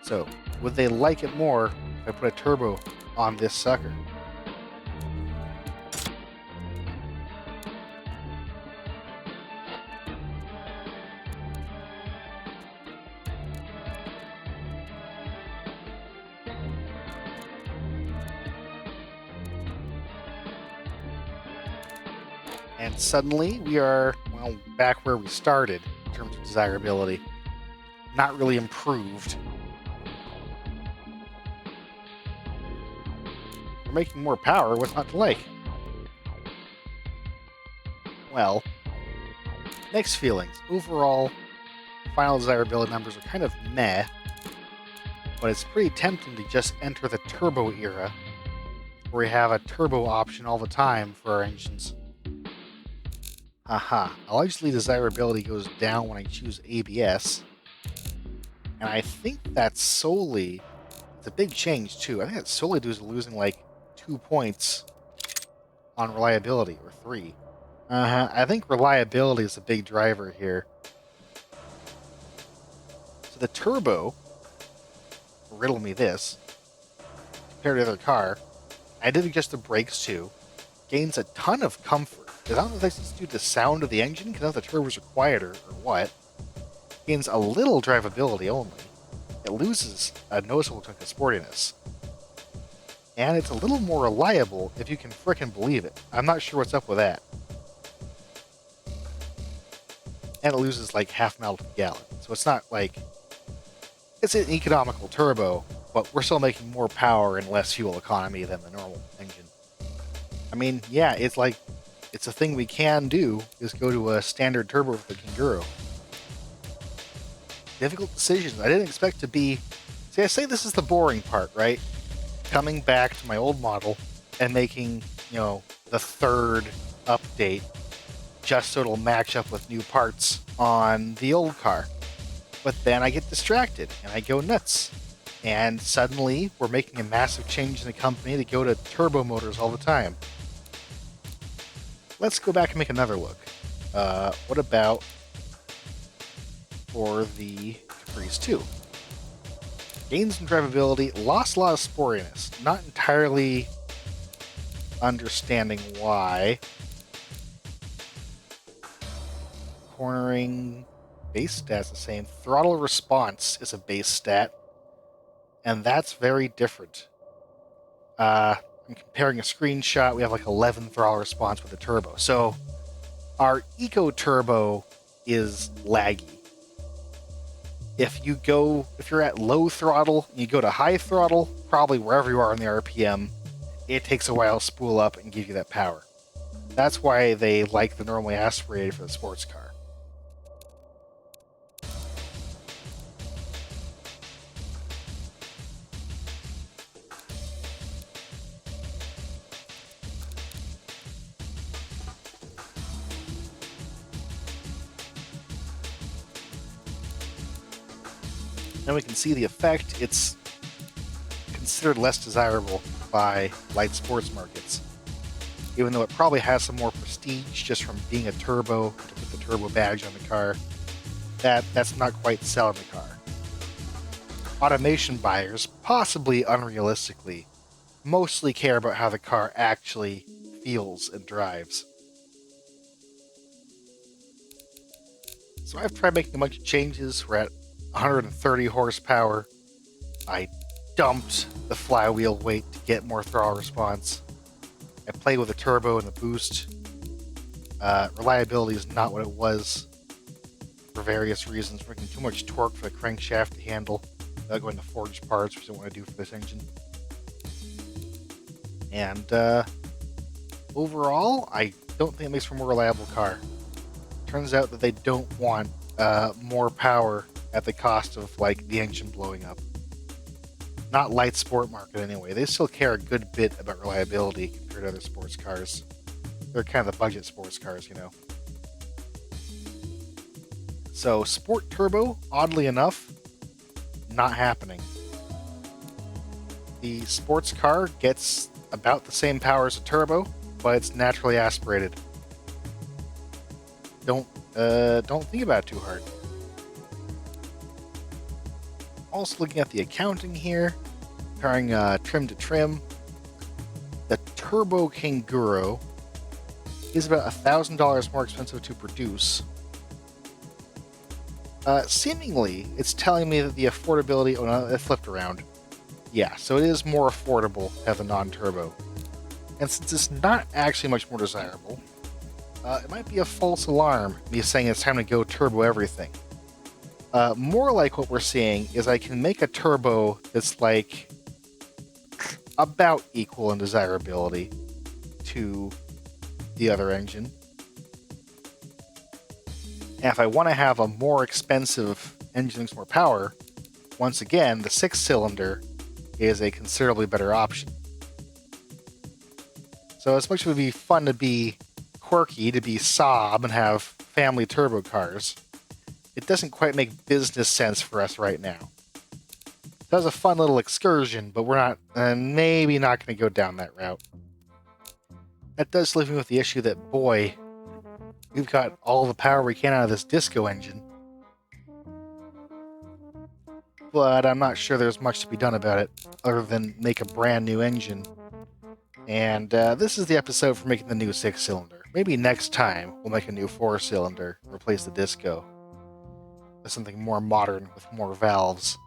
S1: So, would they like it more if I put a turbo on this sucker? And suddenly we are, well, back where we started in terms of desirability. Not really improved. We're making more power, what's not to like? Well, mixed feelings. Overall, final desirability numbers are kind of meh, but it's pretty tempting to just enter the turbo era, where we have a turbo option all the time for our engines. Haha, allegedly desirability goes down when I choose ABS, and I think that's solely, it's a big change too, I think that's solely due to losing like 2 points on reliability, or 3. I think reliability is a big driver here. So the turbo, riddle me this, compared to the other car, I did adjust the brakes too, gains a ton of comfort. I don't know if that's due to the sound of the engine, because the turbos are quieter, or what. Gains a little drivability only. It loses a noticeable chunk of sportiness. And it's a little more reliable, if you can frickin' believe it. I'm not sure what's up with that. And it loses like half mile per gallon. So it's not like... It's an economical turbo, but we're still making more power and less fuel economy than the normal engine. I mean, yeah, it's like... It's a thing we can do, is go to a standard turbo for the Canguro. Difficult decisions. I didn't expect to be... See, I say this is the boring part, right? Coming back to my old model and making, the third update just so it'll match up with new parts on the old car. But then I get distracted and I go nuts. And suddenly we're making a massive change in the company to go to turbo motors all the time. Let's go back and make another look. What about for the Caprese 2? Gains in drivability, lost a lot of sportiness. Not entirely understanding why. Cornering, base stat's the same. Throttle response is a base stat, and that's very different. I'm comparing a screenshot. We have like 11 throttle response with the turbo. So our Eco Turbo is laggy. If you're at low throttle and you go to high throttle, probably wherever you are on the RPM, it takes a while to spool up and give you that power. That's why they like the normally aspirated for the sports car. And we can see the effect. It's considered less desirable by light sports markets, even though it probably has some more prestige just from being a turbo, to put the turbo badge on the car. That's not quite selling the car. Automation buyers, possibly unrealistically, mostly care about how the car actually feels and drives. So I've tried making a bunch of changes. We're at 130 horsepower. I dumped the flywheel weight to get more throttle response. I played with the turbo and the boost. Reliability is not what it was for various reasons. We're getting too much torque for the crankshaft to handle without going to forged parts, which I don't want to do for this engine. And overall, I don't think it makes for a more reliable car. Turns out that they don't want more power at the cost of like the engine blowing up. Not light sport market anyway. They still care a good bit about reliability compared to other sports cars. They're kind of the budget sports cars, you know. So sport turbo, oddly enough, not happening. The sports car gets about the same power as a turbo, but it's naturally aspirated. Don't think about it too hard. Also looking at the accounting here, comparing trim to trim, the Turbo Canguro is about $1,000 more expensive to produce. Seemingly, it's telling me that the affordability... Oh, no, it flipped around. Yeah, so it is more affordable to have the non-turbo. And since it's not actually much more desirable, it might be a false alarm, me saying it's time to go turbo everything. More like what we're seeing is I can make a turbo that's like about equal in desirability to the other engine. And if I want to have a more expensive engine with more power, once again, the 6-cylinder is a considerably better option. So as much as it would be fun to be quirky, to be Saab and have family turbo cars, it doesn't quite make business sense for us right now. That was a fun little excursion, but we're not, maybe not going to go down that route. That does leave me with the issue that, boy, we've got all the power we can out of this disco engine. But I'm not sure there's much to be done about it, other than make a brand new engine. And this is the episode for making the new 6-cylinder. Maybe next time we'll make a new 4-cylinder, replace the disco with something more modern with more valves.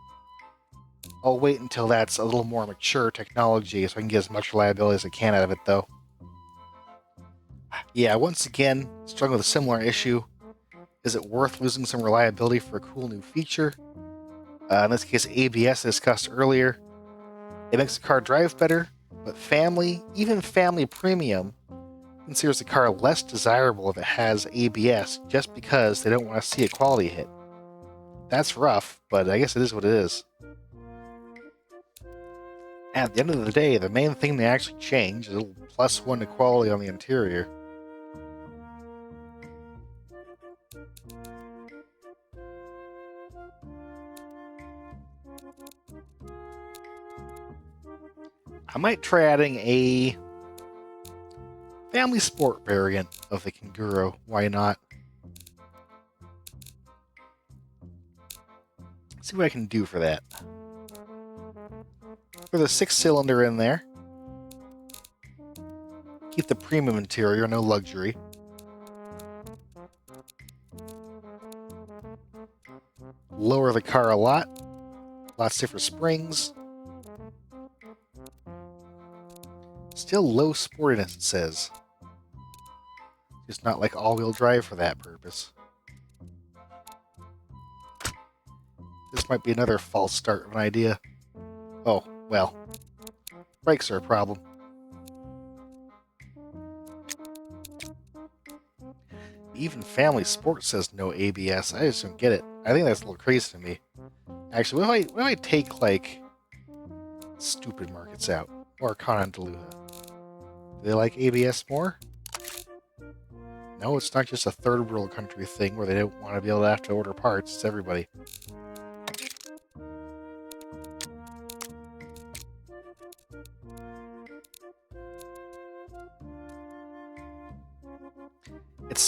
S1: I'll wait until that's a little more mature technology so I can get as much reliability as I can out of it, though. Yeah, once again, struggling with a similar issue. Is it worth losing some reliability for a cool new feature? In this case, ABS discussed earlier. It makes the car drive better, but family, even family premium, considers the car less desirable if it has ABS just because they don't want to see a quality hit. That's rough, but I guess it is what it is. At the end of the day, the main thing they actually change is a little +1 to quality on the interior. I might try adding a family sport variant of the Canguro. Why not? See what I can do for that. For the 6-cylinder in there. Keep the premium interior, no luxury. Lower the car a lot. Lots of different springs. Still low sportiness, it says. Just not like all-wheel drive for that purpose. This might be another false start of an idea. Oh, well. Brakes are a problem. Even Family Sport says no ABS. I just don't get it. I think that's a little crazy to me. Actually, what if I take, like, stupid markets out? Or Continental. Do they like ABS more? No, it's not just a third world country thing where they don't want to be able to have to order parts. It's everybody.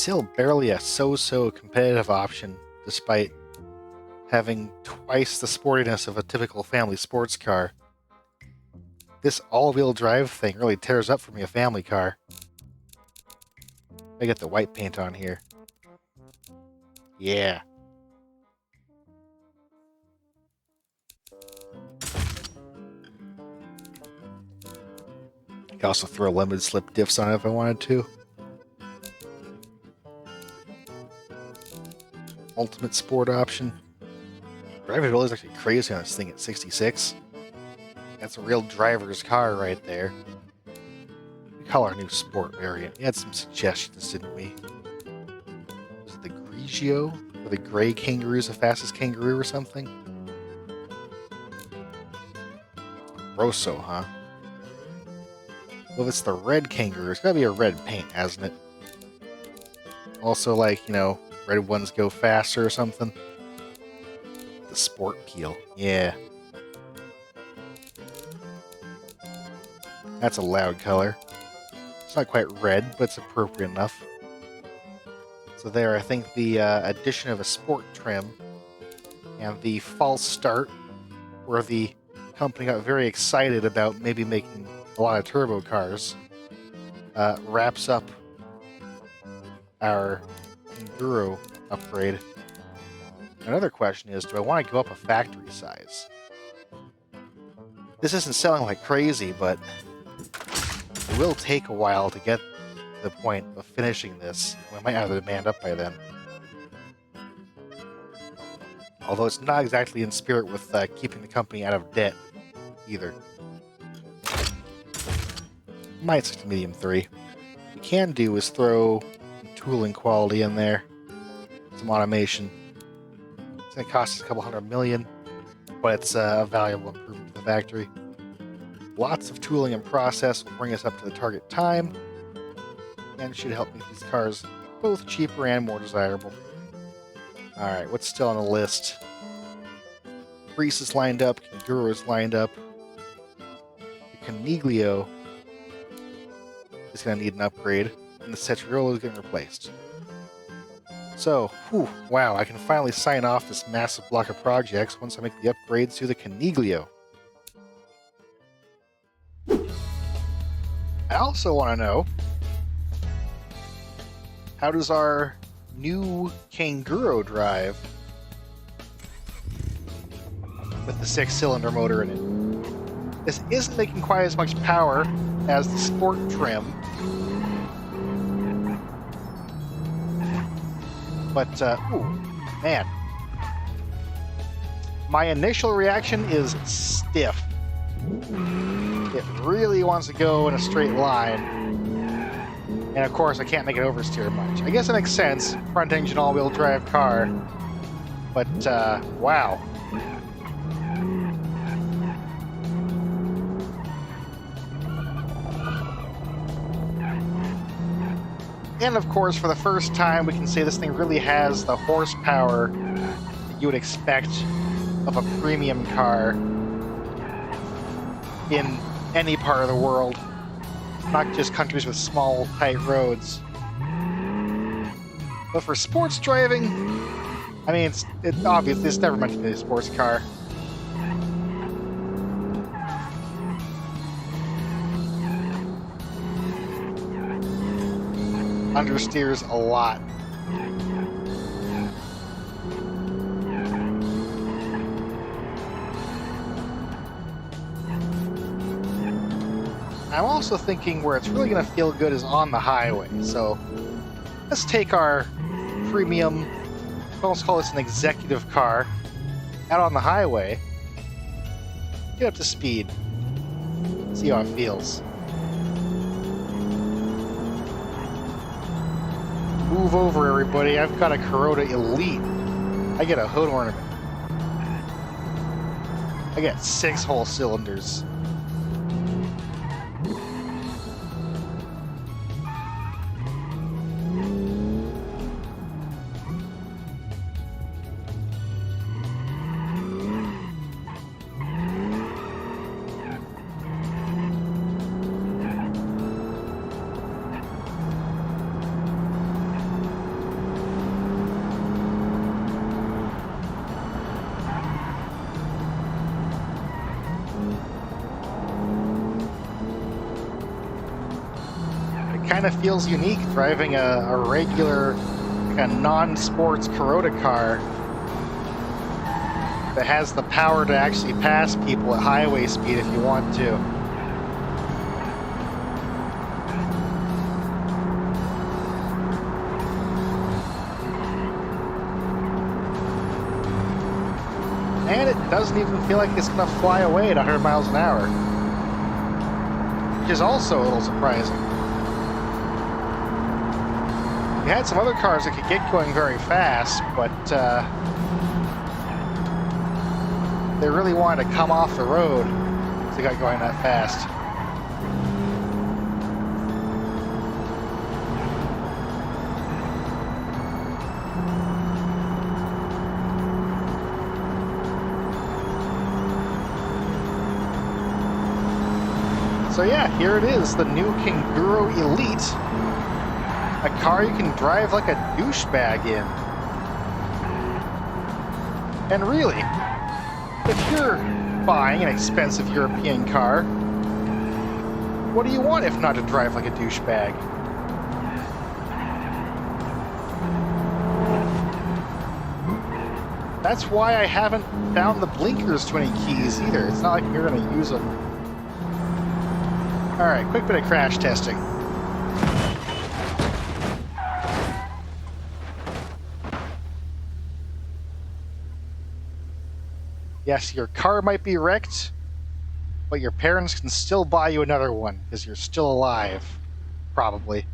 S1: still barely a so-so competitive option, despite having twice the sportiness of a typical family sports car. This all-wheel drive thing really tears up for me a family car. I get the white paint on here. Yeah. I could also throw limited slip diffs on it if I wanted to. Ultimate sport option. Drivability is actually crazy on this thing at 66. That's a real driver's car right there. We call our new sport variant. We had some suggestions, didn't we? Was it the Grigio? Or the gray kangaroo's the fastest kangaroo or something? Rosso, huh? Well, if it's the red kangaroo, it's gotta be a red paint, hasn't it? Also, like, you know, red ones go faster or something. The sport peel. Yeah. That's a loud color. It's not quite red, but it's appropriate enough. So there, I think the addition of a sport trim and the false start, where the company got very excited about maybe making a lot of turbo cars, wraps up our Canguro upgrade. Another question is, do I want to go up a factory size? This isn't selling like crazy, but it will take a while to get to the point of finishing this. We might have the demand up by then. Although it's not exactly in spirit with keeping the company out of debt either. Might stick to medium 3. What we can do is throw some tooling quality in there. Some automation. It's going to cost us a couple $100 million, but it's a valuable improvement to the factory. Lots of tooling and process will bring us up to the target time, and should help make these cars both cheaper and more desirable. Alright, what's still on the list? Caprese is lined up, Canguro is lined up. The Coniglio is going to need an upgrade, and the Cetriolo is getting replaced. So, whew, wow, I can finally sign off this massive block of projects once I make the upgrades to the Coniglio. I also want to know, how does our new Canguro drive with the 6-cylinder motor in it? This isn't making quite as much power as the sport trim, but, ooh, man. My initial reaction is stiff. It really wants to go in a straight line. And of course, I can't make it oversteer much. I guess it makes sense. Front engine all-wheel drive car. But, wow. And of course, for the first time, we can say this thing really has the horsepower that you would expect of a premium car in any part of the world, not just countries with small, tight roads. But for sports driving, I mean, it's obvious it's never meant to be a sports car. Understeers a lot. I'm also thinking where it's really going to feel good is on the highway. So let's take our premium, let's call this an executive car, out on the highway, get up to speed, see how it feels. Move over, everybody. I've got a Carota Elite. I get a hood ornament. I get 6 whole cylinders. kind of feels unique driving a regular, like a non-sports Carota car that has the power to actually pass people at highway speed if you want to. And it doesn't even feel like it's going to fly away at 100 miles an hour. Which is also a little surprising. We had some other cars that could get going very fast, but they really wanted to come off the road as they got going that fast. So yeah, here it is, the new Canguro Elite. A car you can drive like a douchebag in. And really, if you're buying an expensive European car, what do you want if not to drive like a douchebag? That's why I haven't found the blinkers to any keys either. It's not like you're going to use them. Alright, quick bit of crash testing. Yes, your car might be wrecked, but your parents can still buy you another one, because you're still alive. Probably.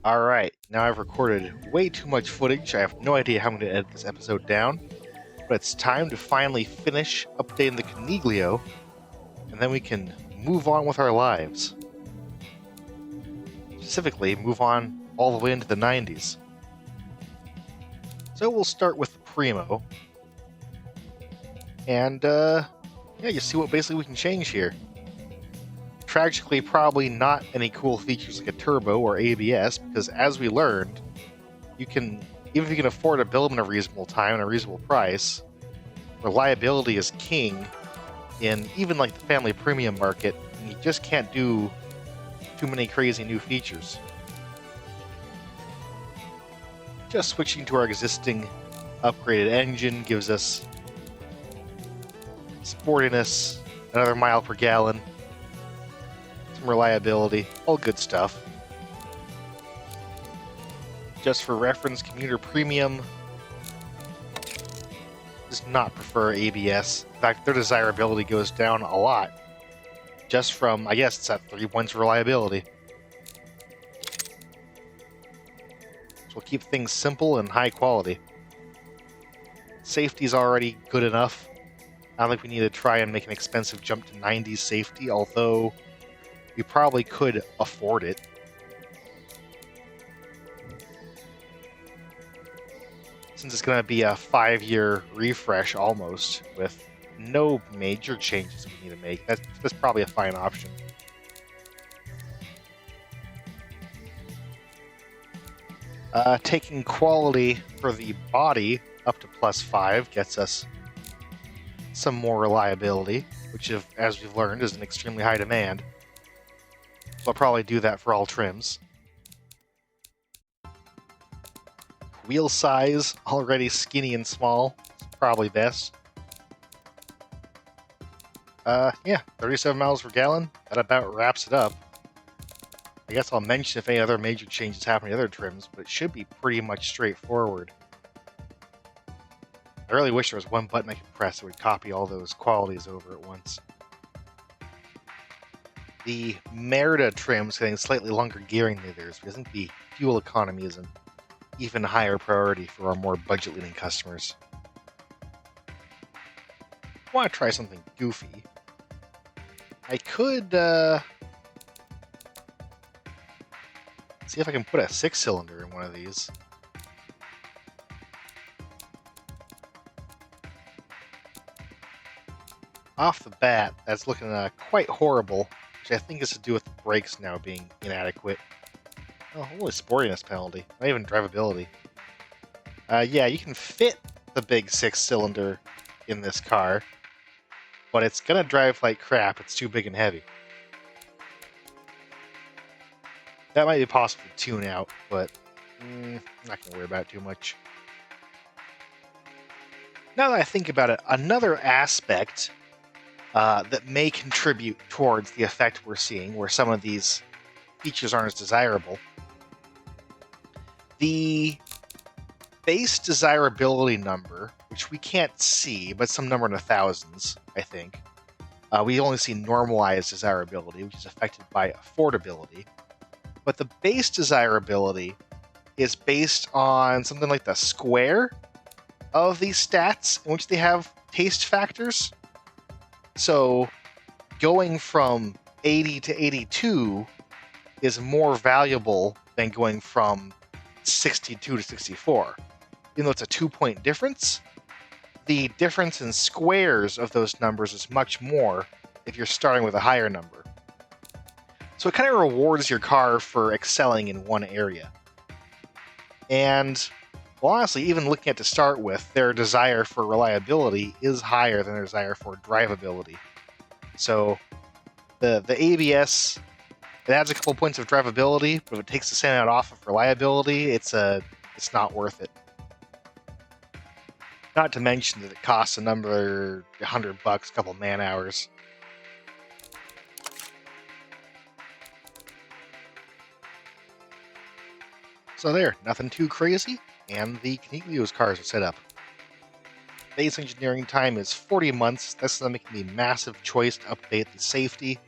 S1: Alright, now I've recorded way too much footage. I have no idea how I'm going to edit this episode down, but it's time to finally finish updating the Coniglio, and then we can move on with our lives. Specifically, move on all the way into the 90s. So we'll start with the Primo. And, yeah, you see what basically we can change here. Tragically, probably not any cool features like a turbo or ABS, because as we learned, you can, even if you can afford to build them in a reasonable time and a reasonable price, reliability is king in even like the family premium market, and you just can't do too many crazy new features. Just switching to our existing upgraded engine gives us sportiness, another mile per gallon, some reliability, all good stuff. Just for reference, Commuter Premium does not prefer ABS. In fact, their desirability goes down a lot. Just from, I guess, it's at 3 points of reliability. So we'll keep things simple and high quality. Safety's already good enough. I don't think we need to try and make an expensive jump to 90s safety, although we probably could afford it. Since it's going to be a 5-year refresh almost, with no major changes we need to make, that's probably a fine option. Taking quality for the body up to +5 gets us some more reliability, which, as we've learned, is an extremely high demand. So I'll probably do that for all trims. Wheel size, already skinny and small, probably best. Yeah, 37 miles per gallon. That about wraps it up. I guess I'll mention if any other major changes happen to other trims, but it should be pretty much straightforward. I really wish there was one button I could press that would copy all those qualities over at once. The Merida trim is getting slightly longer gearing meters, because I think the fuel economy is an even higher priority for our more budget-leaning customers. I want to try something goofy. I could see if I can put a 6-cylinder in one of these. Off the bat, that's looking quite horrible, which I think is to do with the brakes now being inadequate. Oh, holy sportiness penalty. Not even drivability. Yeah, you can fit the big 6-cylinder in this car, but it's gonna drive like crap. It's too big and heavy. That might be possible to tune out, but I'm not going to worry about it too much. Now that I think about it, another aspect that may contribute towards the effect we're seeing, where some of these features aren't as desirable, the base desirability number, which we can't see, but some number in the thousands, I think. We only see normalized desirability, which is affected by affordability. But the base desirability is based on something like the square of these stats in which they have taste factors. So going from 80 to 82 is more valuable than going from 62 to 64. Even though it's a 2-point difference, the difference in squares of those numbers is much more if you're starting with a higher number. So it kind of rewards your car for excelling in one area. And, well, honestly, even looking at to start with, their desire for reliability is higher than their desire for drivability. So the ABS, it adds a couple points of drivability, but if it takes the same amount off of reliability, it's not worth it. Not to mention that it costs another $100, a couple man hours. So there, nothing too crazy, and the Coniglio's cars are set up. Base engineering time is 40 months. That's not making the massive choice to update the safety.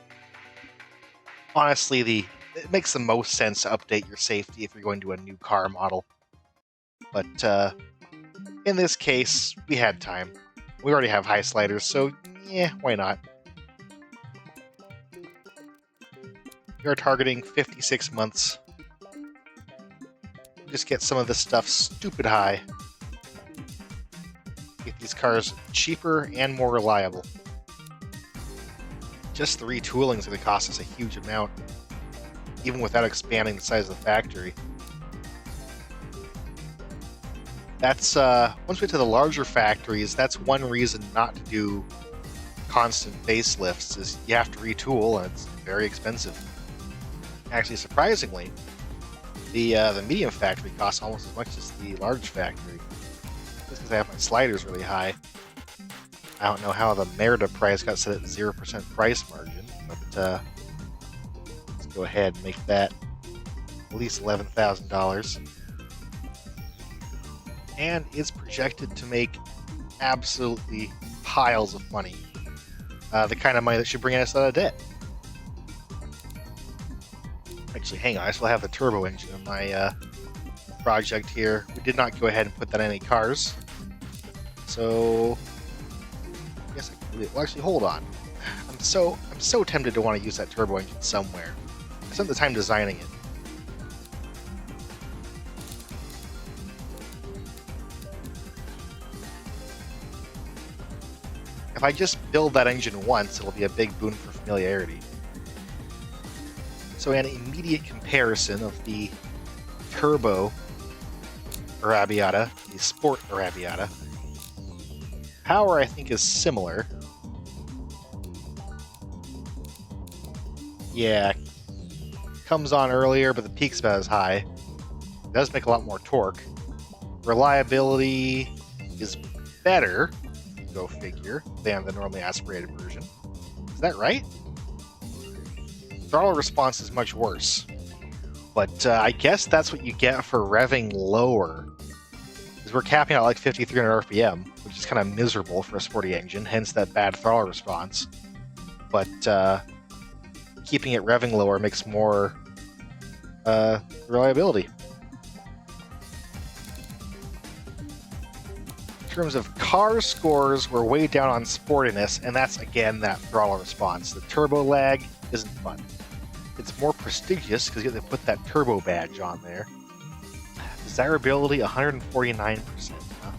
S1: Honestly, it makes the most sense to update your safety if you're going to a new car model. But in this case, we had time. We already have high sliders, so yeah, why not? We are targeting 56 months. Just get some of this stuff stupid high. Get these cars cheaper and more reliable. Just the retooling is going to cost us a huge amount, even without expanding the size of the factory. That's once we get to the larger factories, that's one reason not to do constant facelifts, is you have to retool and it's very expensive. Actually, surprisingly, the medium factory costs almost as much as the large factory. Just because I have my sliders really high. I don't know how the Merida price got set at 0% price margin, but let's go ahead and make that at least $11,000. And it's projected to make absolutely piles of money. The kind of money that should bring us out of debt. Actually, hang on, I still have the turbo engine in my project here. We did not go ahead and put that in any cars. So, I guess I can leave it. Well, actually, hold on. I'm so tempted to want to use that turbo engine somewhere. I spent the time designing it. If I just build that engine once, it'll be a big boon for familiarity. So an immediate comparison of the turbo Arrabiata, the sport Arrabiata. Power, I think, is similar. Yeah, comes on earlier, but the peak's about as high. It does make a lot more torque. Reliability is better, go figure, than the normally aspirated version. Is that right? Throttle response is much worse. But I guess that's what you get for revving lower. Because we're capping out like 5,300 RPM, which is kind of miserable for a sporty engine, hence that bad throttle response. But keeping it revving lower makes more reliability. In terms of car scores, we're way down on sportiness, and that's again that throttle response. The turbo lag isn't fun. It's more prestigious because you get to put that turbo badge on there. Desirability 149%. Huh?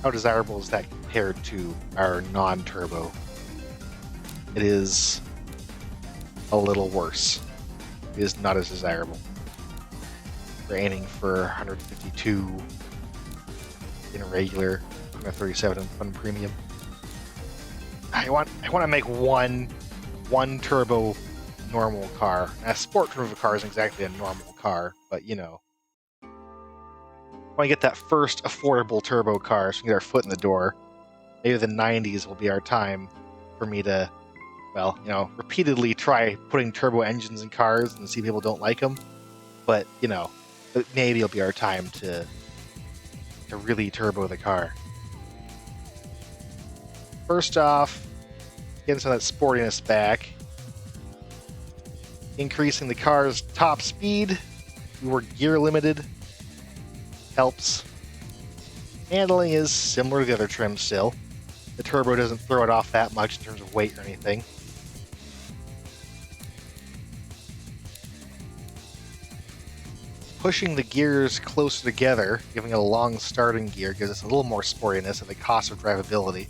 S1: How desirable is that compared to our non-turbo? It is a little worse. It is not as desirable. We're aiming for 152 in regular, 137 in fun premium. I want to make one turbo normal car. A sport turbo car isn't exactly a normal car, but you know. Want to get that first affordable turbo car so we can get our foot in the door. Maybe the 90s will be our time for me to, well, you know, repeatedly try putting turbo engines in cars and see people don't like them. But, you know, maybe it'll be our time to really turbo the car. First off, getting some of that sportiness back. Increasing the car's top speed. We were gear limited. Helps. Handling is similar to the other trim still. The turbo doesn't throw it off that much in terms of weight or anything. Pushing the gears closer together, giving it a long starting gear, gives us a little more sportiness at the cost of drivability.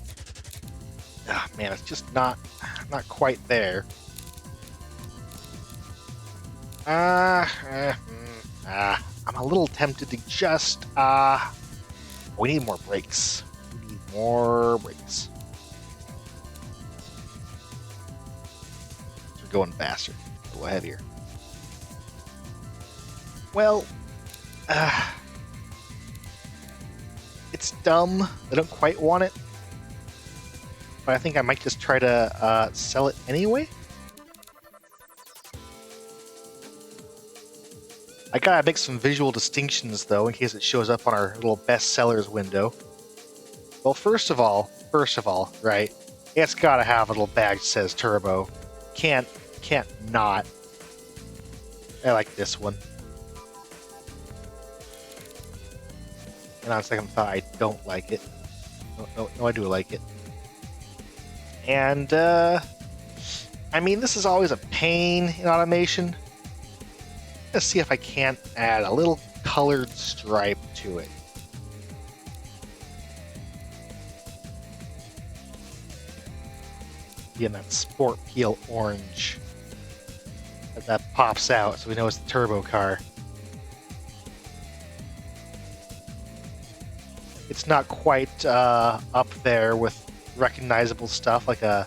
S1: Ah, man, it's just not quite there. I'm a little tempted to just, we need more brakes. We need more brakes. We're going faster, a little heavier. Well, it's dumb. I don't quite want it. But I think I might just try to sell it anyway. I gotta make some visual distinctions, though, in case it shows up on our little bestsellers window. Well, first of all, right, it's gotta have a little badge that says turbo. Can't not. I like this one. And on second thought, I don't like it. No, I do like it. And, I mean, this is always a pain in automation. Let's see if I can't add a little colored stripe to it. Again, that sport peel orange that pops out so we know it's the turbo car. It's not quite up there with recognizable stuff like a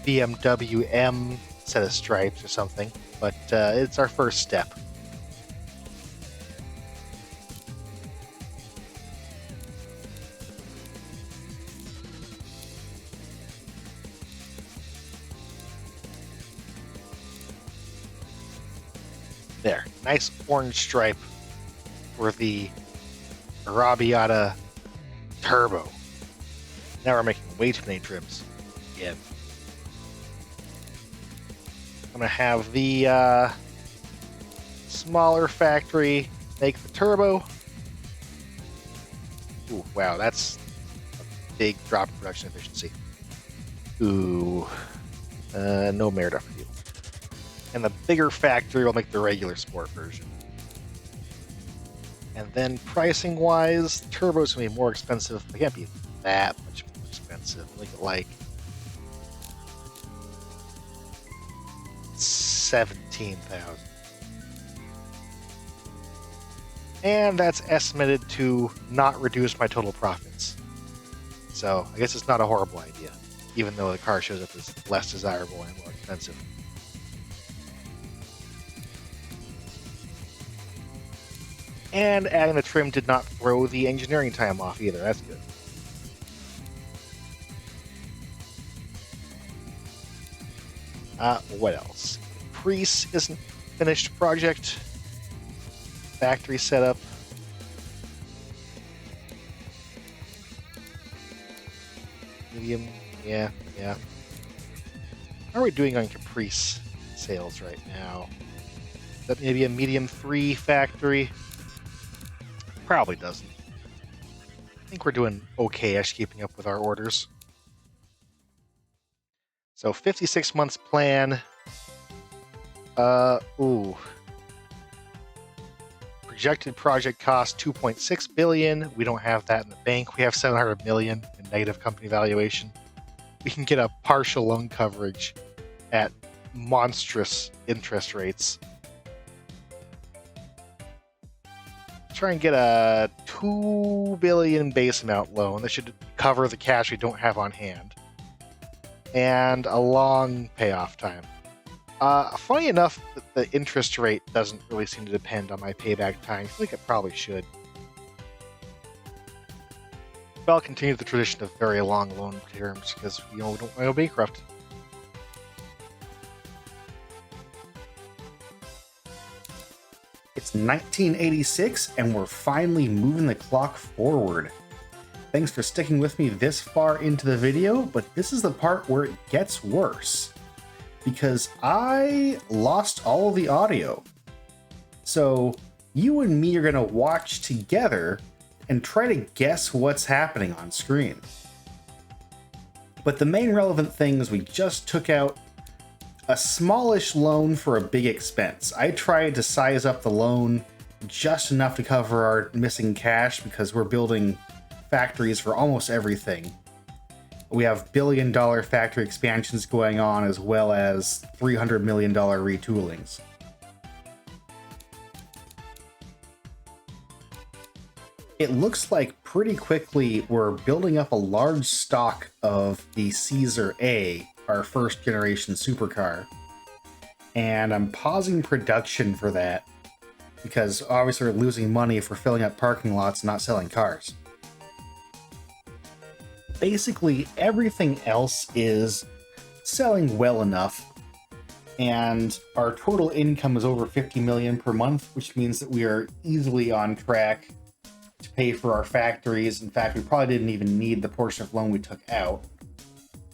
S1: BMW M set of stripes or something, but it's our first step. There, nice orange stripe for the Arrabiata Turbo. Now we're making way too many trims. Yeah. I'm going to have the smaller factory make the turbo. Ooh, wow, that's a big drop in production efficiency. Ooh, no merit up for you. And the bigger factory will make the regular sport version. And then pricing-wise, the turbo's going to be more expensive. They can't be that much more expensive. Make it like 17,000. And that's estimated to not reduce my total profits. So I guess it's not a horrible idea, even though the car shows up as less desirable and more expensive. And adding the trim did not throw the engineering time off either. That's good. What else? Caprese isn't finished project. Factory setup. Medium. Yeah. How are we doing on Caprese sales right now? Is that maybe a medium 3 factory? Probably doesn't. I think we're doing okay-ish keeping up with our orders. So 56 months plan. Projected project cost $2.6 billion. We don't have that in the bank. We have $700 million in negative company valuation. We can get a partial loan coverage at monstrous interest rates. Try and get a $2 billion base amount loan. That should cover the cash we don't have on hand. And a long payoff time. Funny enough, the interest rate doesn't really seem to depend on my payback time. I feel like it probably should. But I'll continue the tradition of very long loan terms because, we don't want to go bankrupt.
S2: It's 1986, and we're finally moving the clock forward. Thanks for sticking with me this far into the video, but this is the part where it gets worse. Because I lost all of the audio. So you and me are going to watch together and try to guess what's happening on screen. But the main relevant thing is we just took out a smallish loan for a big expense. I tried to size up the loan just enough to cover our missing cash because we're building factories for almost everything. We have billion-dollar factory expansions going on as well as $300 million retoolings. It looks like pretty quickly we're building up a large stock of the Caesar A, our first generation supercar. And I'm pausing production for that because obviously we're losing money if we're filling up parking lots and not selling cars. Basically, everything else is selling well enough, and our total income is over 50 million per month, which means that we are easily on track to pay for our factories. In fact, we probably didn't even need the portion of loan we took out.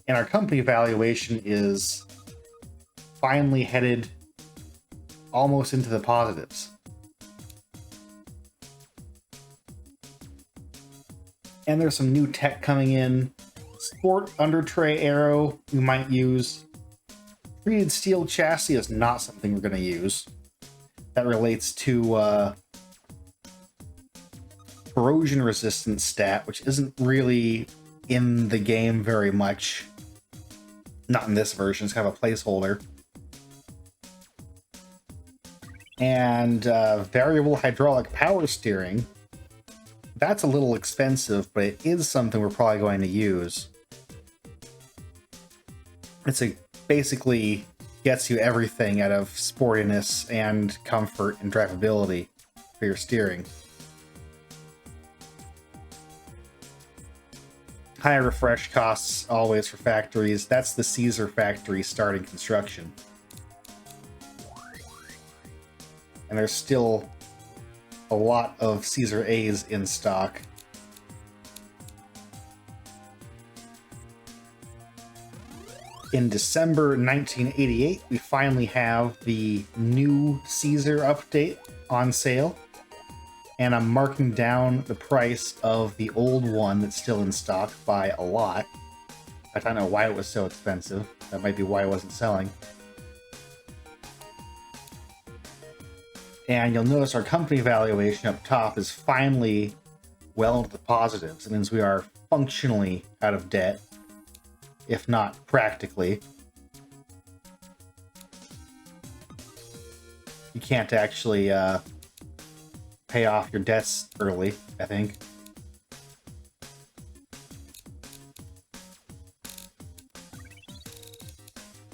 S2: And our company valuation is finally headed almost into the positives. And there's some new tech coming in. Sport under tray aero we might use. Treated steel chassis is not something we're going to use. That relates to corrosion resistance stat, which isn't really in the game very much. Not in this version, it's kind of a placeholder. And variable hydraulic power steering. That's a little expensive, but it is something we're probably going to use. Basically gets you everything out of sportiness and comfort and drivability for your steering. High refresh costs always for factories. That's the Caesar factory starting construction. And there's still a lot of Caesar A's in stock. In December 1988, we finally have the new Caesar update on sale. And I'm marking down the price of the old one that's still in stock by a lot. I don't know why it was so expensive. That might be why it wasn't selling. And you'll notice our company valuation up top is finally well into the positives. It means we are functionally out of debt, if not practically. You can't actually pay off your debts early, I think.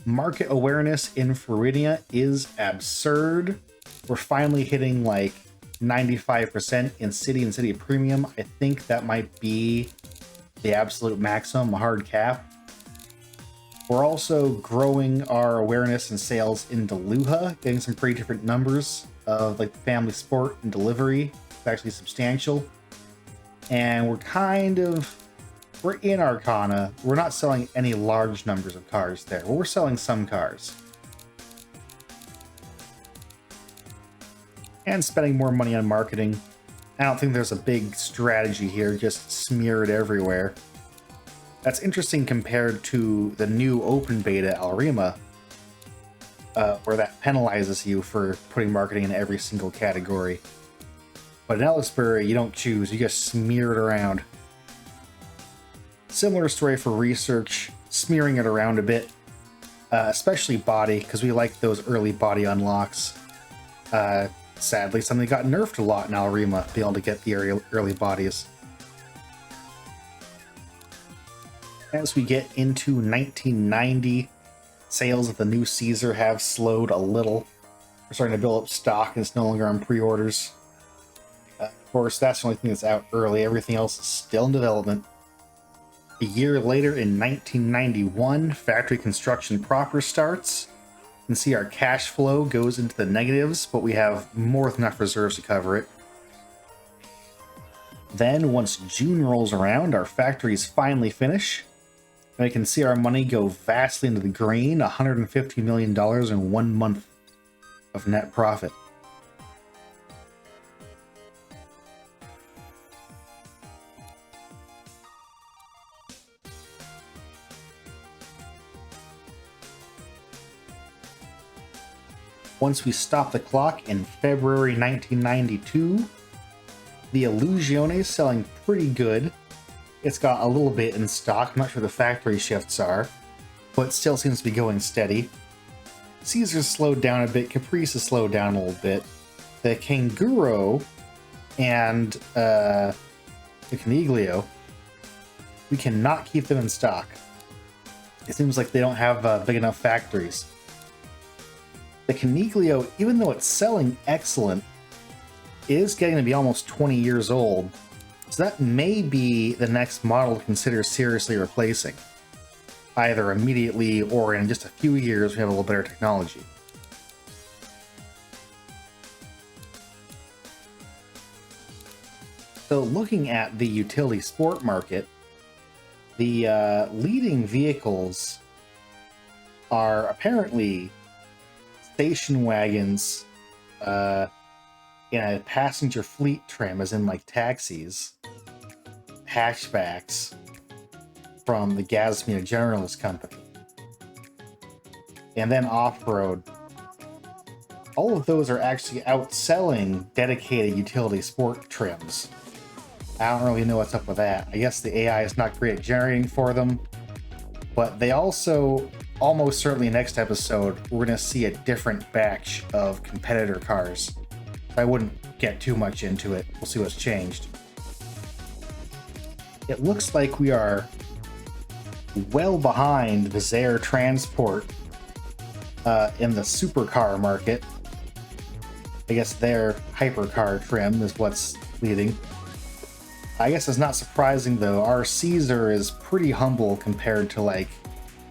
S2: Market awareness in Floridia is absurd. We're finally hitting like 95% in City and City Premium. I think that might be the absolute maximum, a hard cap. We're also growing our awareness and sales in Deluha, getting some pretty different numbers of like family sport and delivery. It's actually substantial. And we're in Arcana. We're not selling any large numbers of cars there. Well, we're selling some cars. And spending more money on marketing. I don't think there's a big strategy here, just smeared everywhere. That's interesting compared to the new open beta Al-Rima, where that penalizes you for putting marketing in every single category. But in Ellisbury, you don't choose, you just smear it around. Similar story for research, smearing it around a bit, especially body, because we like those early body unlocks. Sadly, something got nerfed a lot in Al-Rima, being able to get the early bodies. As we get into 1990, Sales of the new Caesar have slowed a little. We're starting to build up stock and it's no longer on pre-orders. Of course, that's the only thing that's out early. Everything else is still in development. A year later, in 1991, factory construction proper starts. You can see our cash flow goes into the negatives, but we have more than enough reserves to cover it. Then, once June rolls around, our factories finally finish. And we can see our money go vastly into the green, $150 million in 1 month of net profit. Once we stop the clock in February 1992, the Illuzione is selling pretty good. It's got a little bit in stock, I'm not sure the factory shifts are, but still seems to be going steady. Caesar's slowed down a bit, Caprese has slowed down a little bit. The Canguro and the Coniglio, we cannot keep them in stock. It seems like they don't have big enough factories. The Coniglio, even though it's selling excellent, is getting to be almost 20 years old, so that may be the next model to consider seriously replacing. Either immediately or in just a few years we have a little better technology. So looking at the utility sport market, the leading vehicles are apparently station wagons in a passenger fleet trim, as in like taxis, hatchbacks from the Gasmia Generalist Company, and then off-road. All of those are actually outselling dedicated utility sport trims. I don't really know what's up with that. I guess the AI is not great at generating for them, but they also, almost certainly next episode, we're going to see a different batch of competitor cars. I wouldn't get too much into it. We'll see what's changed. It looks like we are well behind the Zaire Transport in the supercar market. I guess their hypercar trim is what's leading. I guess it's not surprising though. Our Caesar is pretty humble compared to like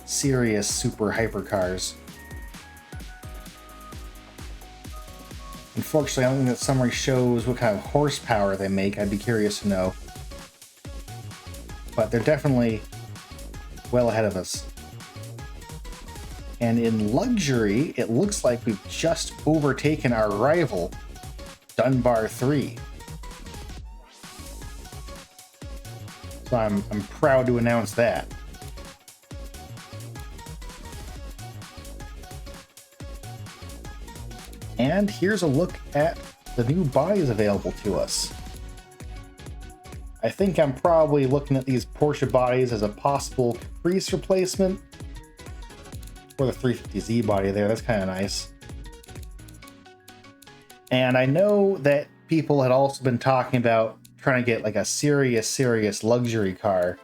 S2: serious super hypercars. Unfortunately, I don't think that summary shows what kind of horsepower they make. I'd be curious to know. But they're definitely well ahead of us. And in luxury, it looks like we've just overtaken our rival, Dunbar 3. So I'm proud to announce that. And here's a look at the new bodies available to us. I think I'm probably looking at these Porsche bodies as a possible Caprese replacement. Or the 350Z body there, that's kind of nice. And I know that people had also been talking about trying to get like a serious luxury car.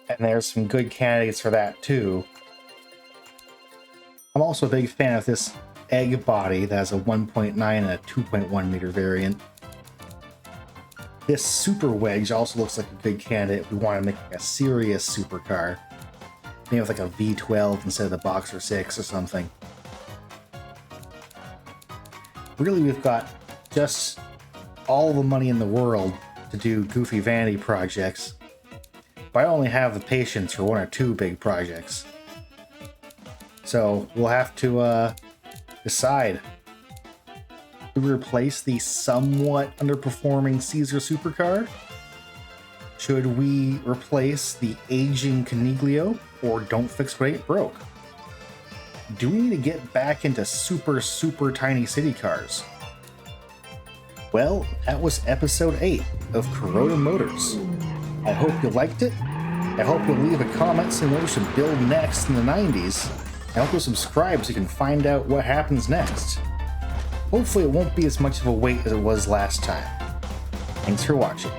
S2: And there's some good candidates for that too. I'm also a big fan of this egg body that has a 1.9 and a 2.1 meter variant. This super wedge also looks like a good candidate if we want to make like a serious supercar. Maybe with like a V12 instead of the Boxer 6 or something. Really, we've got just all the money in the world to do goofy vanity projects, but I only have the patience for one or two big projects. So we'll have to decide. Do we replace the somewhat underperforming Caesar supercar? Should we replace the aging Coniglio, or don't fix what ain't broke? Do we need to get back into super tiny city cars? Well, that was episode 8 of Carota Motors. I hope you liked it. I hope you'll leave a comment saying what we should build next in the 90s. I hope you'll subscribe so you can find out what happens next. Hopefully it won't be as much of a wait as it was last time. Thanks for watching.